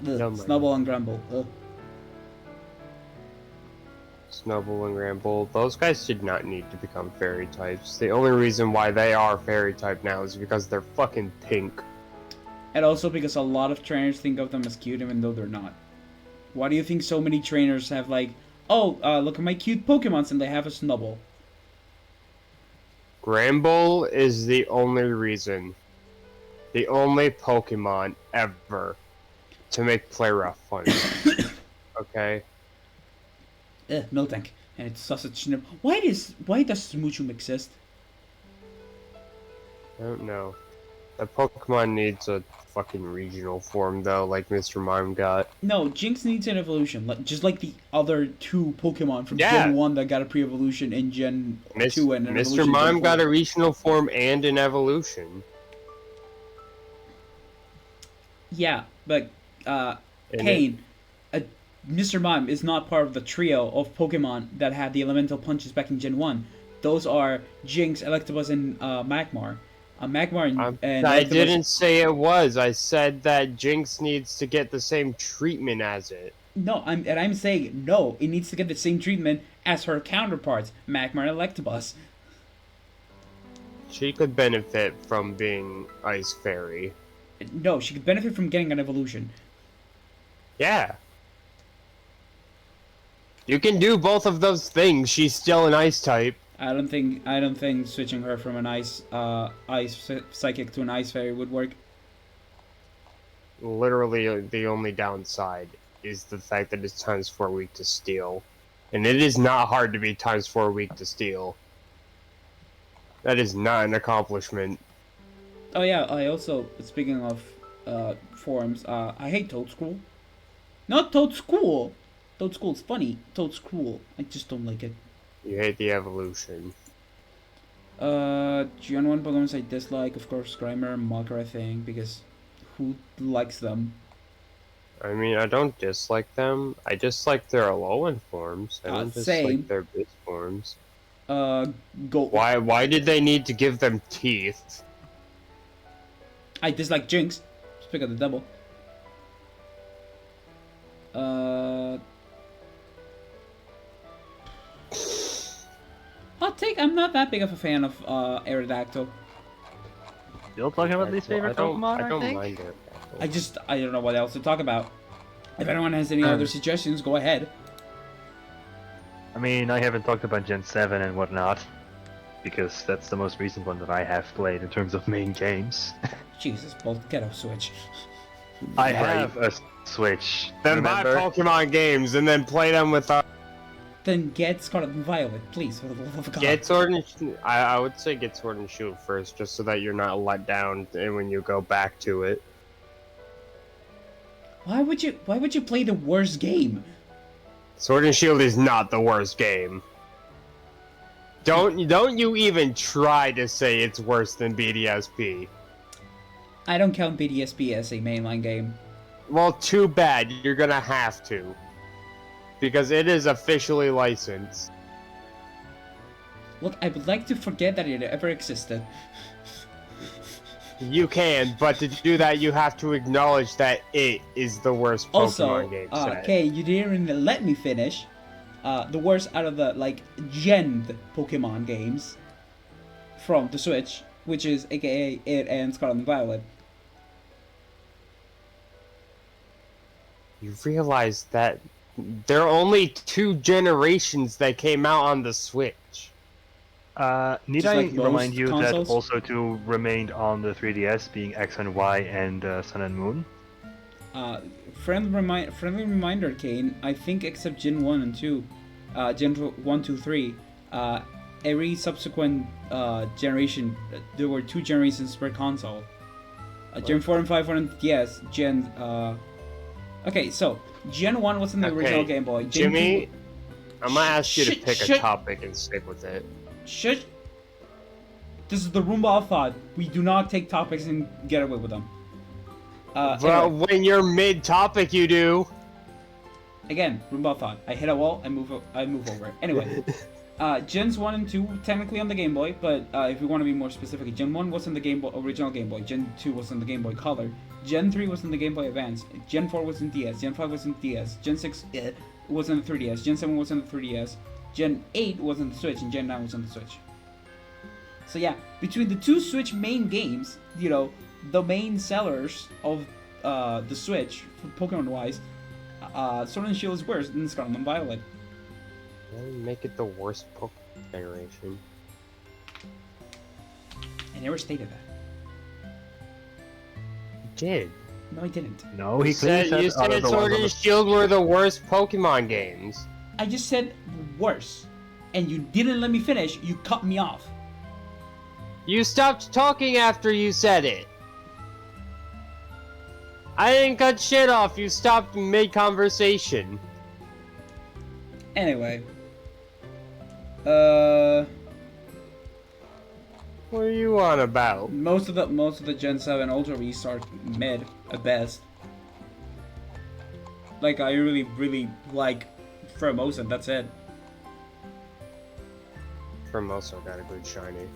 Snubble and Grumble. Snubble and Ramble, those guys did not need to become fairy types. The only reason why they are fairy type now is because they're fucking pink. And also because a lot of trainers think of them as cute even though they're not. Why do you think so many trainers have like, oh, look at my cute Pokemons and they have a Snubble? Gramble is the only reason. The only Pokemon ever to make play rough fun. Okay? Miltank. And it's sausage. Why does Smoochum exist? I don't know. That Pokemon needs a fucking regional form though, like Mr. Mime got. No, Jinx needs an evolution, just like the other two Pokemon from Yeah. Gen 1 that got a pre-evolution in Gen 2 and an Mr. evolution in Mime Gen 4. got a regional form and an evolution. Yeah, but And Kane, Mr. Mime is not part of the trio of Pokemon that had the elemental punches back in Gen 1. Those are Jinx, Electabuzz, and Magmar. Magmar and I Electabuzz... didn't say it was. I said that Jinx needs to get the same treatment as it. No, I'm saying no. It needs to get the same treatment as her counterparts, Magmar and Electabuzz. She could benefit from being Ice Fairy. No, she could benefit from getting an evolution. Yeah. You can do both of those things. She's still an Ice type. I don't think switching her from an ice psychic to an ice fairy would work. Literally, the only downside is the fact that it's times 4 weak to steel. And it is not hard to be times 4 weak to steel. That is not an accomplishment. Oh yeah, I also, speaking of forms, I hate Toadscruel. Not Toadschool! Toadschool's funny. Toadscruel. I just don't like it. You hate the evolution. Gen 1 Pokemon I dislike, of course, Grimer and Mugger, I think, because who likes them? I mean, I don't dislike them. I dislike their Alolan forms. I don't same. dislike their Biz forms. Go. Why did they need to give them teeth? I dislike Jinx. Speak of the double. Hot take, I'm not that big of a fan of Aerodactyl. Still talking about least favorite Pokemon, I don't think? mind it. I don't know what else to talk about. If anyone has any other suggestions, go ahead. I mean, I haven't talked about Gen 7 and whatnot, because that's the most recent one that I have played in terms of main games. Jesus, Bolt, get a Switch. I have a Switch. Then buy remember? Pokemon games and then play them with us. Then get Scarlet and Violet, please, for the love of God. Get Sword and I would say get Sword and Shield first, just so that you're not let down when you go back to it. Why would you play the worst game? Sword and Shield is not the worst game. Don't you even try to say it's worse than BDSP. I don't count BDSP as a mainline game. Well, too bad. You're gonna have to. Because it is officially licensed. Look, I would like to forget that it ever existed. You can, but to do that, you have to acknowledge that it is the worst Pokemon Also, game set. okay, you didn't even let me finish. The worst out of the, like, gen Pokemon games from the Switch, which is aka it and Scarlet and Violet. You realize that there are only 2 generations that came out on the Switch. Need Just I like most remind you consoles? that also 2 remained on the 3DS, being X and Y and Sun and Moon? Friendly reminder, Kane. I think except Gen 1 and 2, Gen 1, 2, 3, every subsequent generation, there were 2 generations per console. Gen 4 and 5 were on DS. Okay, so Gen 1 was in the original Game Boy. Gen Jimmy, 2... I'm gonna ask you to pick a shit. topic and stick with it. Shit. This is the Roomba of Thought. We do not take topics and get away with them. Well, Anyway, when you're mid-topic, you do. again, Roomba of Thought. I hit a wall, I move over. Anyway, Gens 1 and 2 technically on the Game Boy, but if we want to be more specific, Gen 1 was in the original Game Boy. Gen 2 was in the Game Boy Color. Gen 3 was in the Game Boy Advance. Gen 4 was in DS. Gen 5 was in DS. Gen 6 was in the 3DS. Gen 7 was in the 3DS. Gen 8 was in the Switch, and Gen 9 was in the Switch. So yeah, between the 2 Switch main games, you know, the main sellers of the Switch, Pokemon-wise, Sword and Shield is worse than Scarlet and Violet. Make it the worst Pokemon generation. I never stated that. You did. No, I didn't. No, he You said clearly said out of the Sword ones on and the... Shield were the worst Pokemon games. I just said worse, and you didn't let me finish. You cut me off. You stopped talking after you said it. I didn't cut shit off. You stopped mid-conversation. Anyway, What are you on about? most of the Gen 7 Ultra Beasts are mid at best. Like, I really like Formosa, that's it. Formosa got a good shiny.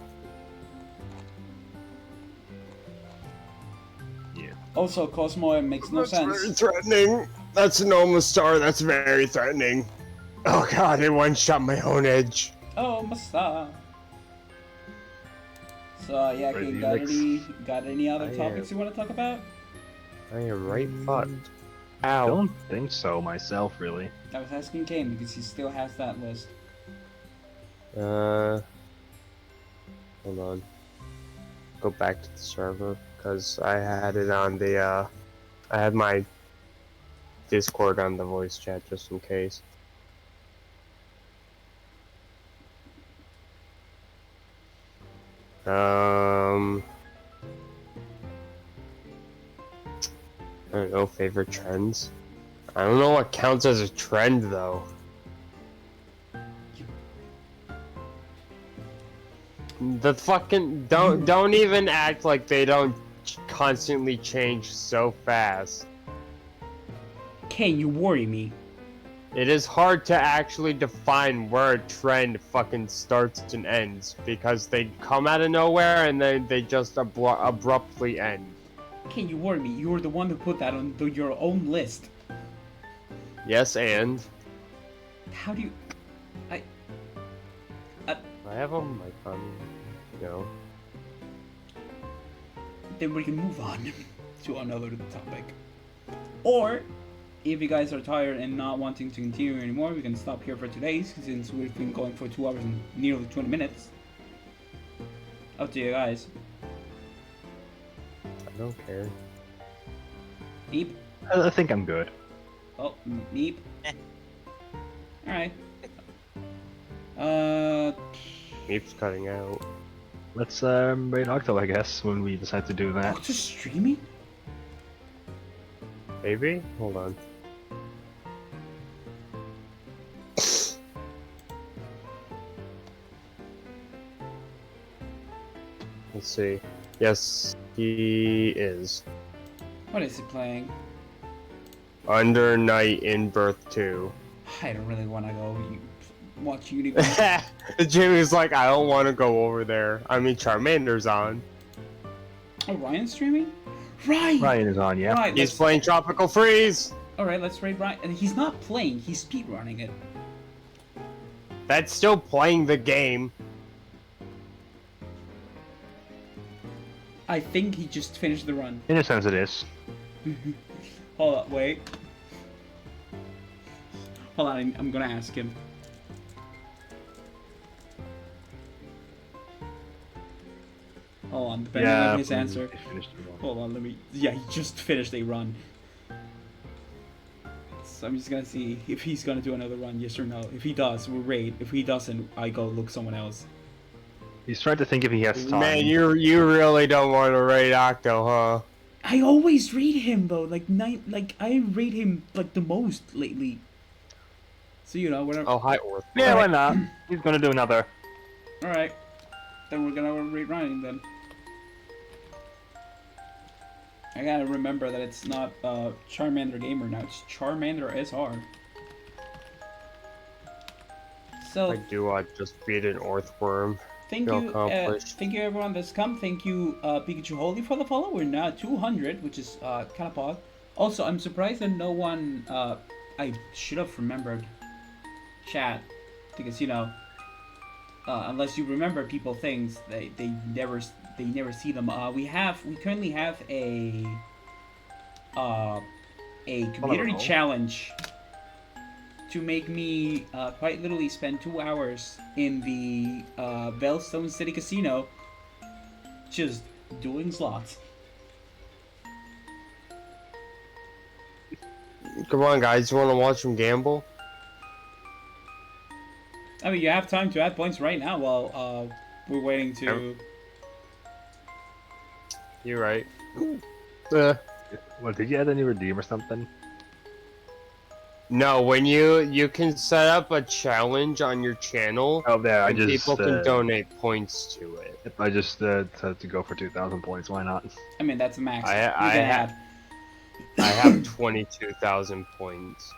Yeah. Also, Cosmo, it makes no sense. Very threatening. That's an almost star. That's very threatening. Oh god, it one-shot my own edge. Oh, Masta. So, yeah, Right, Kane, got any other I topics you want to talk about? I am right fucked. I Ow. don't think so myself, really. I was asking Kane because he still has that list. Hold on. Go back to the server, because I had it on the, I had my Discord on the voice chat just in case. I don't know, favorite trends? I don't know what counts as a trend, though. The fucking don't even act like they don't constantly change so fast. Kane, you worry me. It is hard to actually define where a trend fucking starts and ends because they come out of nowhere and then they just abruptly end. Kane, you worry me. You were the one who put that on your own list. Yes, and How do you... I have a mic on. No. Then we can move on to another topic. Or, if you guys are tired and not wanting to continue anymore, we can stop here for today, since we've been going for 2 hours and nearly 20 minutes. Up to you guys. I don't care. Beep. I think I'm good. Oh, beep. Eh. Alright. Uh, Keeps cutting out. Let's raid Octo, I guess, when we decide to do that. Octo's streaming? Maybe? Hold on. Let's see. Yes, he is. What is he playing? Under Night in Birth 2. I don't really want to go watch Unicorn. Jimmy's like, I don't want to go over there. I mean, Charmander's on. Oh, Ryan's streaming? Right! Ryan is on, yeah. Right, He's playing Tropical Freeze! Alright, let's raid Ryan. And he's not playing, he's speedrunning it. That's still playing the game. I think he just finished the run. In a sense, it is. Hold up, wait. Hold on, I'm gonna ask him. Hold on, depending on his answer. he finished the run. Hold on, let me. Yeah, he just finished a run. So I'm just gonna see if he's gonna do another run, yes or no. If he does, we'll raid. If he doesn't, I go look someone else. He's trying to think if he has time. Man, you really don't want to raid Octo, huh? I always raid him though, like I rate him like the most lately. So you know, whatever. Oh, hi, Orth. Yeah, why not? He's gonna do another. All right, then we're gonna raid Ryan then. I gotta remember that it's not Charmander Gamer now, it's Charmander SR. So Like, do I just beat an Orthworm? thank Feel you, accomplished. thank you everyone that's come. Thank you, Pikachu Holy for the follow. We're now at 200, which is kind of pog. Also, I'm surprised that no one. I should have remembered chat because you know, unless you remember people things, they never see them. We currently have a community challenge to make me quite literally spend 2 hours in the Veilstone City Casino just doing slots. Come on, guys. You want to watch him gamble? I mean, you have time to add points right now while we're waiting to... You're right. Well, did you add any redeem or something? No, when you can set up a challenge on your channel, Oh, yeah, I and just people can donate points to it. I just decided to go for 2,000 points. Why not? I mean, that's a max. I You can have- add. I have 22,000 points.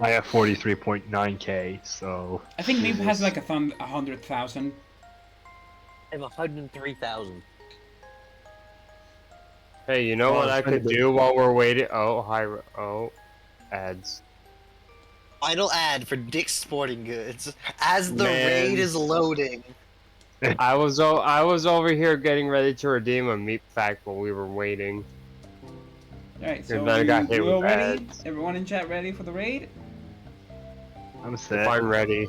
I have 43.9k, so. I think Maeve has Jesus. like 100,000. I have 103,000. Hey, you know Well, what I it's gonna could be- do while we're waiting? Oh, hi. Oh, ads. Final ad for Dick's Sporting Goods as the Man. raid is loading. I was over here getting ready to redeem a meat pack while we were waiting. Alright, so And then I got hit you all with ready? ads. Everyone in chat ready for the raid? I'm If set. I'm ready.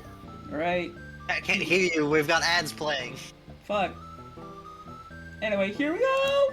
Alright, I can't hear you. We've got ads playing. fuck. Anyway, here we go!